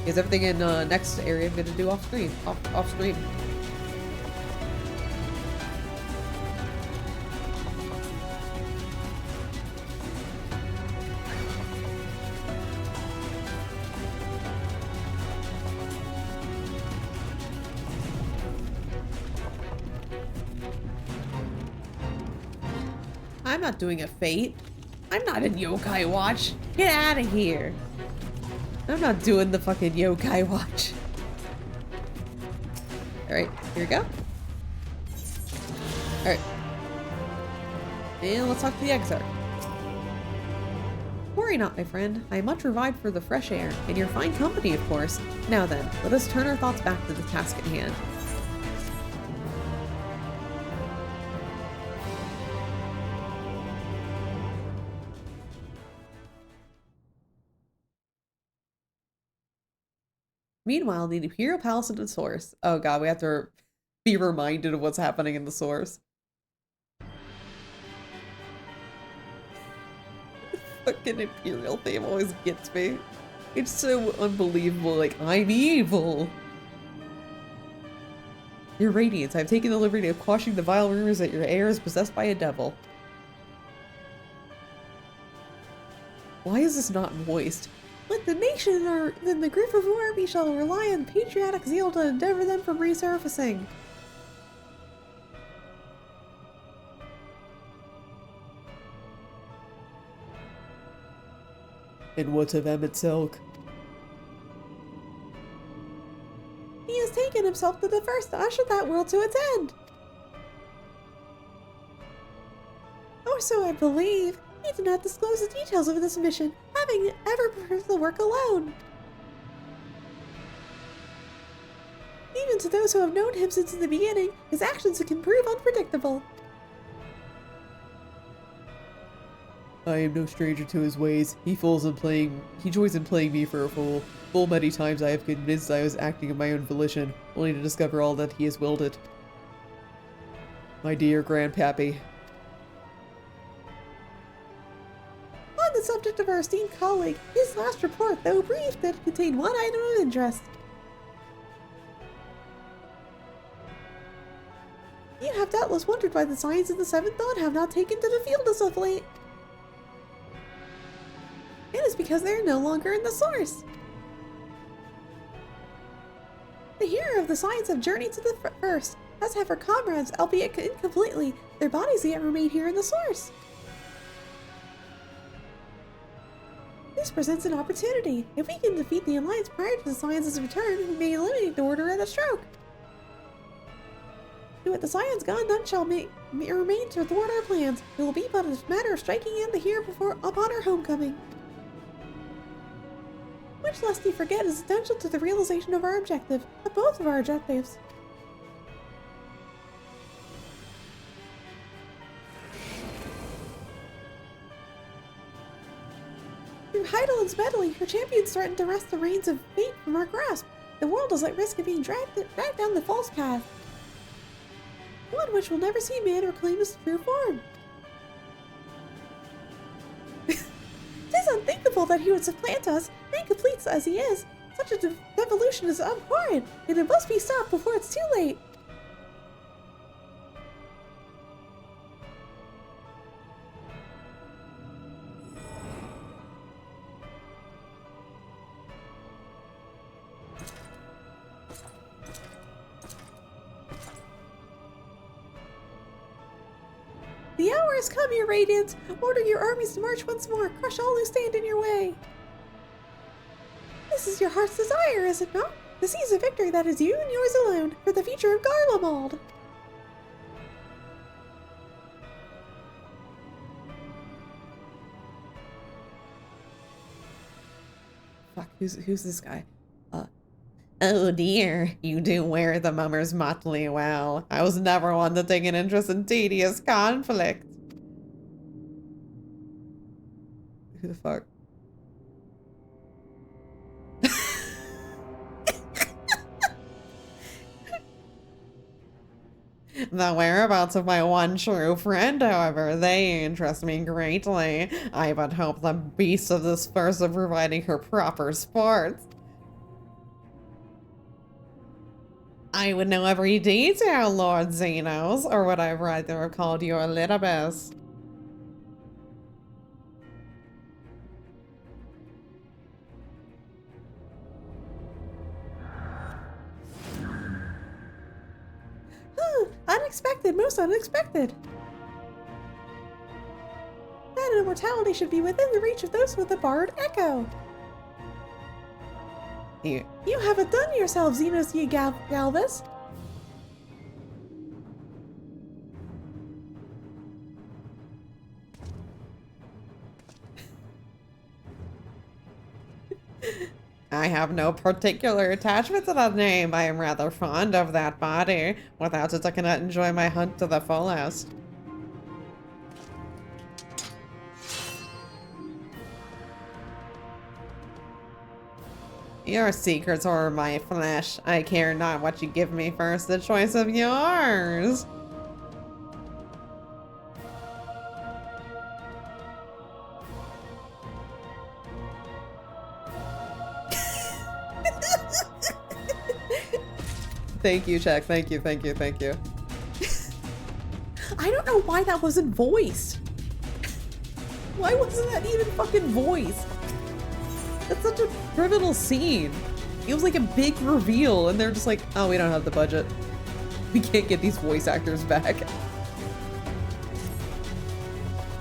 is everything in next area I'm gonna do off screen. Off stream. I'm not doing a fate. I'm not in Yokai Watch. Get out of here. I'm not doing the fucking Yokai Watch. Alright, here we go. Alright. And let's talk to the Exarch. Worry not, my friend. I am much revived for the fresh air, and your fine company, of course. Now then, let us turn our thoughts back to the task at hand. Meanwhile, the Imperial Palace of the Source. Oh god, we have to be reminded of what's happening in the Source. Fucking Imperial theme always gets me. It's so unbelievable, like, I'm evil! Your Radiance, I've taken the liberty of quashing the vile rumors that your heir is possessed by a devil. Why is this not moist? Let the nation and the grief of our army shall rely on patriotic zeal to endeavor them from resurfacing. And what of Emmett Silk? He has taken himself to the first to usher that world to its end. Or so I believe. He did not disclose the details of this mission, having ever preferred the work alone. Even to those who have known him since the beginning, his actions can prove unpredictable. I am no stranger to his ways. He joys in playing me for a fool. Full many times I have convinced I was acting of my own volition, only to discover all that he has willed it. My dear Grandpappy. On the subject of our esteemed colleague, his last report, though brief, did contain one item of interest. You have doubtless wondered why the Scions of the Seventh Dawn have not taken to the field as of late. It is because they are no longer in the Source. The hero of the Scions have journeyed to the first, as have her comrades, albeit incompletely. Their bodies yet remain here in the Source. This presents an opportunity. If we can defeat the Alliance prior to the Scions' return, we may eliminate the Order at a stroke. And with the Scions gone, none shall remain to thwart our plans. It will be but a matter of striking in the here upon our homecoming. Which, lest you forget, is essential to the realization of our objective, of both of our objectives. Through Heidelin's meddling, her champions threatened to wrest the reins of fate from our grasp. The world is at risk of being dragged down the false path. One which will never see man reclaim his true form. It is unthinkable that he would supplant us, incomplete as he is. Such a devolution is abhorrent, and it must be stopped before it's too late. The hour has come, your radiance! Order your armies to march once more, crush all who stand in your way! This is your heart's desire, is it not? To seize a victory that is you and yours alone, for the future of Garlemald! Fuck, who's this guy? Oh dear, you do wear the mummers motley well. I was never one to take an interest in tedious conflict. Who the fuck? The whereabouts of my one true friend, however, they interest me greatly. I but hope the beast of this verse of providing her proper sports. I would know every detail, Lord Xenos, or would I rather have called you Elidibus? Unexpected, most unexpected. That immortality should be within the reach of those with the barred echo. You haven't done yourself, Xenos ye Galvus. I have no particular attachment to that name. I am rather fond of that body. Without it, I cannot enjoy my hunt to the fullest. Your secrets are my flesh. I care not what you give me first, the choice of yours. Thank you, Jack. Thank you, thank you, thank you. I don't know why that wasn't voiced. Why wasn't that even fucking voiced? That's such a pivotal scene. It was like a big reveal and they're just like, oh, we don't have the budget. We can't get these voice actors back.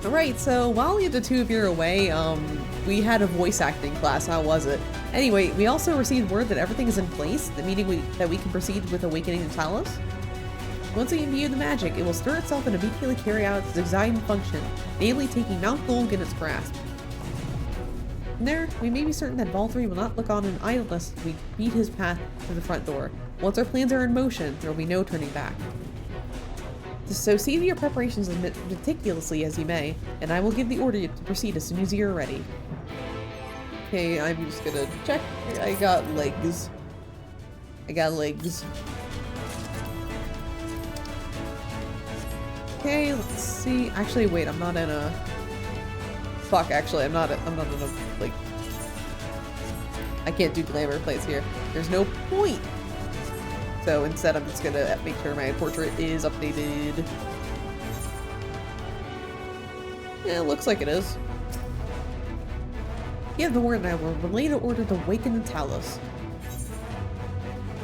Alright, so while the two of you are away, we had a voice acting class. How was it? Anyway, we also received word that everything is in place, meaning that we can proceed with awakening the Talos. Once we imbue the magic, it will stir itself and immediately carry out its designed function, namely taking Mount Golg in its grasp. From there, we may be certain that Valtteri will not look on in idleness as we beat his path to the front door. Once our plans are in motion, there will be no turning back. So see your preparations as meticulously as you may, and I will give the order to proceed as soon as you are ready. Okay, I'm just gonna check. I got legs. I got legs. Okay, let's see. Actually, wait, I'm not in a... Fuck, actually, I'm not in a, like... I can't do glamour plays here. There's no point! So instead, I'm just gonna make sure my portrait is updated. Yeah, it looks like it is. Give the word and I will relay the order to awaken the Talos.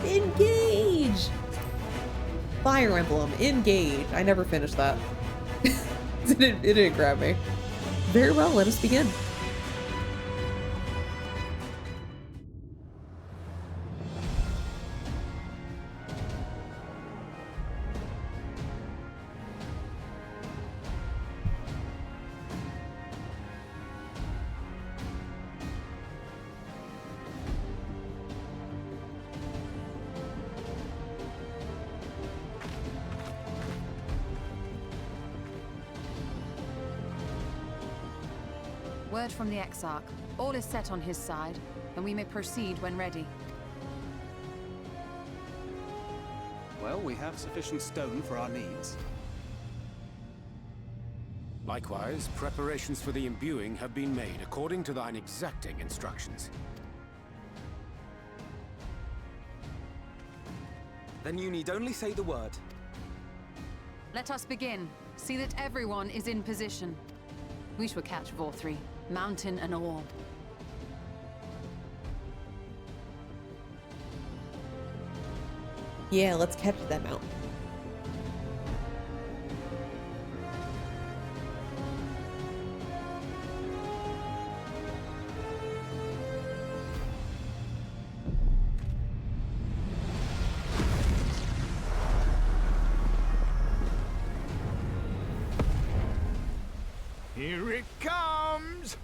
Engage! Fire Emblem, engage. I never finished that. it didn't grab me. Very well, let us begin. Word from the Exarch. All is set on his side, and we may proceed when ready. Well, we have sufficient stone for our needs. Likewise, preparations for the imbuing have been made according to thine exacting instructions. Then you need only say the word. Let us begin. See that everyone is in position. We shall catch Valtteri, mountain and all. Yeah, let's catch that mountain. Here it comes!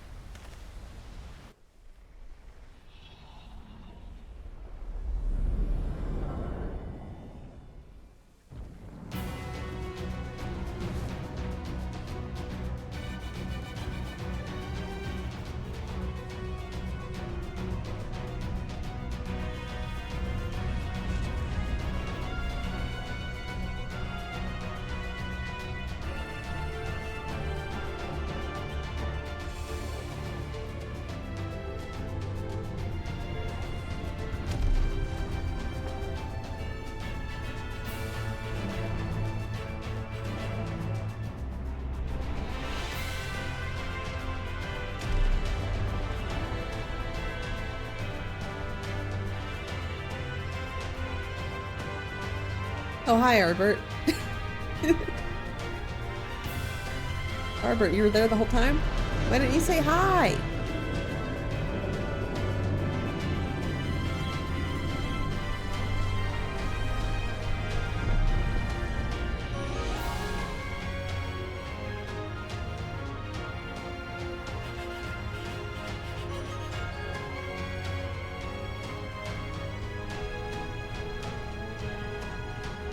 Oh, hi, Arbert. Arbert, you were there the whole time? Why didn't you say hi?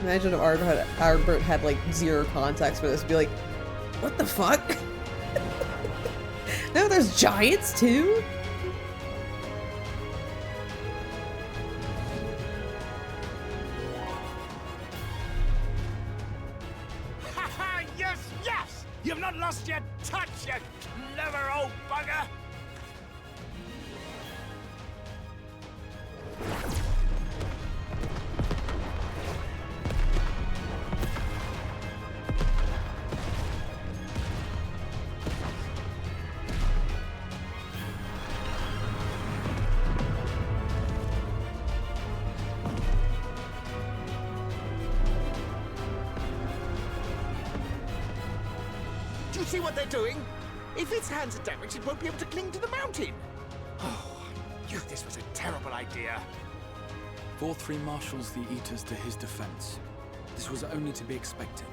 Imagine if Arbert had like zero context for this, be like, what the fuck? No, there's giants too? Ha! Yes, yes! You've not lost your touch, you clever old bugger! Do you see what they're doing? If its hands are damaged, it won't be able to cling to the mountain. Oh, I knew this was a terrible idea. 4-3 marshals the Eaters to his defense. This was only to be expected.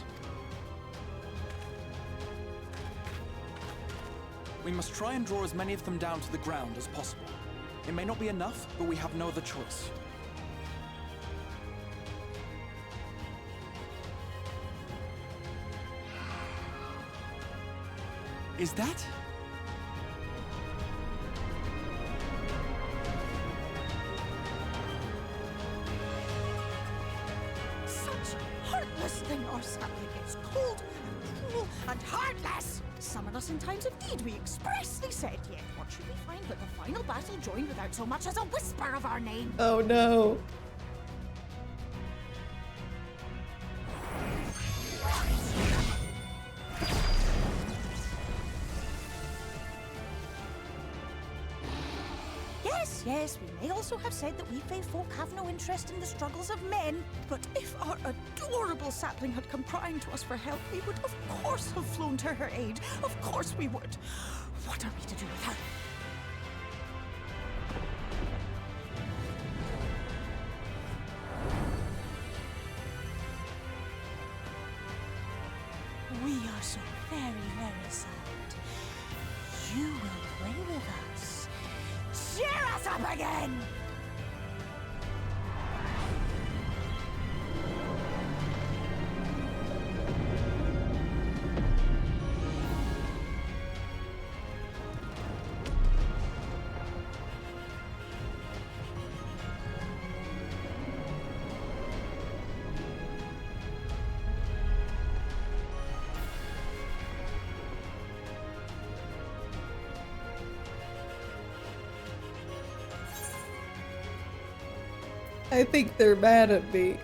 We must try and draw as many of them down to the ground as possible. It may not be enough, but we have no other choice. Is that? Such heartless thing, our sapling is cold and cruel and heartless. Summon us in times of need, we expressly said, yet what should we find but the final battle joined without so much as a whisper of our name? Oh no. Yes, we may also have said that we Fae folk have no interest in the struggles of men, but if our adorable sapling had come crying to us for help, we would of course have flown to her aid. Of course we would. What are we to do with her? We are so very, very sad. You will play with us. Cheer us up again! I think they're mad at me.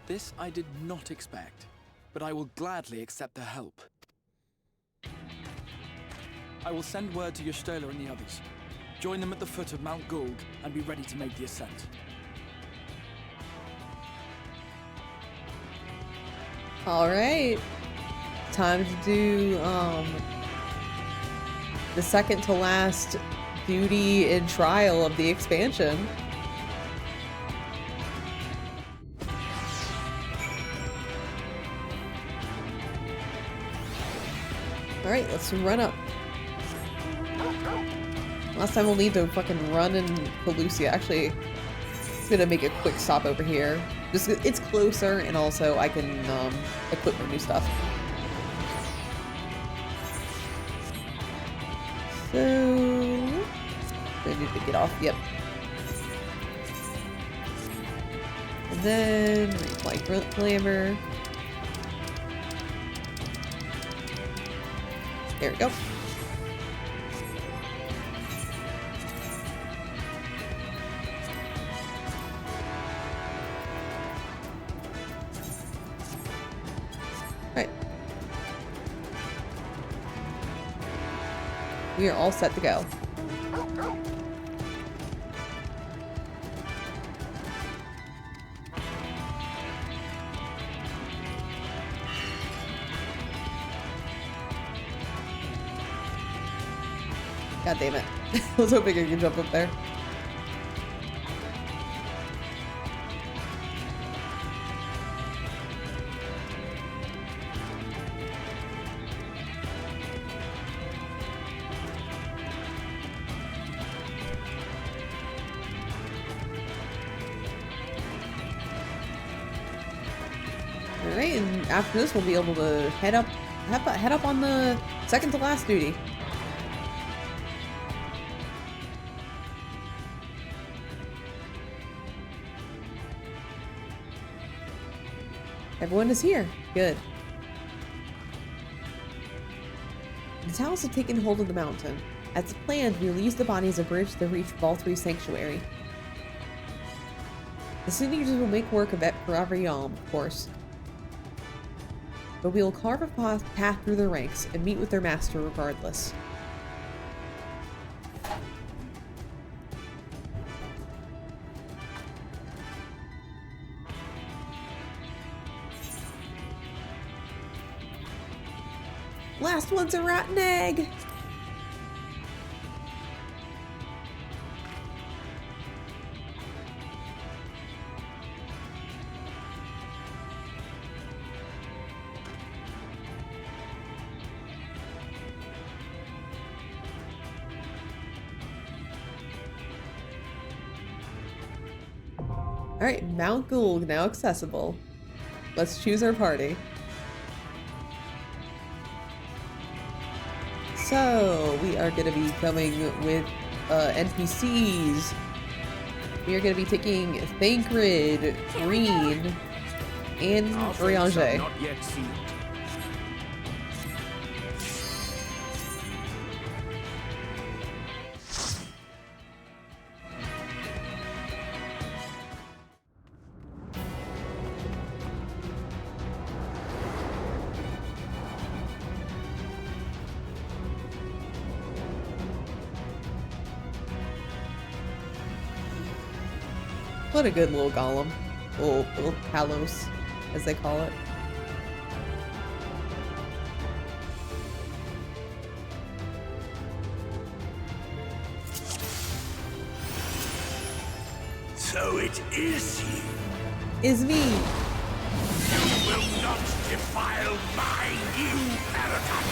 This I did not expect, but I will gladly accept their help. I will send word to Ysteller and the others. Join them at the foot of Mount Gulg and be ready to make the ascent. All right, time to do the second to last duty and trial of the expansion. Alright, let's run up. Last time we'll need to fucking run in Pelusia. Actually, it's gonna make a quick stop over here. Just it's closer, and also I can equip my new stuff. So I need to get off. Yep. And then reapply glamour. There we go. Alright. We are all set to go. God damn it. I was hoping I could jump up there. Alright, and after this we'll be able to head up on the second to last duty. Everyone is here. Good. The Towers have taken hold of the mountain. As planned, we will use the bodies of bridge to reach FFXIV Sanctuary. The Sin-Eaters will make work of it for every Yalm, of course. But we will carve a path through their ranks and meet with their master regardless. Last one's a rotten egg! Alright, Mount Gould now accessible. Let's choose our party. So, we are going to be coming with NPCs. We are going to be taking Thancred, Green, and Oriange. Not yet sealed. What a good little golem. Little Kalos, as they call it. So it is you. Is me. You will not defile my new paradise.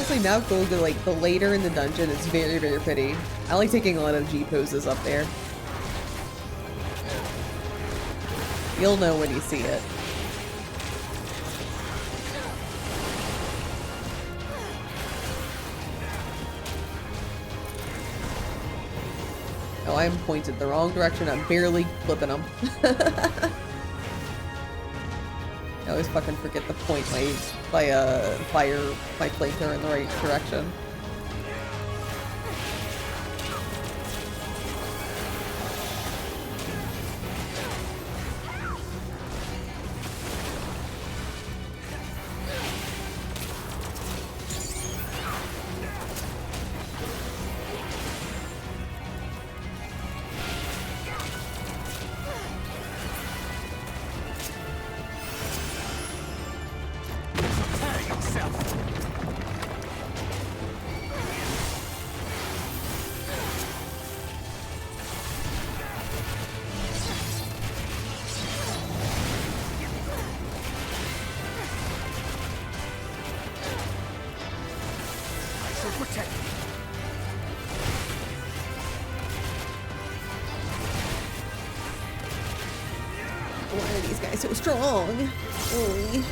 honestly, now going to like the later in the dungeon is very, very pretty. I like taking a lot of G poses up there. You'll know when you see it. Oh, I'm pointed the wrong direction. I'm barely flipping them. I always fucking forget to point my flamethrower in the right direction. Why are these guys so strong? Oy.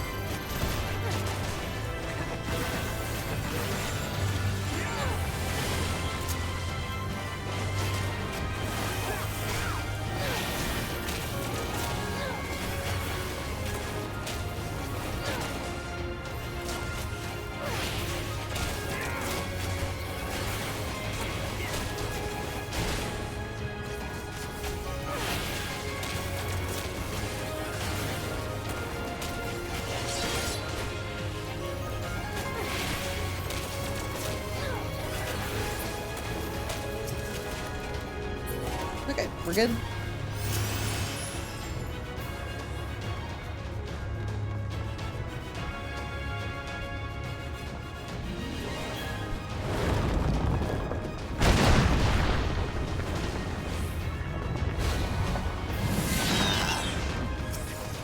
Okay, we're good.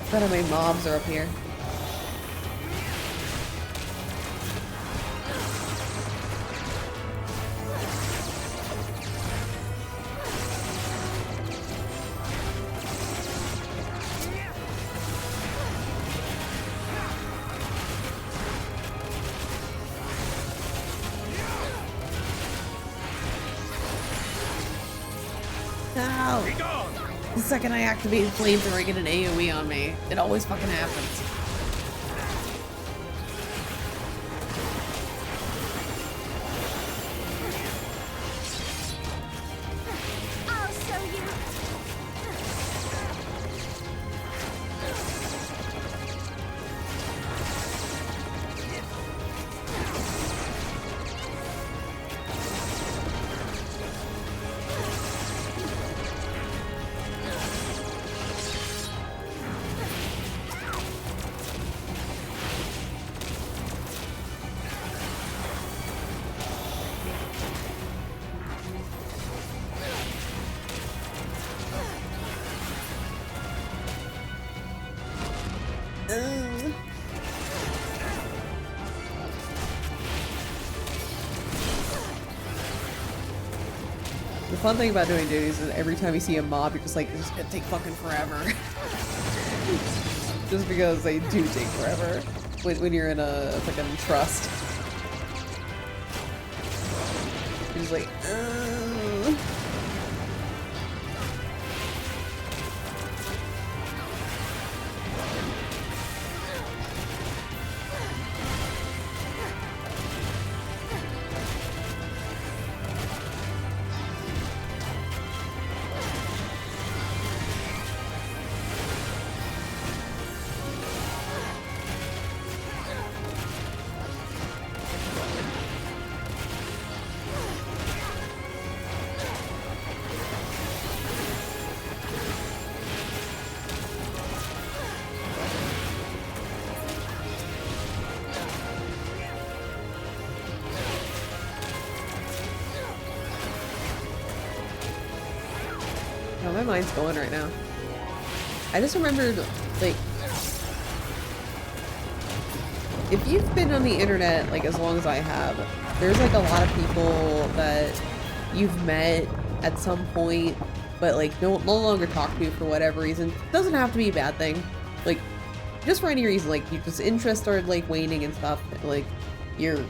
I bet how many mobs are up here. The second I activate flamethrower, I get an AoE on me. It always fucking happens. I'll show you. The fun thing about doing duties is every time you see a mob, you're just like, this is gonna take fucking forever. Just because they do take forever when you're in a fucking trust. You're just like, oh, my mind's going right now. I just remembered, like, if you've been on the internet like as long as I have, there's like a lot of people that you've met at some point, but like no longer talk to for whatever reason. It doesn't have to be a bad thing. Like just for any reason, like you just interest started like waning and stuff. Like you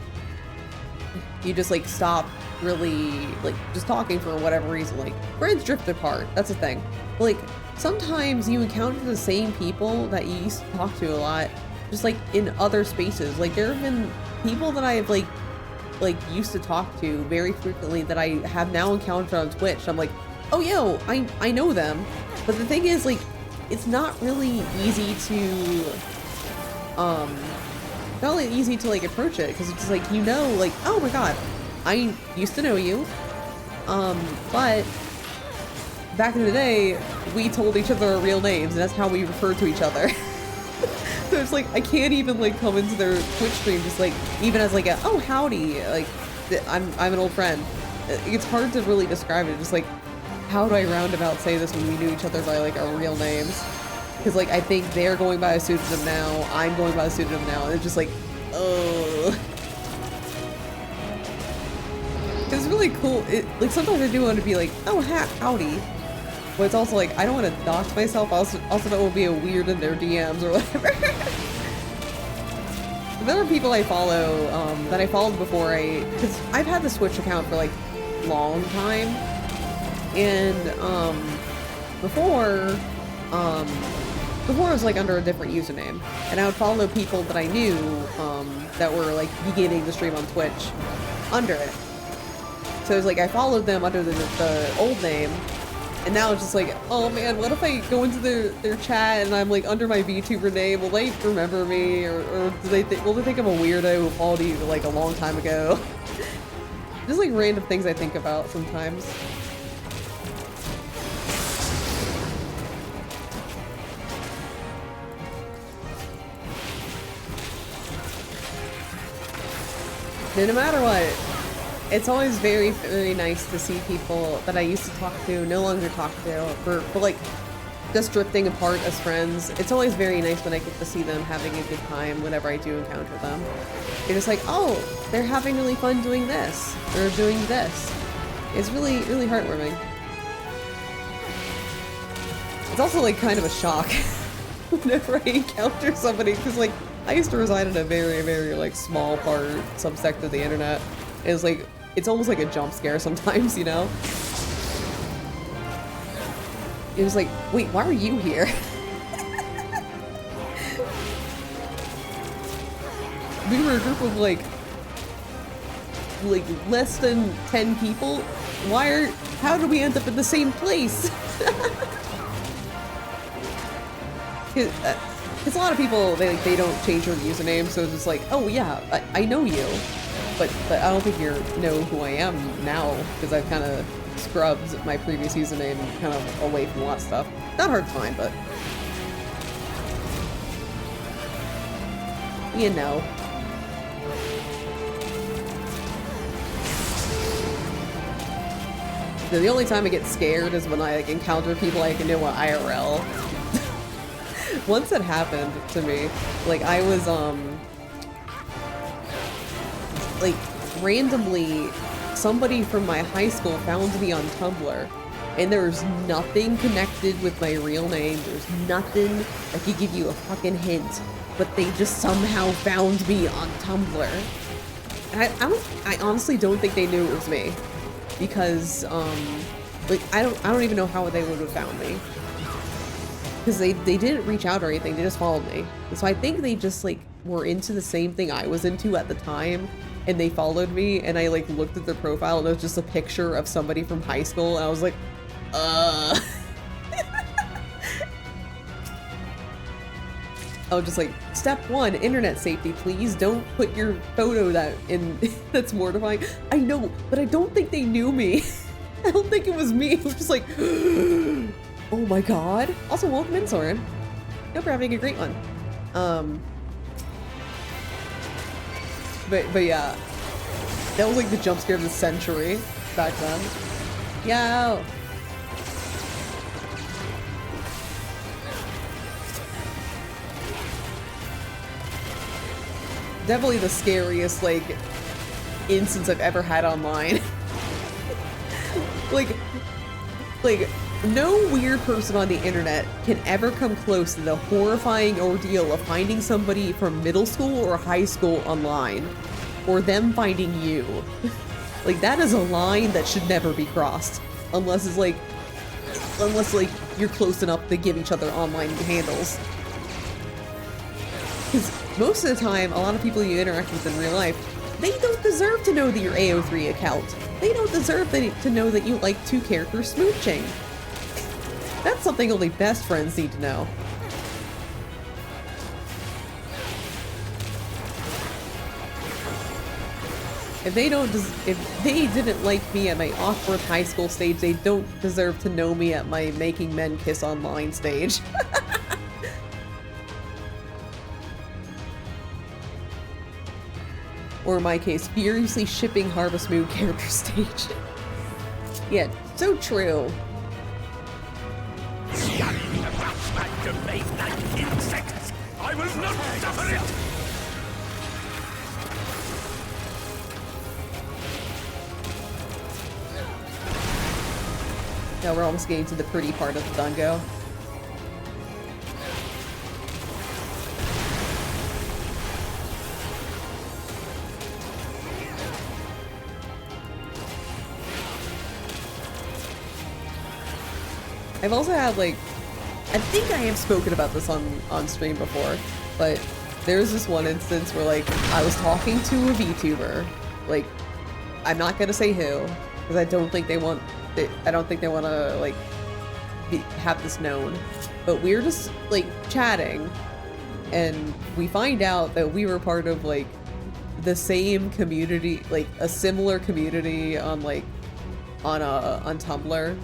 just like stop really like just talking for whatever reason. Like friends drift apart. That's a thing. But, like sometimes you encounter the same people that you used to talk to a lot, just like in other spaces. Like there have been people that I have like used to talk to very frequently that I have now encountered on Twitch. I'm like, oh yo, I know them. But the thing is, like, it's not really easy to like approach it, because it's just like, you know, like, oh my god, I used to know you, but back in the day we told each other our real names and that's how we referred to each other. So it's like I can't even like come into their Twitch stream just like even as like a oh howdy, like I'm an old friend. It's hard to really describe it. Just like, how do I roundabout say this when we knew each other by like our real names? Because like I think they're going by a pseudonym now, I'm going by a pseudonym now, and it's just like, oh. It's really cool. Like sometimes I do want to be like, oh howdy, but it's also like I don't want to dox myself. I also don't want to be a weird in their DMs or whatever. There are people I follow that I followed before because I've had the Switch account for like a long time, and before it was like under a different username, and I would follow people that I knew that were like beginning to stream on Twitch under it. So it's like I followed them under the old name, and now it's just like, oh man, what if I go into their chat and I'm like under my VTuber name? Will they remember me, or will they think I'm a weirdo who followed you like a long time ago? Just like random things I think about sometimes. And no matter what, it's always very, very nice to see people that I used to talk to, no longer talk to, for like just drifting apart as friends. It's always very nice when I get to see them having a good time whenever I do encounter them. You're just like, oh, they're having really fun doing this, or doing this. It's really, really heartwarming. It's also like kind of a shock whenever I encounter somebody, because like I used to reside in a very, very like small subsect of the internet. It's like, it's almost like a jump scare sometimes, you know? It was like, wait, why are you here? We were a group of like less than 10 people. How did we end up in the same place? Because a lot of people, they don't change their username, so it's just like, oh yeah, I know you. But I don't think you know who I am now, because I've kind of scrubbed my previous username kind of away from a lot of stuff. Not hard to find, but you know. The only time I get scared is when I like encounter people I can know on IRL. Once it happened to me, like I was like randomly somebody from my high school found me on Tumblr, and there's nothing connected with my real name. There's nothing that could give you a fucking hint, but they just somehow found me on Tumblr. And I honestly don't think they knew it was me, because like I don't even know how they would have found me, because they didn't reach out or anything. They just followed me. And so I think they just like were into the same thing I was into at the time, and they followed me, and I like looked at their profile and it was just a picture of somebody from high school, and I was like, I was just like, step 1, internet safety, please don't put your photo that's mortifying. I know, but I don't think they knew me. I don't think it was me. It was just like, oh my god. Also, welcome in, Soren. Hope you're having a great one. But yeah, that was like the jump scare of the century back then. Yo! definitely the scariest, like, instance I've ever had online. like, no weird person on the internet can ever come close to the horrifying ordeal of finding somebody from middle school or high school online, or them finding you. Like, that is a line that should never be crossed, unless it's like, you're close enough to give each other online handles. Because most of the time, a lot of people you interact with in real life, they don't deserve to know that your AO3 account. They don't deserve to know that you like two characters smooching. That's something only best friends need to know. If they didn't like me at my awkward high school stage, they don't deserve to know me at my making men kiss online stage. Or in my case, furiously shipping Harvest Moon character stage. Yeah, so true. Activate like insects! I will not suffer it! Now we're almost getting to the pretty part of the Dungo. I've also had, like, I think I have spoken about this on stream before, but there's this one instance where, like, I was talking to a VTuber. Like, I'm not gonna say who, because I don't think they want to, like, have this known. But we were just, like, chatting, and we find out that we were part of, like, the same community, like, a similar community on, like, on Tumblr.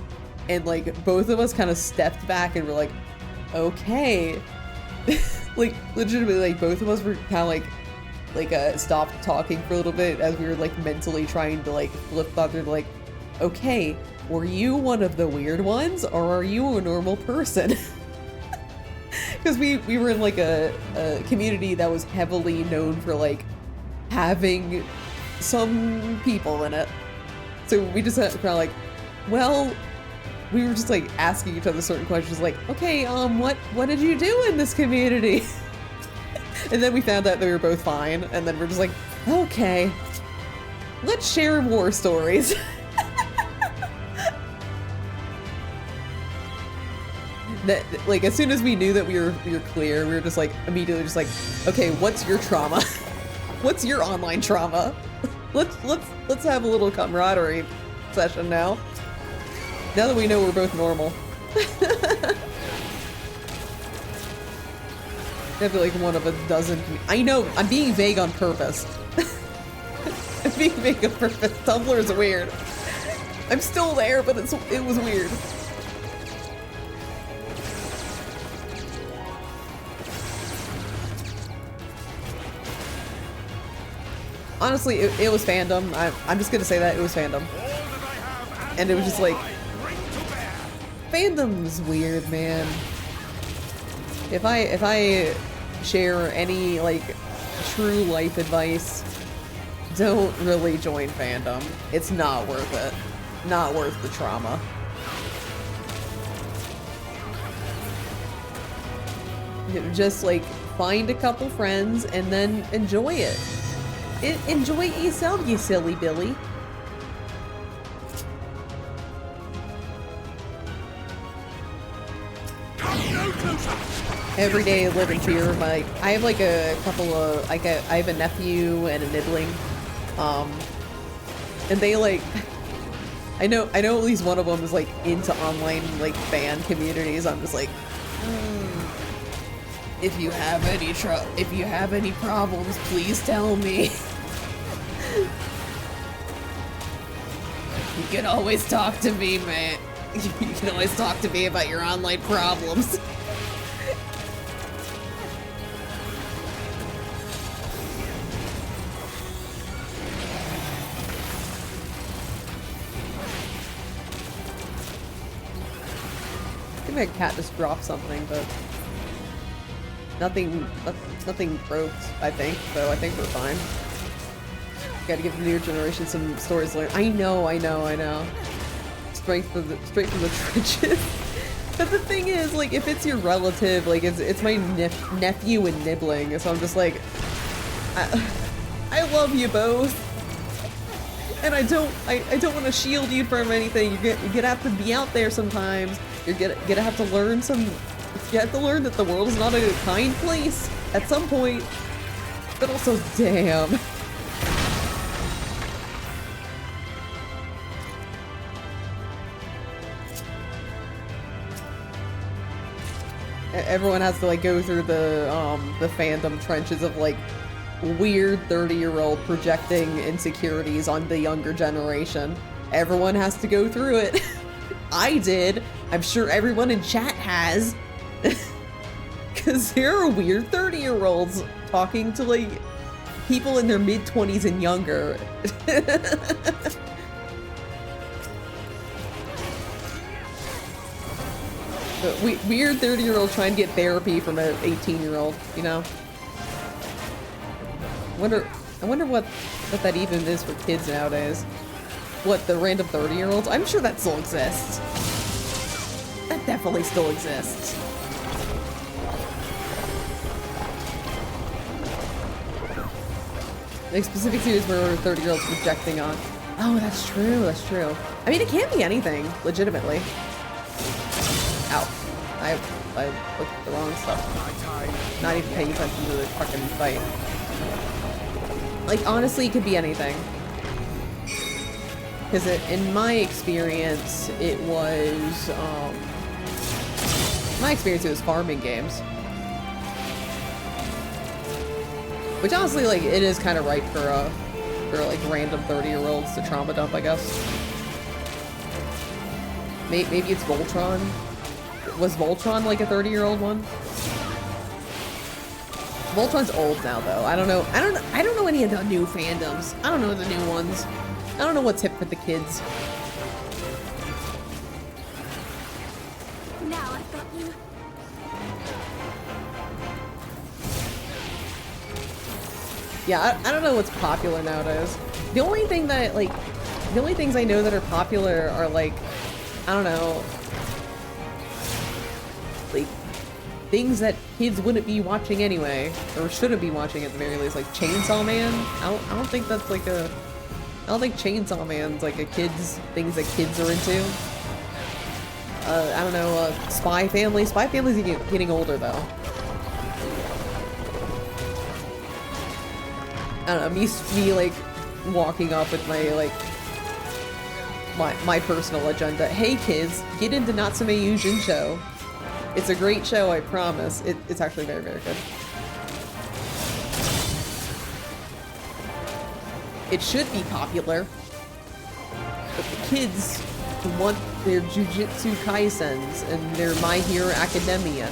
And, like, both of us kind of stepped back and were like, okay. Like, legitimately, like, both of us were kind of stopped talking for a little bit as we were, like, mentally trying to, like, flip thought through, like, okay, were you one of the weird ones, or are you a normal person? Because we were in, like, a community that was heavily known for, like, having some people in it. So we just kind of like, well, we were just, like, asking each other certain questions, like, okay, what did you do in this community? And then we found out they were both fine, and then we're just like, okay, let's share war stories. That, like, as soon as we knew that we were clear, we were just, like, immediately just like, okay, what's your trauma? What's your online trauma? Let's have a little camaraderie session now. Now that we know we're both normal. Definitely like one of a dozen. I know, I'm being vague on purpose. I'm being vague on purpose. Tumblr is weird. I'm still there, but it was weird. Honestly, it was fandom. I'm just gonna say that it was fandom. And it was just like, fandom's weird, man. If I share any, like, true life advice, don't really join fandom. It's not worth it. Not worth the trauma. Just, like, find a couple friends and then enjoy it. Enjoy yourself, you silly Billy. Every day I live in fear of my, I have like a couple of, I have a nephew and a nibbling, and they like, I know at least one of them is like into online like fan communities. I'm just like, if you have any problems, please tell me. You can always talk to me, man. You can always talk to me about your online problems. I think my cat just dropped something, but nothing broke, I think, so I think we're fine. Gotta give the newer generation some stories to learn. I know. Straight from the trenches. But the thing is, like, if it's your relative, like, it's my nephew and nibbling, so I'm just like, I love you both, and I don't want to shield you from anything. You're gonna have to be out there sometimes. You're gonna have to learn you have to learn that the world is not a kind place at some point. But also, damn. Everyone has to like go through the fandom trenches of like weird 30-year-old projecting insecurities on the younger generation. Everyone has to go through it. I did. I'm sure everyone in chat has. Cause there are weird 30-year-olds talking to like people in their mid-20s and younger. Weird 30-year-old trying to get therapy from an 18-year-old, you know? I wonder what that even is for kids nowadays. What, the random 30-year-olds? I'm sure that still exists. That definitely still exists. Like specific series where 30-year-olds projecting on. Oh, that's true, that's true. I mean, it can be anything, legitimately. Ow. I looked at the wrong stuff. Not even paying attention to the fucking fight. Like, honestly, it could be anything. Because in my experience, it was, it was farming games. Which honestly, like, it is kind of ripe for like, random 30-year-olds to trauma dump, I guess. Maybe it's Voltron. Was Voltron like a 30-year-old one? Voltron's old now, though. I don't know any of the new fandoms. I don't know the new ones. I don't know what's hip for the kids. Now I've got you. Yeah, I don't know what's popular nowadays. The only things I know that are popular are like, I don't know, like things that kids wouldn't be watching anyway, or shouldn't be watching at the very least, like Chainsaw Man. I don't think that's like a, I don't think Chainsaw Man's like a kids, things that kids are into. I don't know, Spy Family. Spy Family's getting older though. I don't know, me like walking up with my like my personal agenda. Hey kids, get into Natsume Yujin show. It's a great show, I promise. It's actually very, very good. It should be popular, but the kids want their Jujutsu Kaisens and their My Hero Academia.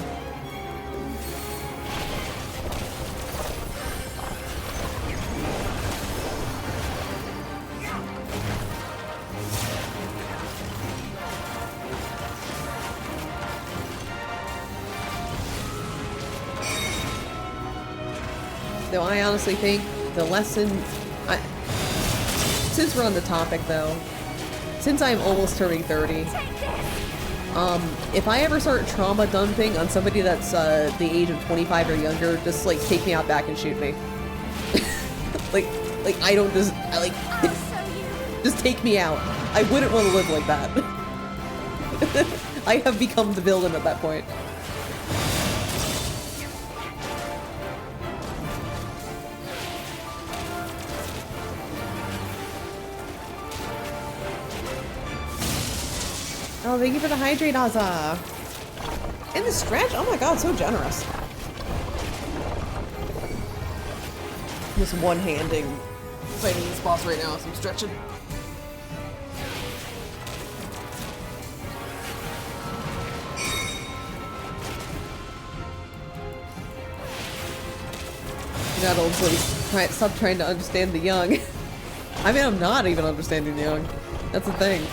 So I honestly think the lesson, since we're on the topic though, since I'm almost turning 30, if I ever start trauma dumping on somebody that's the age of 25 or younger, just like take me out back and shoot me. like I don't just, just take me out. I wouldn't want to live like that. I have become the villain at that point. Oh, thank you for the hydrate, Azza. And the stretch? Oh my god, so generous. Just one-handing fighting this boss right now as I'm stretching. That old place. Stop trying to understand the young. I mean, I'm not even understanding the young. That's the thing.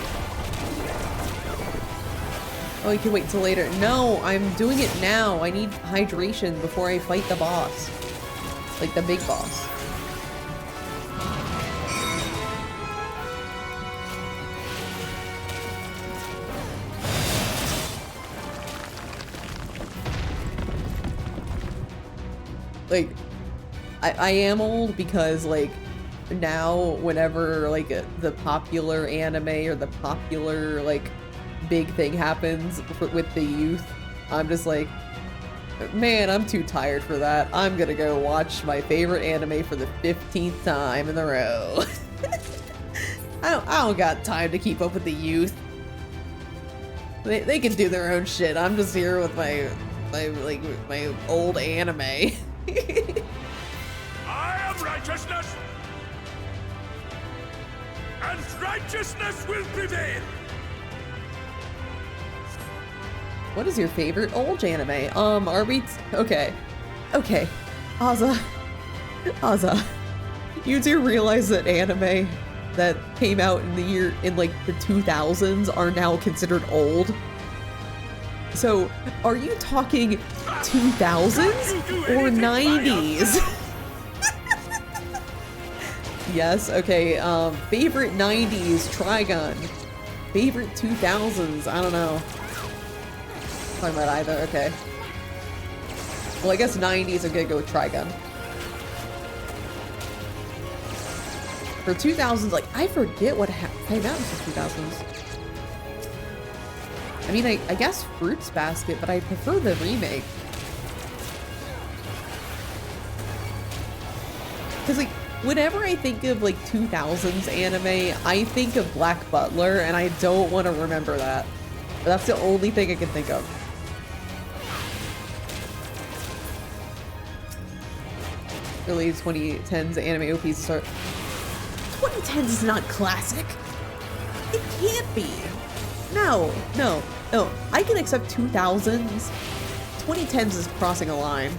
Oh, you can wait until later. No, I'm doing it now. I need hydration before I fight the boss. Like the big boss. Like, I am old because, like, now whenever, like, the popular anime or the popular, like, big thing happens with the youth, I'm just like, man, I'm too tired for that. I'm gonna go watch my favorite anime for the 15th time in a row. I don't got time to keep up with the youth. They can do their own shit. I'm just here with my old anime. I am righteousness, and righteousness will prevail. What is your favorite old anime? Are we okay? Okay, Azza, you do realize that anime that came out in like the 2000s are now considered old? So, are you talking 2000s or 90s? Yes, okay, favorite 90s, Trigun. Favorite 2000s, I don't know. Talking about either, okay. Well, I guess 90s, I'm gonna go with Trigun. For 2000s, like, I forget what came out in the 2000s. I mean, I guess Fruits Basket, but I prefer the remake. Because, like, whenever I think of, like, 2000s anime, I think of Black Butler, and I don't want to remember that. But that's the only thing I can think of. Early 2010s anime OPs start. 2010s is not classic. It can't be. No. I can accept 2000s. 2010s is crossing a line.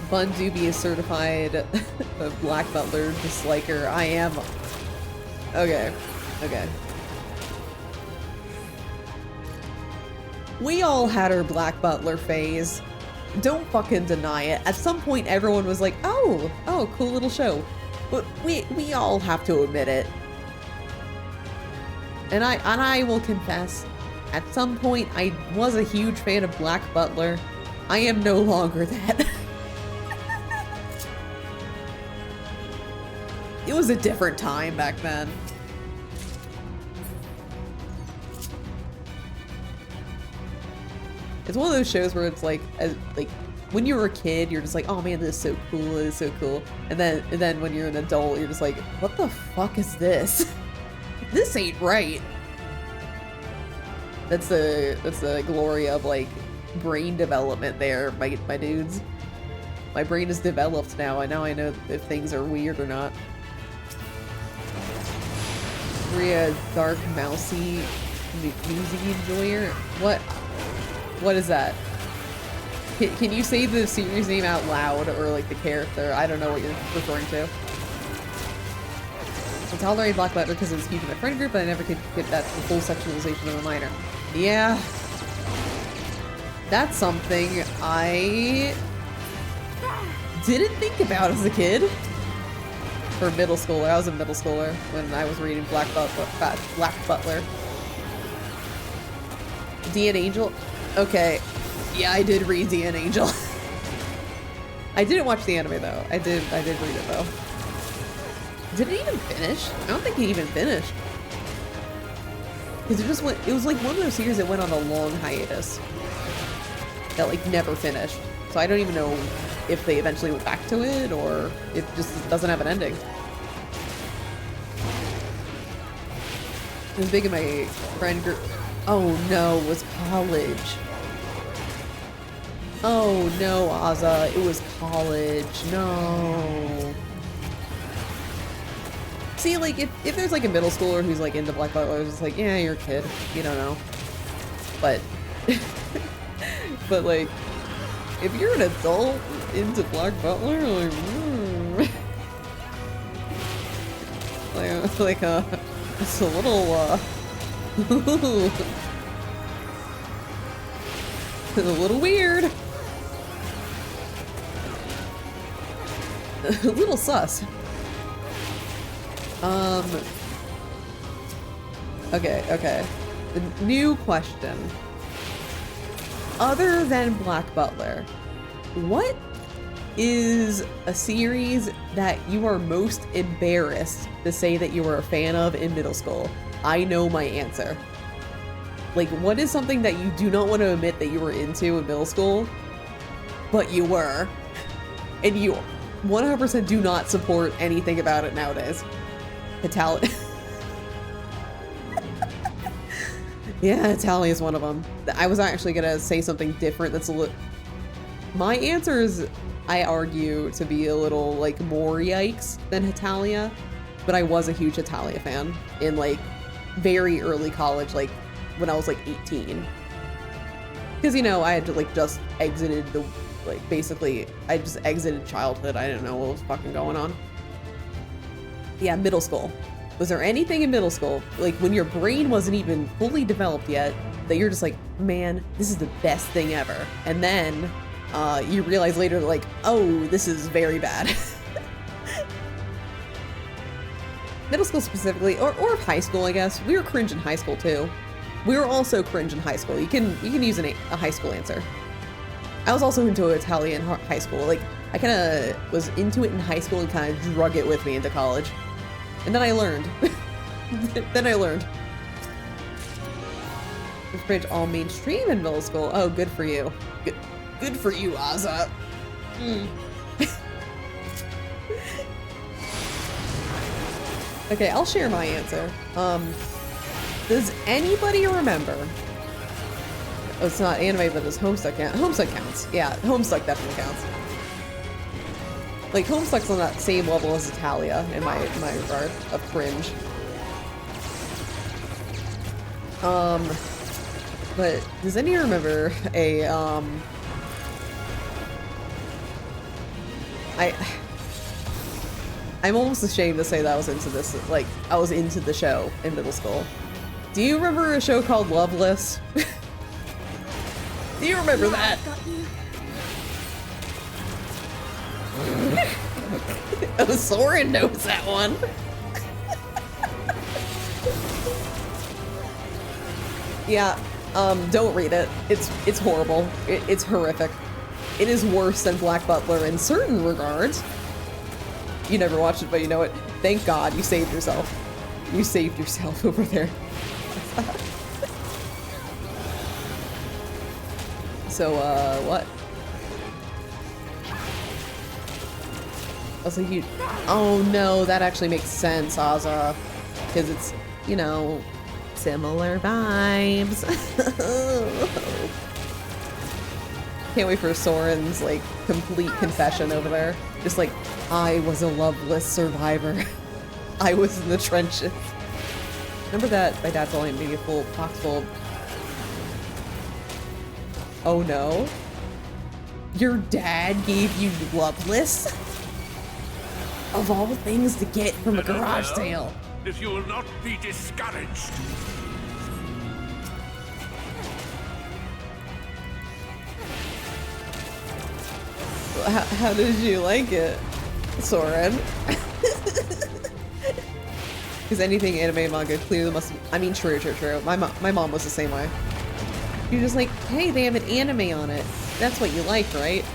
Bun Doobie is certified a Black Butler disliker. I am. Okay. We all had our Black Butler phase. Don't fucking deny it. At some point, everyone was like, oh, cool little show. But we all have to admit it. And I will confess, at some point, I was a huge fan of Black Butler. I am no longer that. It was a different time back then. It's one of those shows where it's like when you were a kid, you're just like, oh man, this is so cool, it is so cool. And then when you're an adult, you're just like, what the fuck is this? This ain't right. That's the glory of like brain development there, my dudes. My brain is developed now, and now I know if things are weird or not. Maria Dark Mousy Music Enjoyer? What is that? Can you say the series name out loud, or like the character? I don't know what you're referring to. I tolerate Black Butler because it was huge in my friend group, but I never could get that full sexualization of a minor. Yeah. That's something I didn't think about as a kid. For middle schooler. I was a middle schooler when I was reading Black Butler. DN Angel? Okay. Yeah, I did read DN Angel. I didn't watch the anime though. I did read it though. Did it even finish? I don't think it even finished. Because it was like one of those series that went on a long hiatus. That like never finished. So I don't even know if they eventually went back to it or it just doesn't have an ending. It was big in my friend group. Oh no, it was college. Oh no, Azza, it was college. No. See, like, if there's like a middle schooler who's like into Black Butler, it's just like, yeah, you're a kid. You don't know. But, but like, if you're an adult, into Black Butler? Like, it's a little, a little weird. A little sus. Okay. The new question. Other than Black Butler, what is a series that you are most embarrassed to say that you were a fan of in middle school? I know my answer. Like, what is something that you do not want to admit that you were into in middle school, but you were, and you 100% do not support anything about it nowadays? Italian. Yeah, Italian is one of them. I was actually gonna say something different that's a little... My answer is, I argue, to be a little, like, more yikes than Italia, but I was a huge Italia fan in, like, very early college, like, when I was, like, 18. Because, you know, I had to, like, just exited the, like, basically, I just exited childhood. I didn't know what was fucking going on. Yeah, middle school. Was there anything in middle school, like, when your brain wasn't even fully developed yet, that you're just like, man, this is the best thing ever? And then, you realize later, like, oh, this is very bad. Middle school specifically, or high school, I guess. We were cringe in high school too. We were also cringe in high school. You can use a high school answer. I was also into Italian high school. Like, I kind of was into it in high school and kind of drug it with me into college. And then I learned. Was Bridge all mainstream in middle school? Oh, good for you. Good for you, Azza. Okay, I'll share my answer. Does anybody remember? Oh, it's not anime, but it's Homestuck. Homestuck counts. Yeah, Homestuck definitely counts. Like, Homestuck's on that same level as Italia in my regard of cringe. But does anyone remember a I'm almost ashamed to say that I was into this, like, I was into the show in middle school. Do you remember a show called Loveless? Do you remember that? Oh, Soren knows that one. Yeah, don't read it. It's horrible. It's horrific. It is worse than Black Butler in certain regards. You never watched it, but you know it. Thank God you saved yourself. You saved yourself over there. So, what? I was like, oh no, that actually makes sense, Azza. Because it's, you know, similar vibes. Can't wait for Soren's, like, complete confession over there. Just like, I was a loveless survivor. I was in the trenches. Remember that my dad's only being a full box full. Oh no. Your dad gave you Loveless? Of all things to get from a garage sale. If you will not be discouraged. How did you like it, Soren? Because anything anime manga clearly must. I mean, true. My mom was the same way. You're just like, hey, they have an anime on it. That's what you like, right?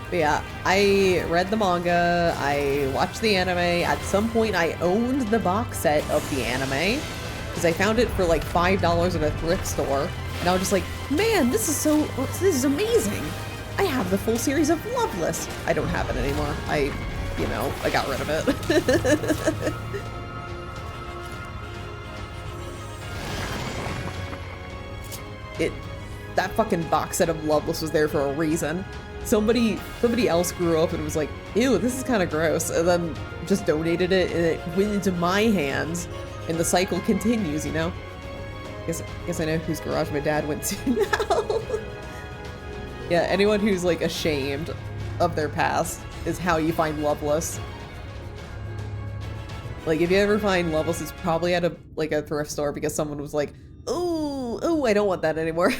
But yeah, I read the manga, I watched the anime. At some point, I owned the box set of the anime because I found it for like $5 at a thrift store, and I was just like, man, this is amazing. I have the full series of Loveless. I don't have it anymore. I got rid of it. That fucking box set of Loveless was there for a reason. somebody else grew up and was like, ew, this is kind of gross, and then just donated it, and it went into my hands, and the cycle continues, you know? Guess I know whose garage my dad went to now. Yeah, anyone who's like ashamed of their past is how you find Loveless. Like, if you ever find Loveless, it's probably at a thrift store because someone was like, oh, I don't want that anymore.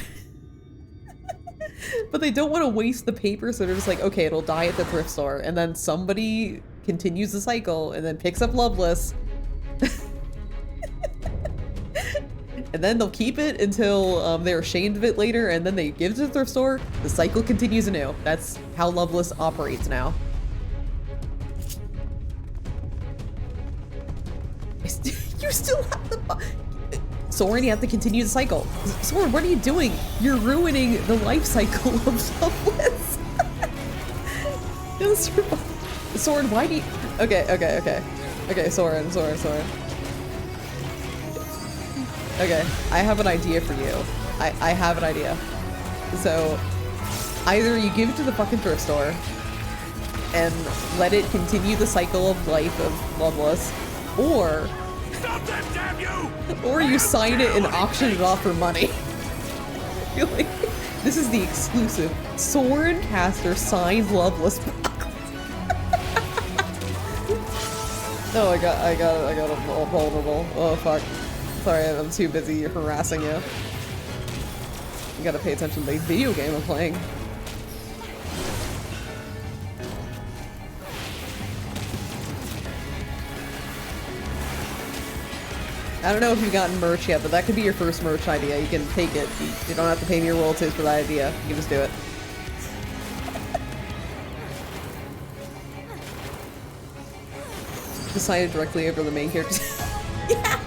But they don't want to waste the paper, so they're just like, okay, it'll die at the thrift store, and then somebody continues the cycle and then picks up Loveless. And then they'll keep it until they're ashamed of it later, and then they give it to the thrift store. The cycle continues anew. That's how Loveless operates now. You still have the... Soren, you have to continue the cycle. Soren, what are you doing? You're ruining the life cycle of Loveless. Soren, why do you... Okay, Soren. Okay, I have an idea for you. I have an idea. So, either you give it to the fucking thrift store and let it continue the cycle of life of Loveless, or... Stop them, damn you! Or you sign it and auction it off for money. You're like, this is the exclusive Soren Caster signed Loveless box. Oh, I got all vulnerable. Oh, fuck. Sorry, I'm too busy harassing you. You gotta pay attention to the video game I'm playing. I don't know if you've gotten merch yet, but that could be your first merch idea. You can take it. You don't have to pay me your royalties for that idea. You can just do it. Just sign it directly over the main character. Yeah!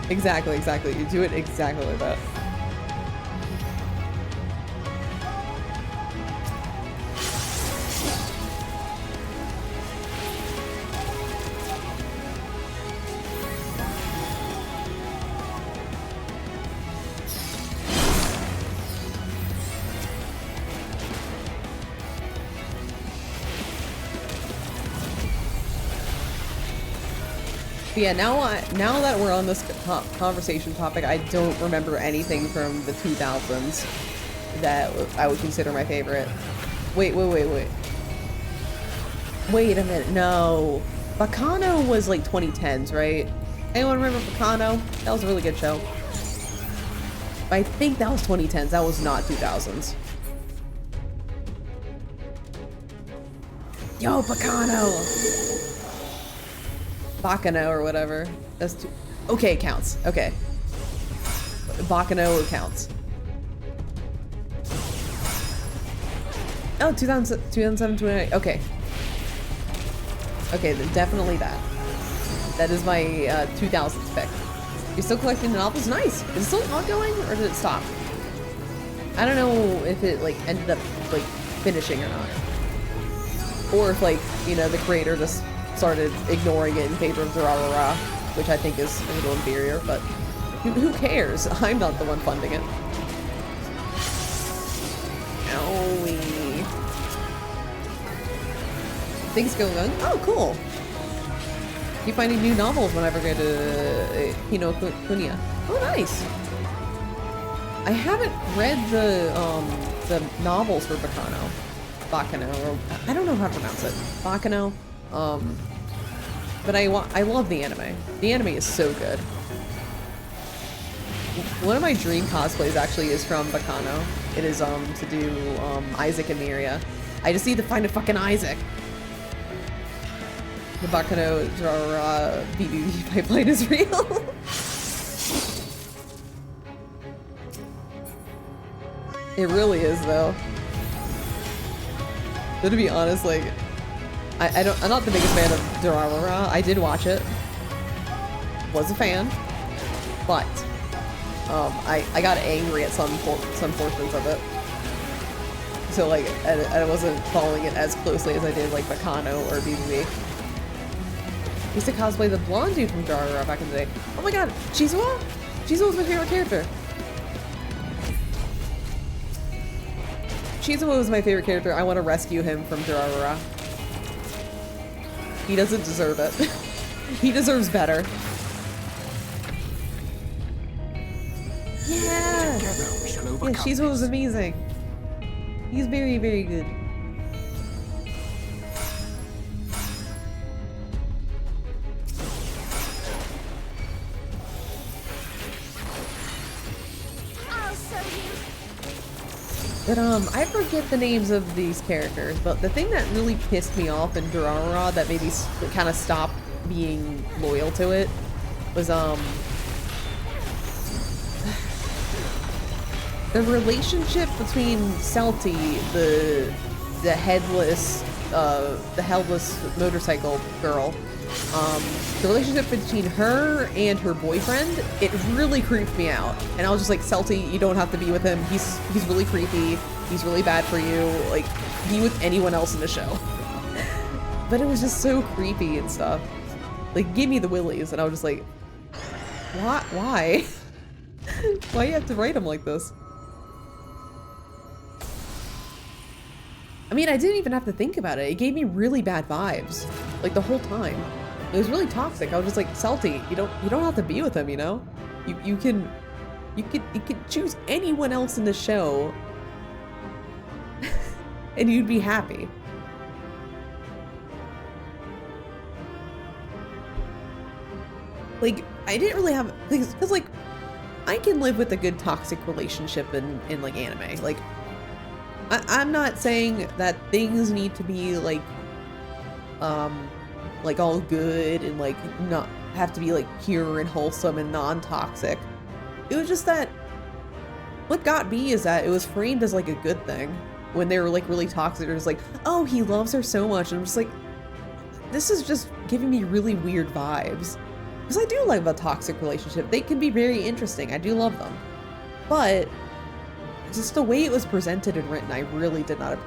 Exactly. You do it exactly like that. But yeah, now that we're on this conversation topic, I don't remember anything from the 2000s that I would consider my favorite. Wait. Wait a minute, no. Bacano was like 2010s, right? Anyone remember Bacano? That was a really good show. But I think that was 2010s, that was not 2000s. Yo, Bacano! Bacano or whatever. That's too... Okay, it counts. Okay. Bacano counts. Oh, 2007, 2008. Okay. Okay, then definitely that. That is my 2000s pick. You're still collecting the novels? Nice! Is it still ongoing, or did it stop? I don't know if it, like, ended up, like, finishing or not. Or if, like, you know, the creator just started ignoring it in favor of Durarara, which I think is a little inferior, but who cares? I'm not the one funding it. Owie. Things going on? Oh, cool. Keep finding new novels whenever I go to Kinokuniya. Oh, nice. I haven't read the novels for Bacano, or I don't know how to pronounce it. Bacano. But I love the anime. The anime is so good. One of my dream cosplays actually is from Bacano. It is to do Isaac and Miria. I just need to find a fucking Isaac. The Bacano BBB pipeline is real. It really is though. But to be honest, like I'm not the biggest fan of Durarara. I did watch it. Was a fan. But I got angry at some portions of it. So like I wasn't following it as closely as I did like Bacano or BBB. I used to cosplay the blonde dude from Durarara back in the day. Oh my god, Chizuo? Chizuo was my favorite character. Shizuo is my favorite character. I want to rescue him from Durarara. He doesn't deserve it. He deserves better. Yeah! Yeah, Shizuo was amazing. He's very, very good. But I forget the names of these characters, but the thing that really pissed me off in Durarara that made me kind of stop being loyal to it was the relationship between Celti, the headless motorcycle girl. The relationship between her and her boyfriend, it really creeped me out. And I was just like, Celti, you don't have to be with him. He's really creepy. He's really bad for you. Like, be with anyone else in the show. But it was just so creepy and stuff. Like, give me the willies. And I was just like, what? Why? Why do you have to write him like this? I mean, I didn't even have to think about it. It gave me really bad vibes, like the whole time. It was really toxic. I was just like, Celti, you don't have to be with him, you know? You can choose anyone else in the show and you'd be happy. Like, I didn't really have, because like, I can live with a good toxic relationship in like anime. Like, I'm not saying that things need to be like all good and like not have to be like pure and wholesome and non-toxic. It was just that what got me is that it was framed as like a good thing when they were like really toxic. It was like, oh, he loves her so much. And I'm just like, this is just giving me really weird vibes. Because I do like a toxic relationship. They can be very interesting. I do love them. But just the way it was presented and written, I really did not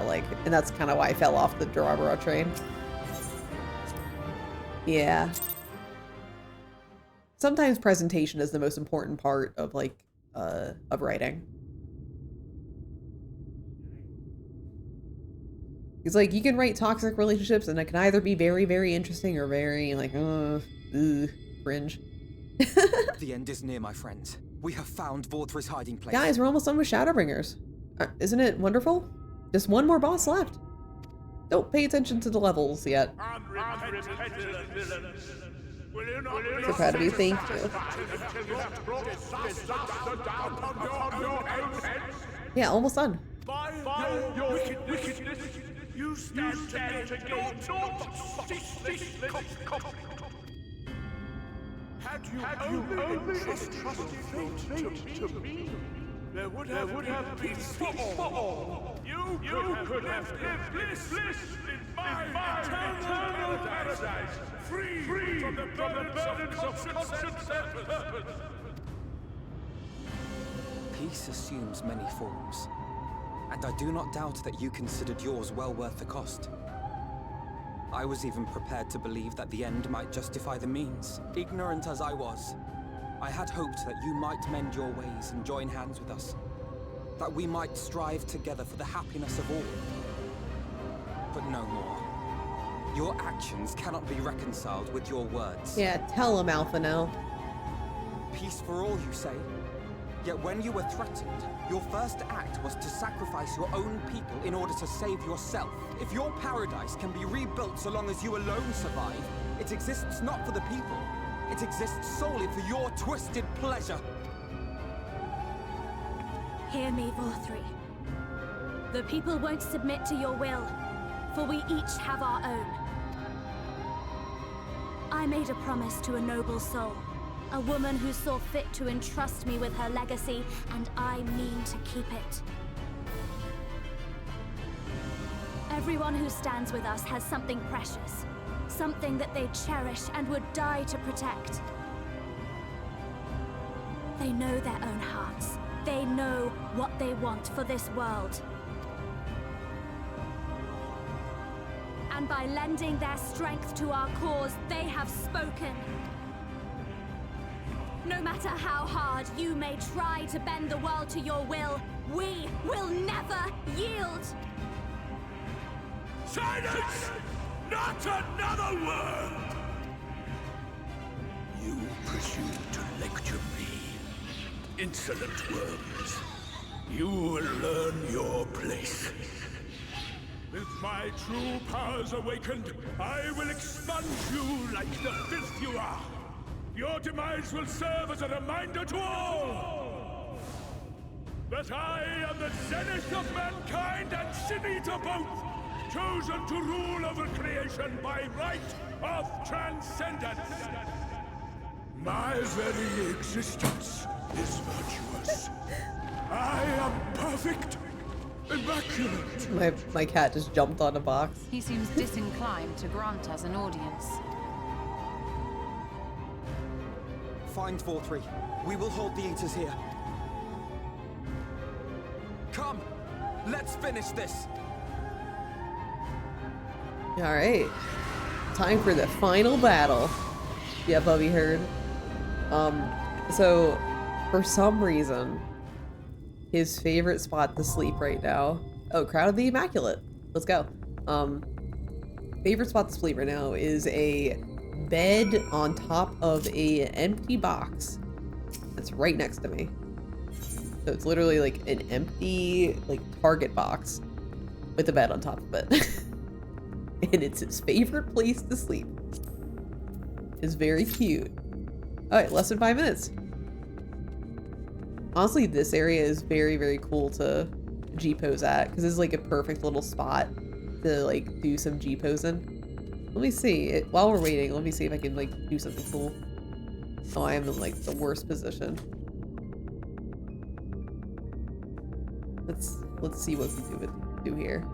like. And that's kind of why I fell off the Durarara train. Yeah. Sometimes presentation is the most important part of like of writing. It's like you can write toxic relationships and it can either be very, very interesting or very like cringe. The end is near, my friends. We have found Vorthri's hiding place. Guys, we're almost done with Shadowbringers. Isn't it wonderful? Just one more boss left. Don't pay attention to the levels yet. So proud of you, thank you. Yeah, almost done. You stand Had you only trusted fate to me, there would have been peace for all. You could have lived bliss in my eternal paradise, free from the burdens of conscience and purpose. Peace assumes many forms, and I do not doubt that you considered yours well worth the cost. I was even prepared to believe that the end might justify the means. Ignorant as I was, I had hoped that you might mend your ways and join hands with us. That we might strive together for the happiness of all. But no more. Your actions cannot be reconciled with your words. Yeah, tell him, Alpha now. Peace for all, you say? Yet when you were threatened, your first act was to sacrifice your own people in order to save yourself. If your paradise can be rebuilt so long as you alone survive, it exists not for the people. It exists solely for your twisted pleasure. Hear me, Vorthri. The people won't submit to your will, for we each have our own. I made a promise to a noble soul. A woman who saw fit to entrust me with her legacy, and I mean to keep it. Everyone who stands with us has something precious. Something that they cherish and would die to protect. They know their own hearts. They know what they want for this world. And by lending their strength to our cause, they have spoken. No matter how hard you may try to bend the world to your will, we will never Yield! Silence! Not another word! You presume to lecture me. Insolent worms. You will learn your place. With my true powers awakened, I will expunge you like the filth you are. Your demise will serve as a reminder to all that I am the zenith of mankind and sin eater both, chosen to rule over creation by right of transcendence. My very existence is virtuous. I am perfect, immaculate. My cat just jumped on a box. He seems disinclined to grant us an audience. Find 4-3. We will hold the Eaters here. Come! Let's finish this! Alright. Time for the final battle. Yeah, Bubby heard. So, for some reason, his favorite spot to sleep right now. Oh, Crowd of the Immaculate. Let's go. Favorite spot to sleep right now is a bed on top of a empty box that's right next to me. So it's literally like an empty like Target box with a bed on top of it. And it's his favorite place to sleep. It's very cute. Alright, less than 5 minutes. Honestly, this area is very, very cool to G-pose at because it's like a perfect little spot to like do some G-posing. Let me see. While we're waiting, let me see if I can like do something cool. Oh, I am in like the worst position. Let's see what we do here.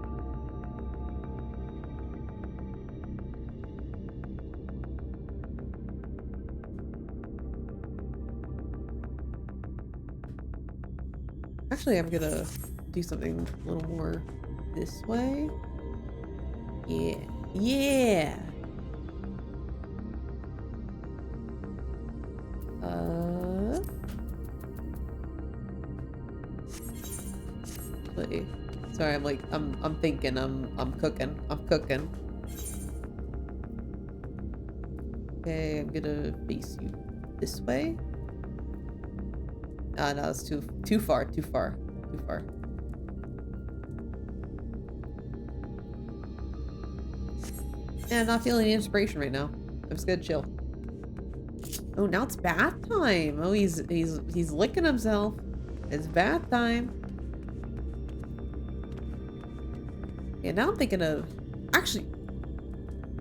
Actually, I'm gonna do something a little more this way. Yeah. Yeah! Wait. Sorry, I'm thinking, I'm cooking. Okay, I'm gonna face you this way. Ah, no, it's too far. Yeah, I'm not feeling any inspiration right now. I'm just gonna chill. Oh, now it's bath time. Oh, he's licking himself. It's bath time. Yeah, now I'm thinking of actually.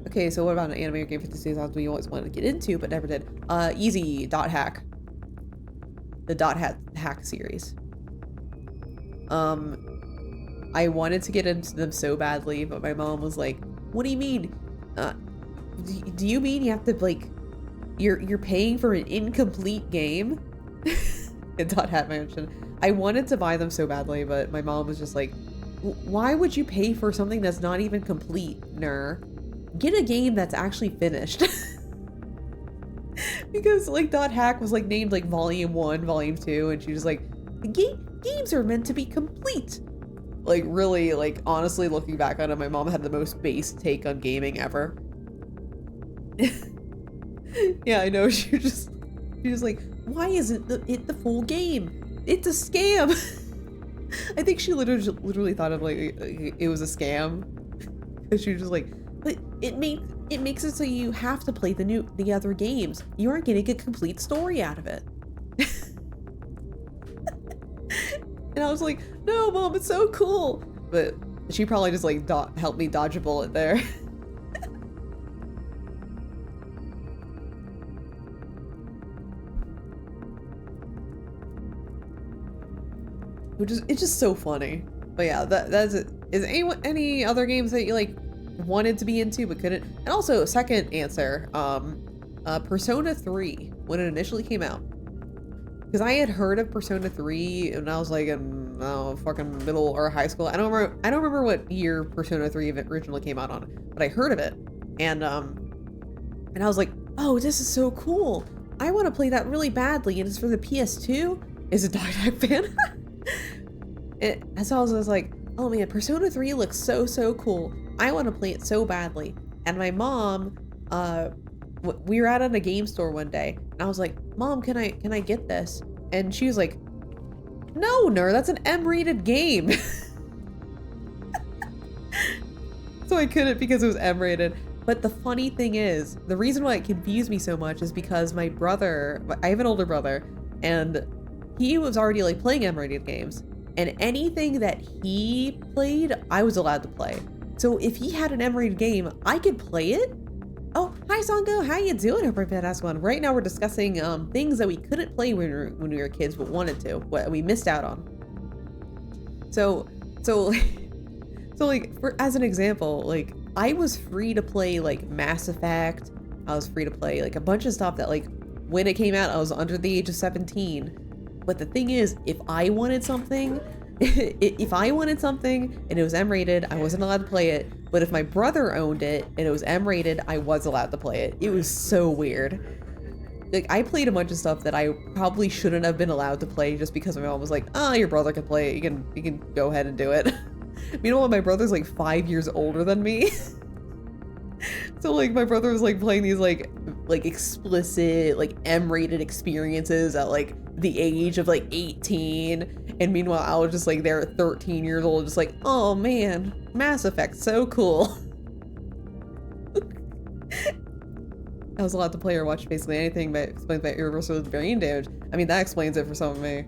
Okay, so what about an anime or game 56 hours we always wanted to get into but never did? Easy dot hack. The dot hack series. I wanted to get into them so badly, but my mom was like, "What do you mean? Do you mean you have to like you're paying for an incomplete game?" Dot Hat Mansion. I wanted to buy them so badly, but my mom was just like, "Why would you pay for something that's not even complete, ner? Get a game that's actually finished." Because like Dot Hack was like named like Volume 1, Volume 2, and she was like, games are meant to be complete. Like really, like honestly looking back on it, my mom had the most base take on gaming ever. Yeah, I know. She was like, why isn't it the full game? It's a scam. I think she literally thought of like it was a scam. Because she was just like, but it makes it so you have to play the other games. You aren't getting a complete story out of it. And I was like, no, Mom, it's so cool. But she probably just like helped me dodge a bullet there. It's just so funny. But yeah, that's it. Is any other games that you like wanted to be into but couldn't? And also, second answer, Persona 3 when it initially came out. Because I had heard of Persona 3 and I was like in fucking middle or high school. I don't remember what year Persona 3 originally came out on, but I heard of it. And I was like, oh, this is so cool. I want to play that really badly, and it's for the PS2. Is a Dot Hack fan? And so I was like, oh man, Persona 3 looks so cool. I want to play it so badly. And my mom, we were out at a game store one day, and I was like, Mom, can I get this? And she was like, no, that's an M-rated game. So I couldn't because it was M-rated. But the funny thing is, the reason why it confused me so much is because my brother, I have an older brother, and he was already like playing M-rated games, and anything that he played, I was allowed to play. So if he had an M-rated game, I could play it. Oh, hi Sango, how you doing? Hope you're badass one. Right now we're discussing things that we couldn't play when we were kids but wanted to, what we missed out on. So like, as an example, like I was free to play like Mass Effect. I was free to play like a bunch of stuff that like when it came out, I was under the age of 17. But the thing is, if I wanted something, if I wanted something and it was M-rated, I wasn't allowed to play it. But if my brother owned it and it was M-rated, I was allowed to play it. It was so weird. Like, I played a bunch of stuff that I probably shouldn't have been allowed to play just because my mom was like, oh, your brother can play it. You can go ahead and do it. Meanwhile, my brother's like 5 years older than me. So like my brother was like playing these like explicit like M-rated experiences at like the age of like 18, and meanwhile I was just like there at 13 years old just like, oh man, Mass Effect, so cool. I was allowed to play or watch basically anything but explained by irreversible brain damage. I mean, that explains it for some of me.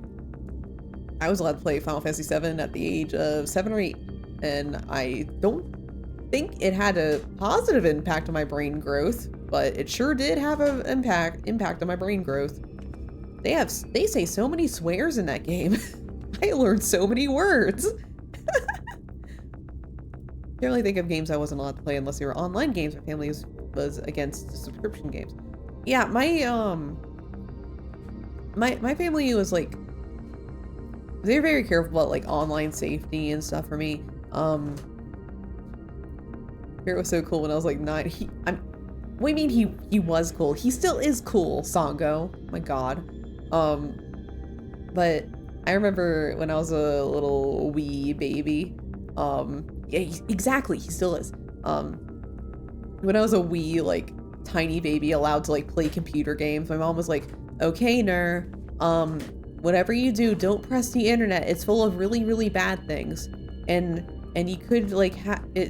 I was allowed to play Final Fantasy VII at the age of 7 or 8, and I don't think it had a positive impact on my brain growth, but it sure did have an impact on my brain growth. They say so many swears in that game. I learned so many words. Can't really think of games I wasn't allowed to play unless they were online games. My family was against subscription games. Yeah, my family was like, they're very careful about like online safety and stuff for me. It was so cool when I was like 9. What do you mean he was cool? He still is cool, Sango. My god. But I remember when I was a little wee baby. Yeah, exactly, he still is. When I was a wee, like, tiny baby allowed to like play computer games, my mom was like, okay, Ner, whatever you do, don't press the internet. It's full of really bad things. And you could like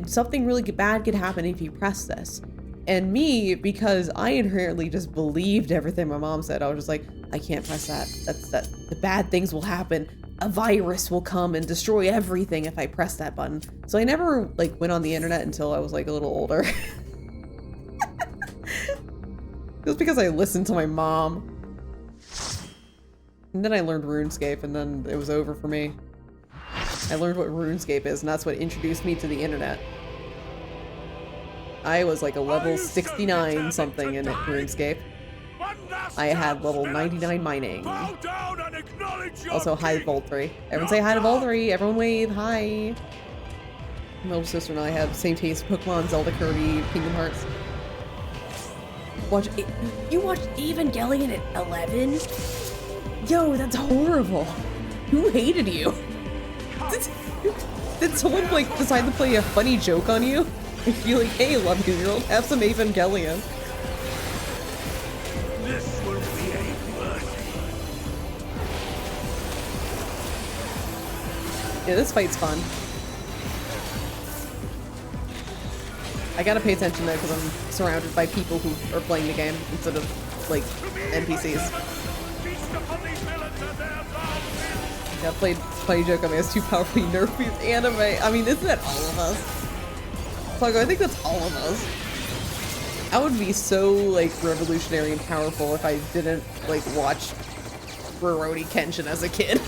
something really bad could happen if you press this. And me, because I inherently just believed everything my mom said, I was just like, I can't press that. The bad things will happen. A virus will come and destroy everything if I press that button. So I never like went on the internet until I was like a little older. It was because I listened to my mom. And then I learned RuneScape, and then it was over for me. I learned what RuneScape is, and that's what introduced me to the internet. I was like a level 69 something in RuneScape. I had level 99 mining. Also, hi to Voltry. Everyone say hi to Voltry. Everyone wave. Hi. My little sister and I have the same taste. Pokemon, Zelda, Kirby, Kingdom Hearts. You watched Evangelion at 11? Yo, that's horrible. Who hated you? Did someone like decide to play a funny joke on you? If you're like, hey, 11-year-old, have some Evangelion. This will be a mercy. Yeah, this fight's fun. I gotta pay attention though because I'm surrounded by people who are playing the game instead of like NPCs. Yeah, played funny joke on me. It's too powerfully nerfed with anime. I mean, isn't that all of us? Pluggo, I think that's all of us. I would be so like revolutionary and powerful if I didn't like watch Rurouni Kenshin as a kid.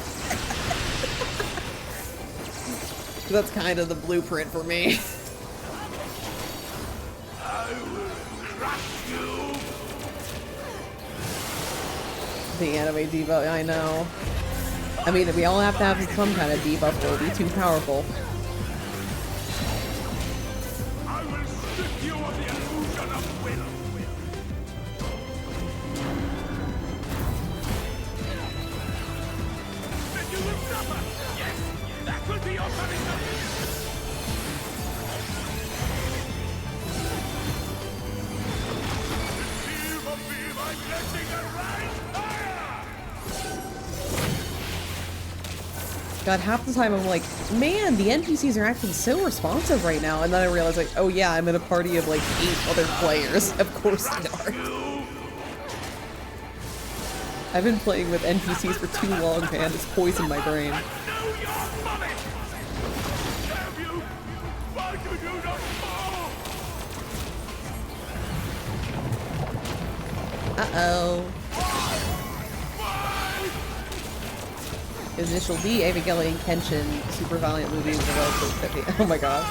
That's kind of the blueprint for me. I will crush you. The anime debuff, I know. I mean, we all have to have some kind of debuff or be too powerful. I will strip you of the illusion of will. Then you will suffer. Yes, that will be your punishment. God, half the time I'm like, man, the NPCs are acting so responsive right now. And then I realize, like, oh yeah, I'm in a party of like 8 other players. Of course they are. I've been playing with NPCs for too long, man. It's poisoned my brain. Uh-oh. Initial D, Evangelion Kenshin, Super Valiant movie developed with 50. Oh my god.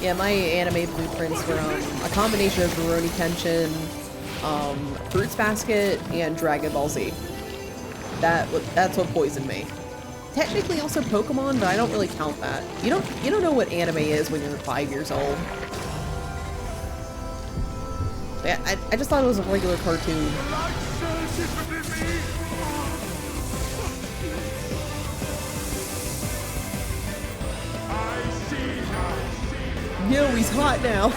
Yeah, my anime blueprints were a combination of Rurouni Kenshin, Fruits Basket, and Dragon Ball Z. That's what poisoned me. Technically also Pokemon, but I don't really count that. You don't know what anime is when you're 5 years old. Yeah, I just thought it was a regular cartoon. Yo, he's hot now.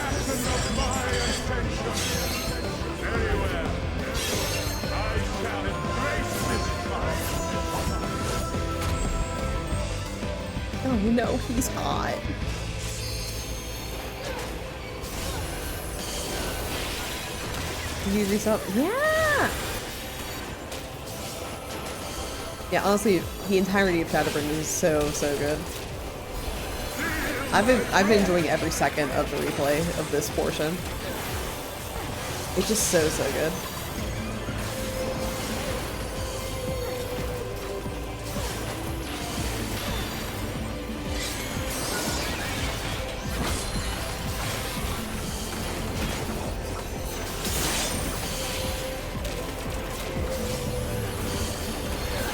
Oh no, he's hot. Did you do something? Yeah! Yeah, honestly, the entirety of Shadowbring is so good. I've been enjoying every second of the replay of this portion. It's just so good.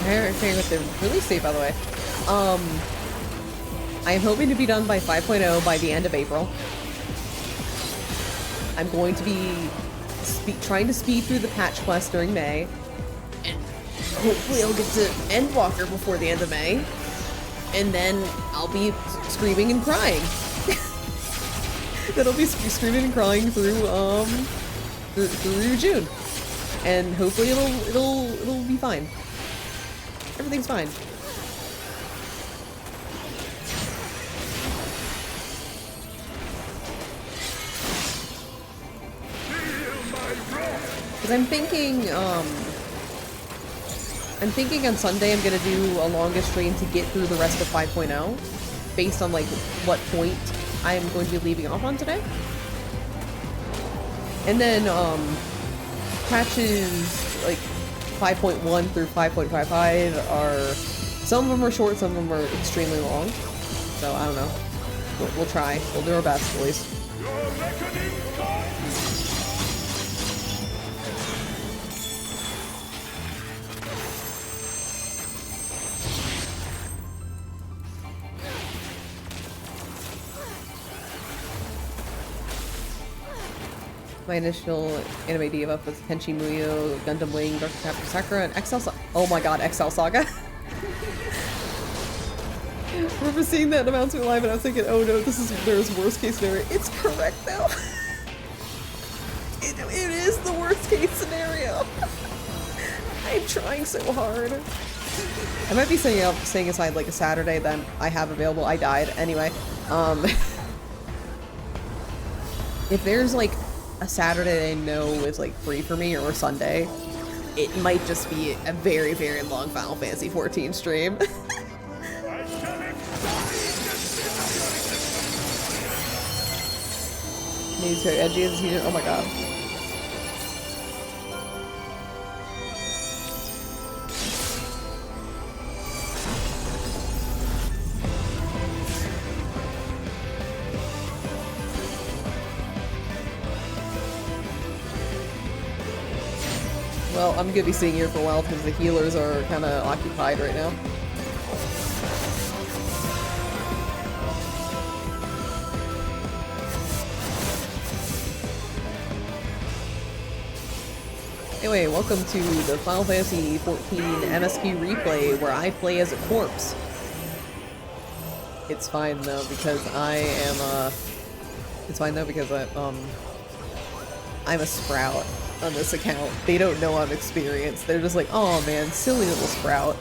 Very with the release date, by the way. I am hoping to be done by 5.0 by the end of April. I'm going to be trying to speed through the patch quest during May. And hopefully I'll get to Endwalker before the end of May. And then I'll be screaming and crying. Then I'll be screaming and crying through June. And hopefully it'll be fine. Everything's fine. Because I'm thinking on Sunday I'm gonna do a longest stream to get through the rest of 5.0 based on like what point I'm going to be leaving off on today. And then patches like 5.1 through 5.55 are, some of them are short, some of them are extremely long. So I don't know. We'll try. We'll do our best, at least. My initial anime diva was Tenchi Muyo, Gundam Wing, Dark Captain Sakura, and XL Saga. Oh my god, XL Saga. I remember seeing that announcement live and I was thinking, oh no, there's worst case scenario. It's correct though. It is the worst case scenario. I'm trying so hard. I might be setting aside like a Saturday that I have available. I died. Anyway, if there's like a Saturday I know is like free for me, or a Sunday, it might just be a very long Final Fantasy XIV stream. He's very edgy as he. Oh my god. Well, I'm gonna be sitting here for a while because the healers are kind of occupied right now. Anyway, welcome to the Final Fantasy XIV MSQ Replay, where I play as a corpse. It's fine though because I'm a sprout. on this account. They don't know I'm experienced. They're just like, oh man, silly little Sprout.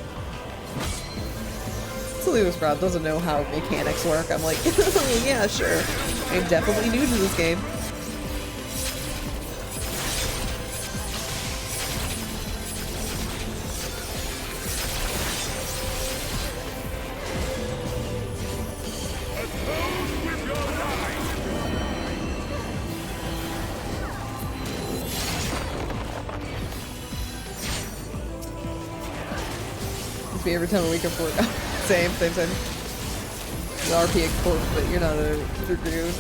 Silly little Sprout doesn't know how mechanics work. I'm like, yeah, sure. I'm definitely new to this game. Me every time a week of work. Same. You RP a corp, but you're not a dragoon.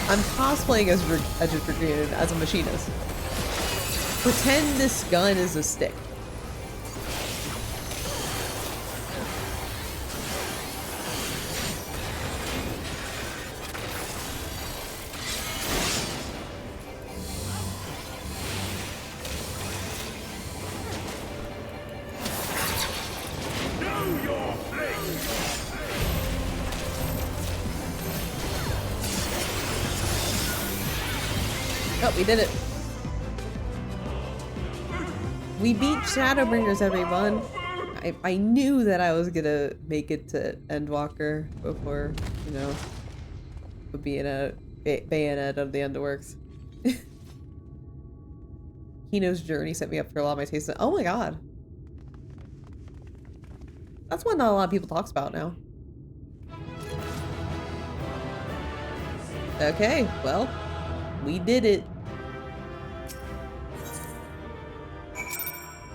I'm cosplaying as a dragoon, as a machinist. Pretend this gun is a stick. Oh, we did it. We beat Shadowbringers, everyone. I knew that I was gonna make it to Endwalker before, you know, being a bayonet of the Underworks. Kino's journey set me up for a lot of my tastes. Oh my god. That's what not a lot of people talks about now. Okay, well, we did it.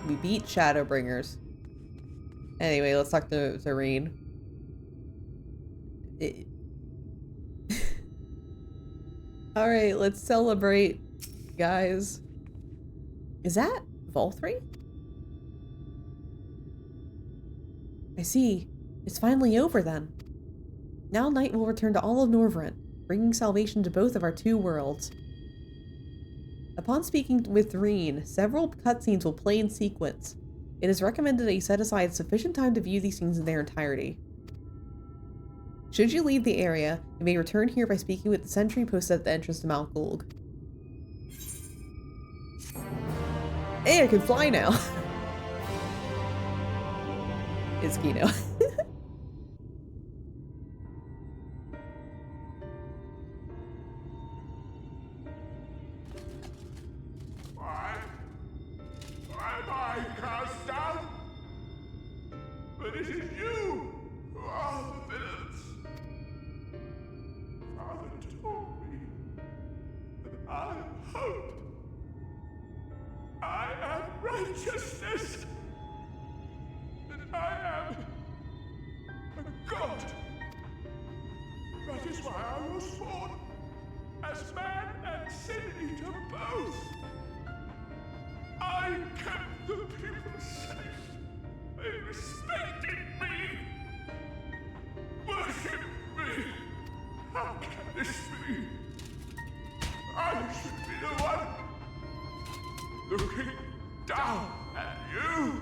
We beat Shadowbringers. Anyway, let's talk to Rain. Alright, let's celebrate, guys. Is that Vol3? I see. It's finally over then. Now night will return to all of Norvrent, bringing salvation to both of our two worlds. Upon speaking with Reen, several cutscenes will play in sequence. It is recommended that you set aside sufficient time to view these scenes in their entirety. Should you leave the area, you may return here by speaking with the sentry posted at the entrance to Mount Gulg. Hey, I can fly now! It's Kino. But it is you who are the villains. Father told me that I am hope. I am righteousness. That I am a god. That is why I was born as man and sin eater both. I kept the people safe. They respected me! Worship me! How can this be? I should be the one looking down at you!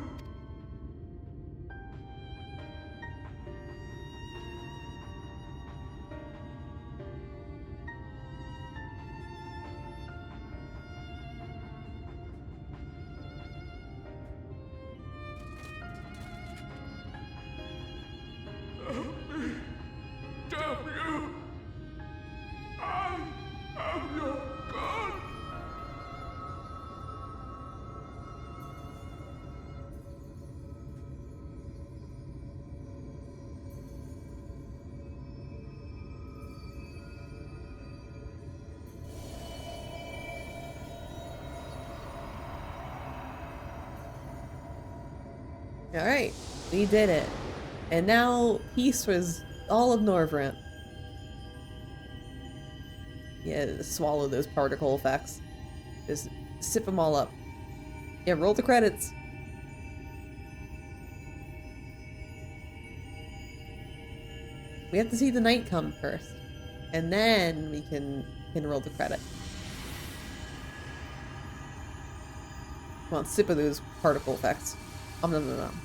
Alright, we did it. And now peace was all of Norvrent. Yeah, swallow those particle effects. Just sip them all up. Yeah, roll the credits. We have to see the night come first. And then we can roll the credit. Come on, sip of those particle effects. Nom nom nom nom.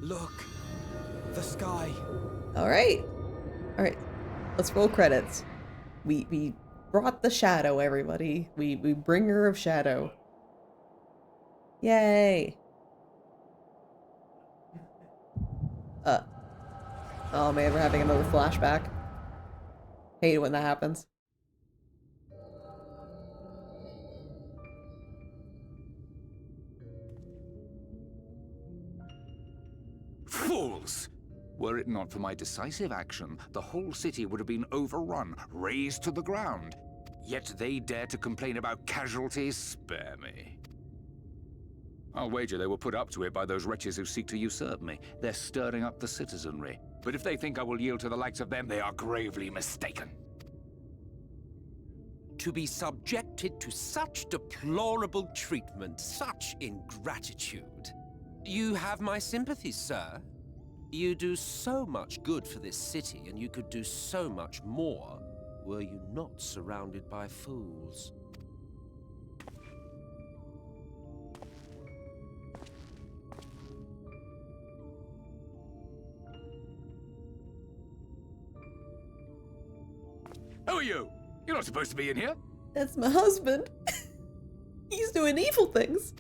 Look. The sky. All right. All right. Let's roll credits. We brought the shadow, everybody. We bringer of shadow. Yay. Oh man, we're having another flashback. Hate it when that happens. Fools! Were it not for my decisive action, the whole city would have been overrun, razed to the ground. Yet they dare to complain about casualties? Spare me. I'll wager they were put up to it by those wretches who seek to usurp me. They're stirring up the citizenry. But if they think I will yield to the likes of them, they are gravely mistaken. To be subjected to such deplorable treatment, such ingratitude. You have my sympathies, sir. You do so much good for this city, and you could do so much more were you not surrounded by fools. Who are you? You're not supposed to be in here. That's my husband. He's doing evil things.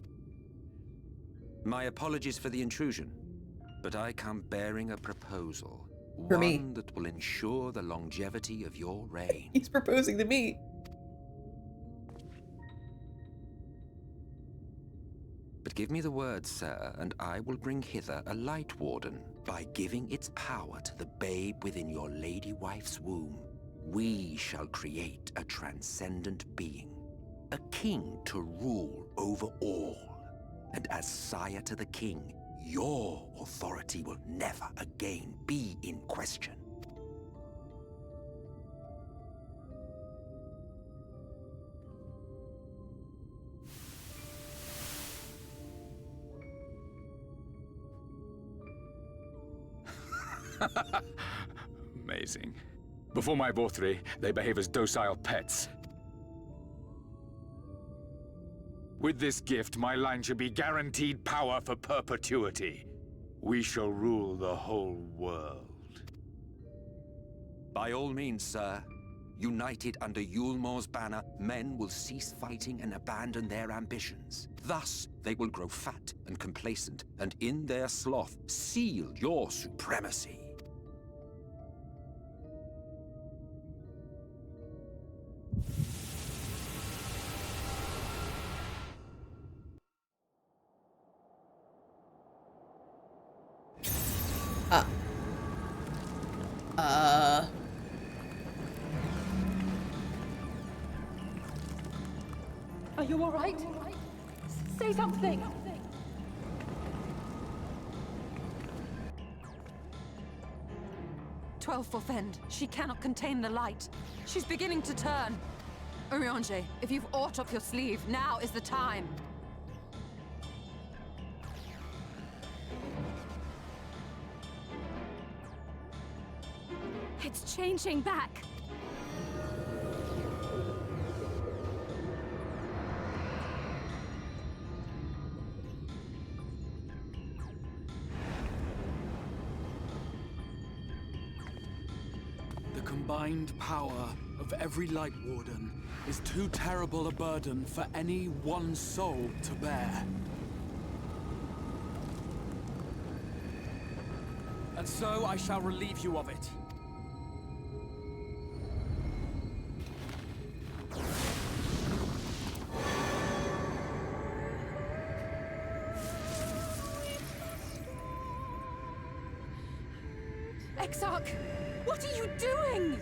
My apologies for the intrusion, but I come bearing a proposal. For one me. that will ensure the longevity of your reign. He's proposing to me. But give me the word, sir, and I will bring hither a light warden. By giving its power to the babe within your lady wife's womb, we shall create a transcendent being, a king to rule over all. And as sire to the king, your authority will never again be in question. Amazing. Before my Vothri, they behave as docile pets. With this gift, my line shall be guaranteed power for perpetuity. We shall rule the whole world. By all means, sir. United under Yulmor's banner, men will cease fighting and abandon their ambitions. Thus, they will grow fat and complacent, and in their sloth, seal your supremacy. Are you all right? Say something! "12 for Fend. She cannot contain the light. She's beginning to turn. Urianger, if you've aught up your sleeve, now is the time." It's changing back. The combined power of every Light Warden is too terrible a burden for any one soul to bear. And so I shall relieve you of it. Exarch, what are you doing?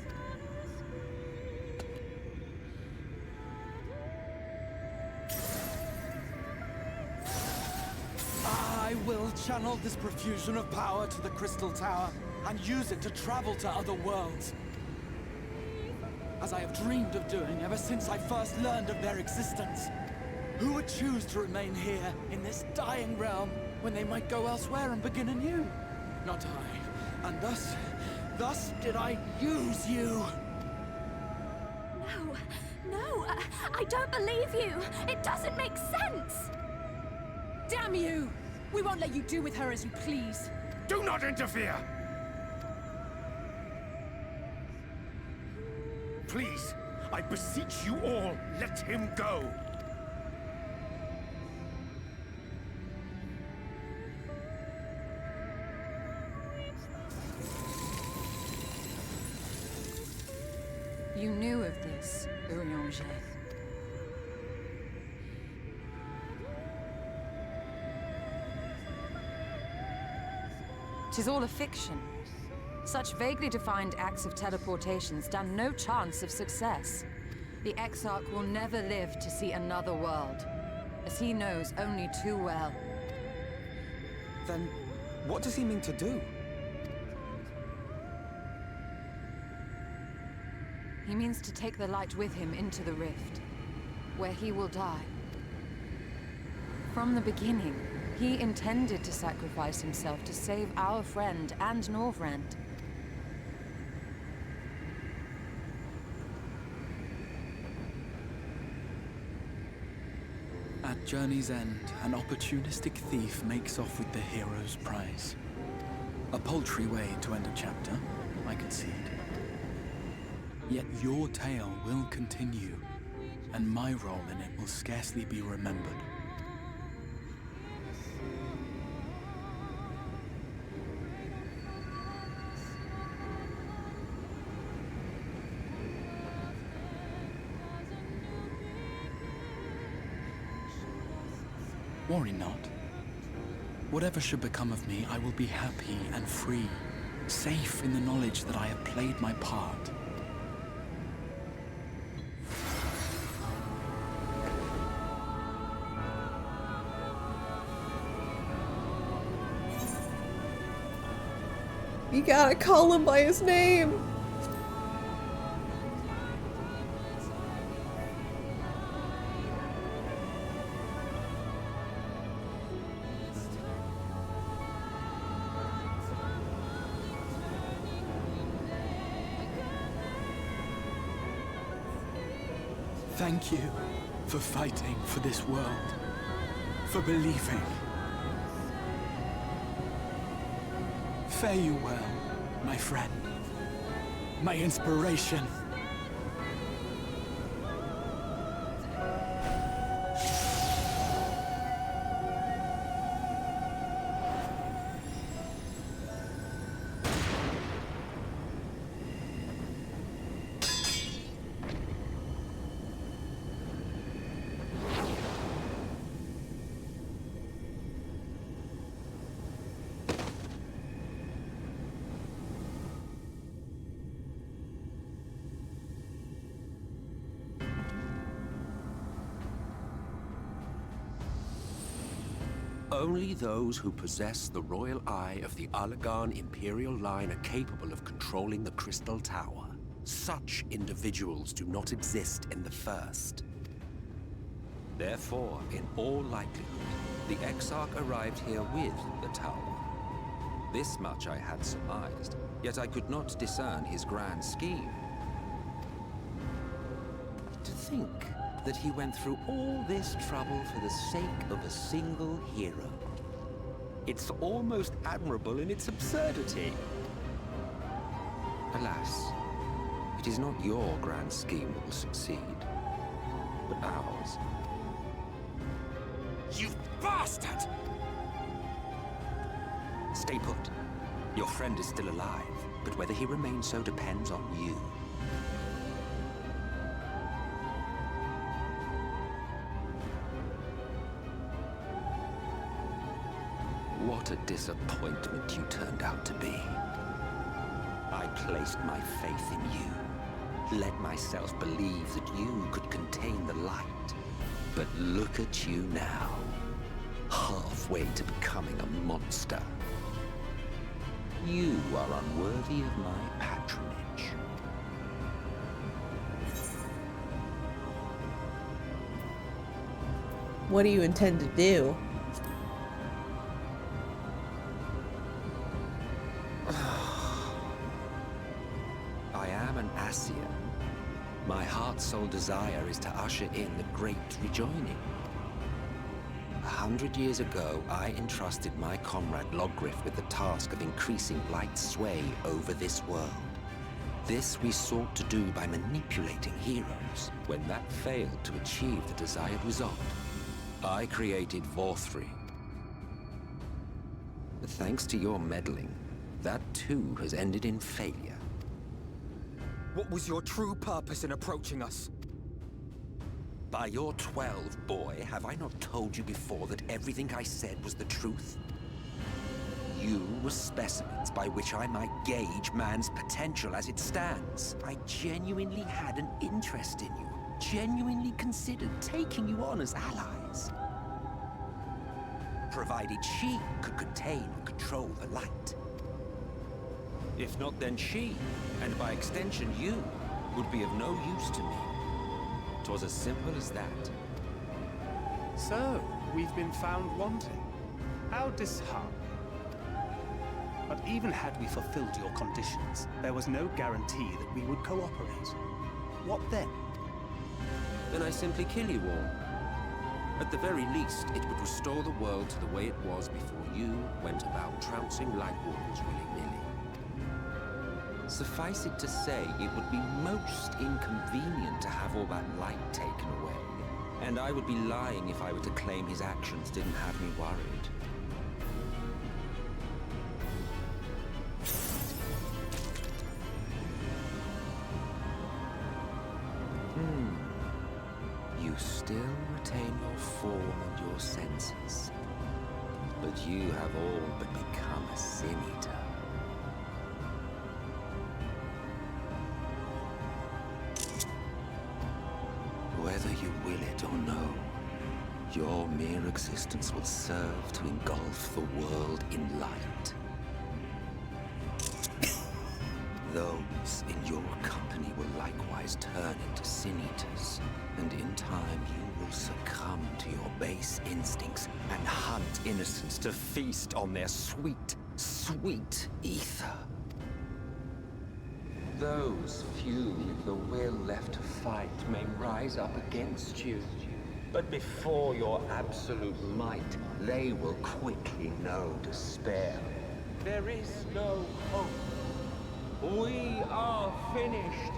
I will channel this profusion of power to the Crystal Tower and use it to travel to other worlds. As I have dreamed of doing ever since I first learned of their existence. Who would choose to remain here in this dying realm when they might go elsewhere and begin anew? Not I. And thus did I use you. No, I don't believe you. It doesn't make sense. Damn you! We won't let you do with her as you please. Do not interfere! Please, I beseech you all, let him go! You knew of this, Urianger. Tis all a fiction. Such vaguely defined acts of teleportation stand no chance of success. The Exarch will never live to see another world, as he knows only too well. Then, what does he mean to do? He means to take the light with him into the rift, where he will die. From the beginning, he intended to sacrifice himself to save our friend and Norvrend. At journey's end, an opportunistic thief makes off with the hero's prize. A paltry way to end a chapter, I concede. Yet your tale will continue, and my role in it will scarcely be remembered. Worry not. Whatever should become of me, I will be happy and free, safe in the knowledge that I have played my part. You gotta call him by his name. Thank you for fighting for this world, for believing. Fare you well, my friend, my inspiration. Only those who possess the royal eye of the Allagan Imperial line are capable of controlling the Crystal Tower. Such individuals do not exist in the First. Therefore, in all likelihood, the Exarch arrived here with the tower. This much I had surmised, yet I could not discern his grand scheme. To think that he went through all this trouble for the sake of a single hero. It's almost admirable in its absurdity. Alas, it is not your grand scheme that will succeed, but ours. You bastard! Stay put. Your friend is still alive, but whether he remains so depends on you. What a disappointment you turned out to be. I placed my faith in you, let myself believe that you could contain the light. But look at you now, halfway to becoming a monster. You are unworthy of my patronage. What do you intend to do? I am an Asian. My heart's sole desire is to usher in the great rejoining. 100 years ago, I entrusted my comrade Logriff with the task of increasing light's sway over this world. This we sought to do by manipulating heroes. When that failed to achieve the desired result, I created Vorthri. But thanks to your meddling, that too has ended in failure. What was your true purpose in approaching us? By your 12, boy, have I not told you before that everything I said was the truth? You were specimens by which I might gauge man's potential as it stands. I genuinely had an interest in you, genuinely considered taking you on as allies. Provided she could contain or control the light. If not, then she, and by extension you, would be of no use to me. 'Twas as simple as that. So, we've been found wanting. How disheartening. But even had we fulfilled your conditions, there was no guarantee that we would cooperate. What then? Then I simply kill you all. At the very least, it would restore the world to the way it was before you went about trouncing light wardens willy-nilly. Suffice it to say, it would be most inconvenient to have all that light taken away. And I would be lying if I were to claim his actions didn't have me worried. You still retain your form and your senses. But you have all but become a sin eater. Whether you will it or no, your mere existence will serve to engulf the world in light. Those in your company will likewise turn into sin eaters, and in time you will succumb to your base instincts and hunt innocents to feast on their sweet, sweet ether. Those few with the will left to fight may rise up against you, but before your absolute might, they will quickly know despair. There is no hope. We are finished.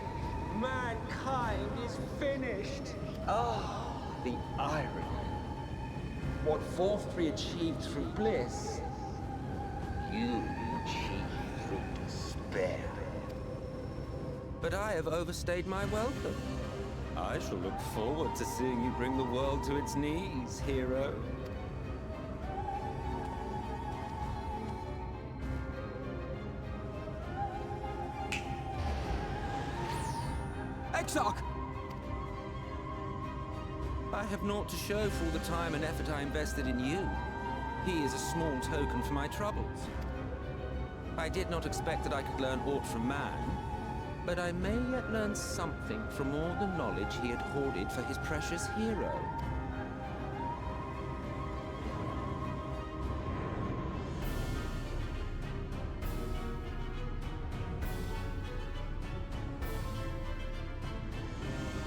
Mankind is finished. Ah, the irony. What Vorthri achieved through bliss, you achieved through despair. But I have overstayed my welcome. I shall look forward to seeing you bring the world to its knees, hero. Exarch! I have naught to show for all the time and effort I invested in you. He is a small token for my troubles. I did not expect that I could learn aught from man, but I may yet learn something from all the knowledge he had hoarded for his precious hero.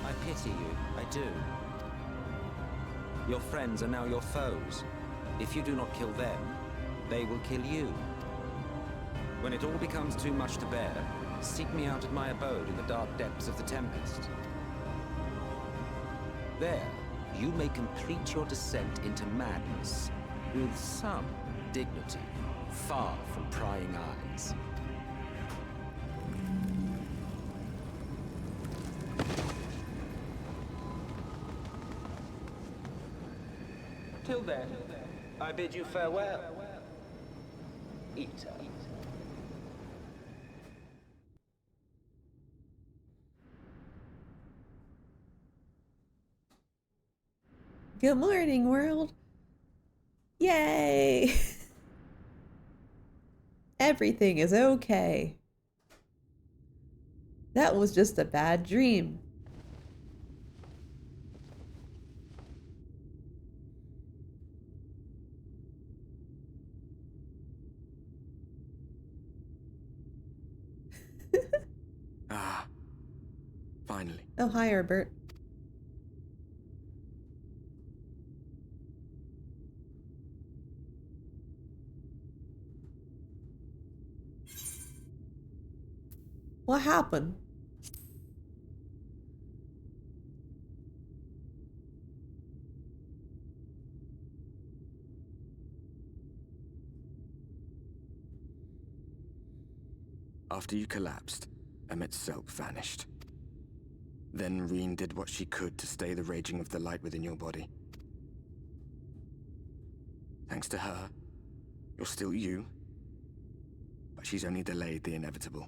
I pity you, I do. Your friends are now your foes. If you do not kill them, they will kill you. When it all becomes too much to bear, seek me out at my abode in the dark depths of the Tempest. There, you may complete your descent into madness with some dignity, far from prying eyes. Till then, I bid you farewell, Eater. Good morning, world. Yay! Everything is okay. That was just a bad dream. Ah, finally. Oh, hi, Herbert. What happened? After you collapsed, Emmet's self vanished. Then Reen did what she could to stay the raging of the light within your body. Thanks to her, you're still you, but she's only delayed the inevitable.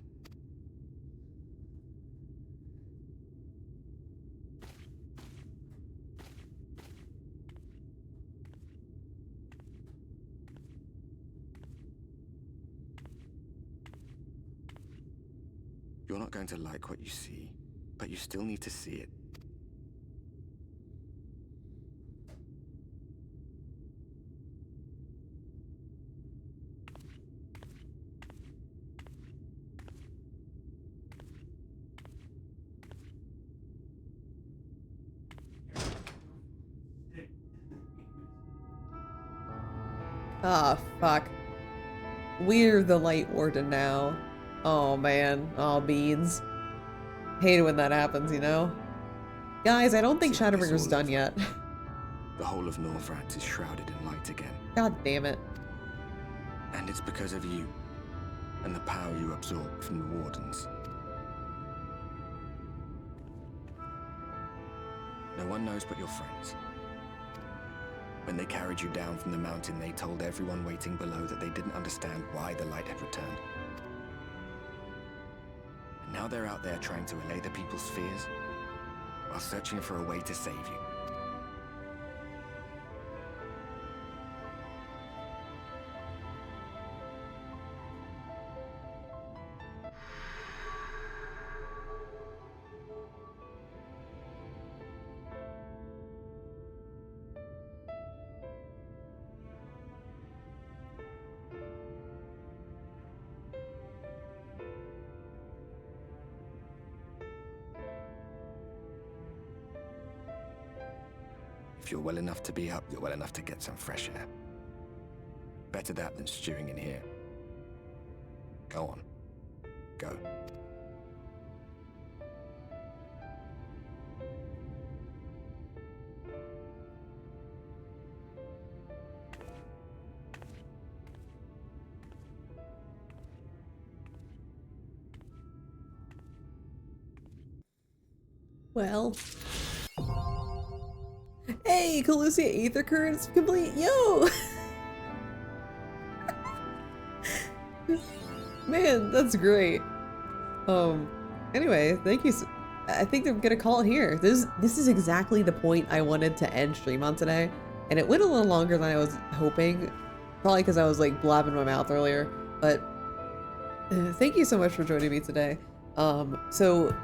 You're not going to like what you see, but you still need to see it. Ah, fuck. We're the Light Warden now. Oh, man. Oh, beans. Hate it when that happens, you know? Guys, I don't think So it's Shadowbringer's all done over. yet. The whole of Northrats is shrouded in light again. God damn it. And it's because of you, and the power you absorb from the Wardens. No one knows but your friends. When they carried you down from the mountain, they told everyone waiting below that they didn't understand why the light had returned. And now they're out there trying to allay the people's fears, while searching for a way to save you. If you're well enough to be up, you're well enough to get some fresh air. Better that than stewing in here. Go on. Go. Well. Hey, Calusia Aether Current's complete. Yo! Man, that's great. Anyway, thank you. I think I'm gonna call it here. This is exactly the point I wanted to end stream on today, and it went a little longer than I was hoping. Probably because I was like blabbing my mouth earlier, but thank you so much for joining me today. So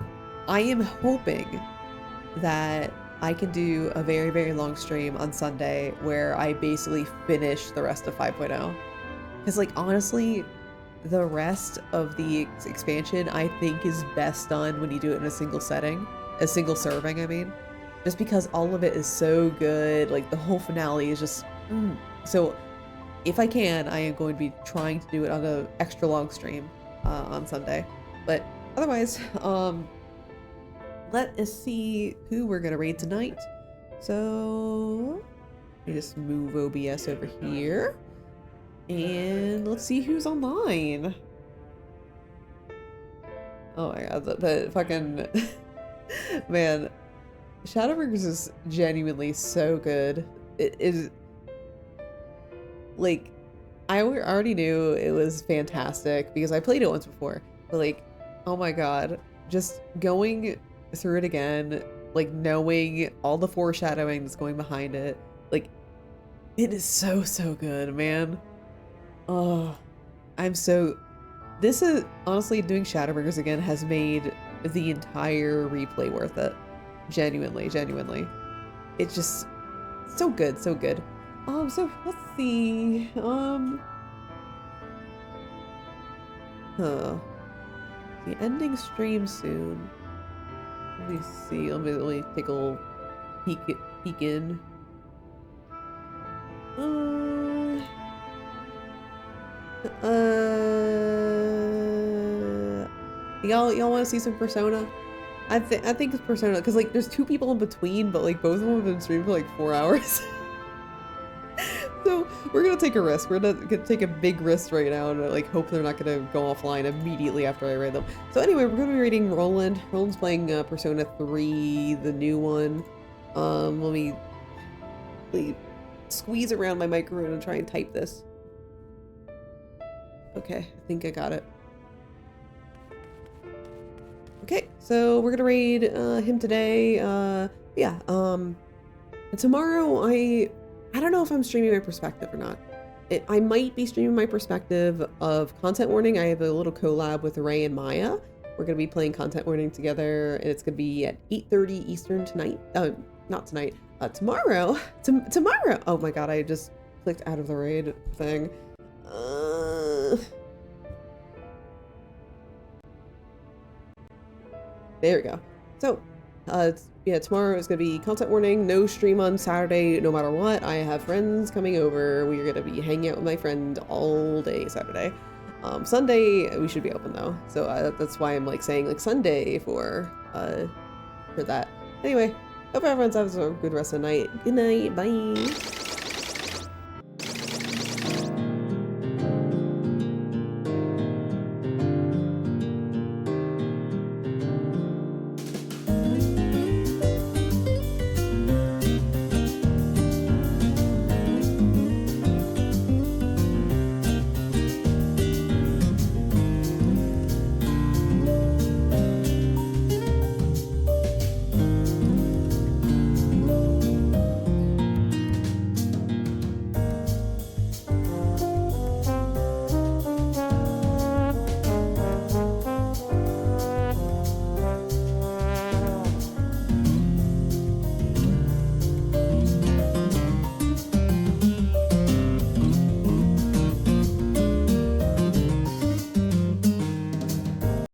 I am hoping that I can do a very, very long stream on Sunday where I basically finish the rest of 5.0. Because like honestly, the rest of the expansion I think is best done when you do it in a single setting, a single serving, I mean. Just because all of it is so good, like the whole finale is just, So if I can, I am going to be trying to do it on an extra long stream on Sunday. But otherwise, let us see who we're gonna raid tonight. So let me just move OBS over here. And let's see who's online. Oh my god, the fucking man, Shadowbringers is genuinely so good. It is like, I already knew it was fantastic because I played it once before, but like, oh my god, just going through it again, like knowing all the foreshadowing that's going behind it, like it is so good, man. Oh, this is honestly, doing Shadowbringers again has made the entire replay worth it. Genuinely. It's just so good. So let's see. The ending stream soon. Let me see. Let me take a little peek in. Y'all want to see some Persona? I think it's Persona, because like there's 2 people in between, but like both of them have been streaming for like 4 hours. So we're gonna take a risk. We're gonna take a big risk right now and like hope they're not gonna go offline immediately after I raid them. So anyway, we're gonna be raiding Roland. Roland's playing Persona 3, the new one. Let me squeeze around my microphone and try and type this. Okay, I think I got it. Okay, so we're gonna raid him today. Yeah, and tomorrow I don't know if I'm streaming my perspective or not. I might be streaming my perspective of Content Warning. I have a little collab with Ray and Maya. We're gonna be playing Content Warning together, and it's gonna be at 8:30 Eastern tonight. Not tonight. Tomorrow. Tomorrow. Oh my god, I just clicked out of the raid thing. There we go. So, yeah, tomorrow is going to be Content Warning. No stream on Saturday, no matter what. I have friends coming over. We are going to be hanging out with my friend all day Saturday. Sunday, we should be open though. So that's why I'm like saying like Sunday for that. Anyway, hope everyone has a good rest of the night. Good night. Bye.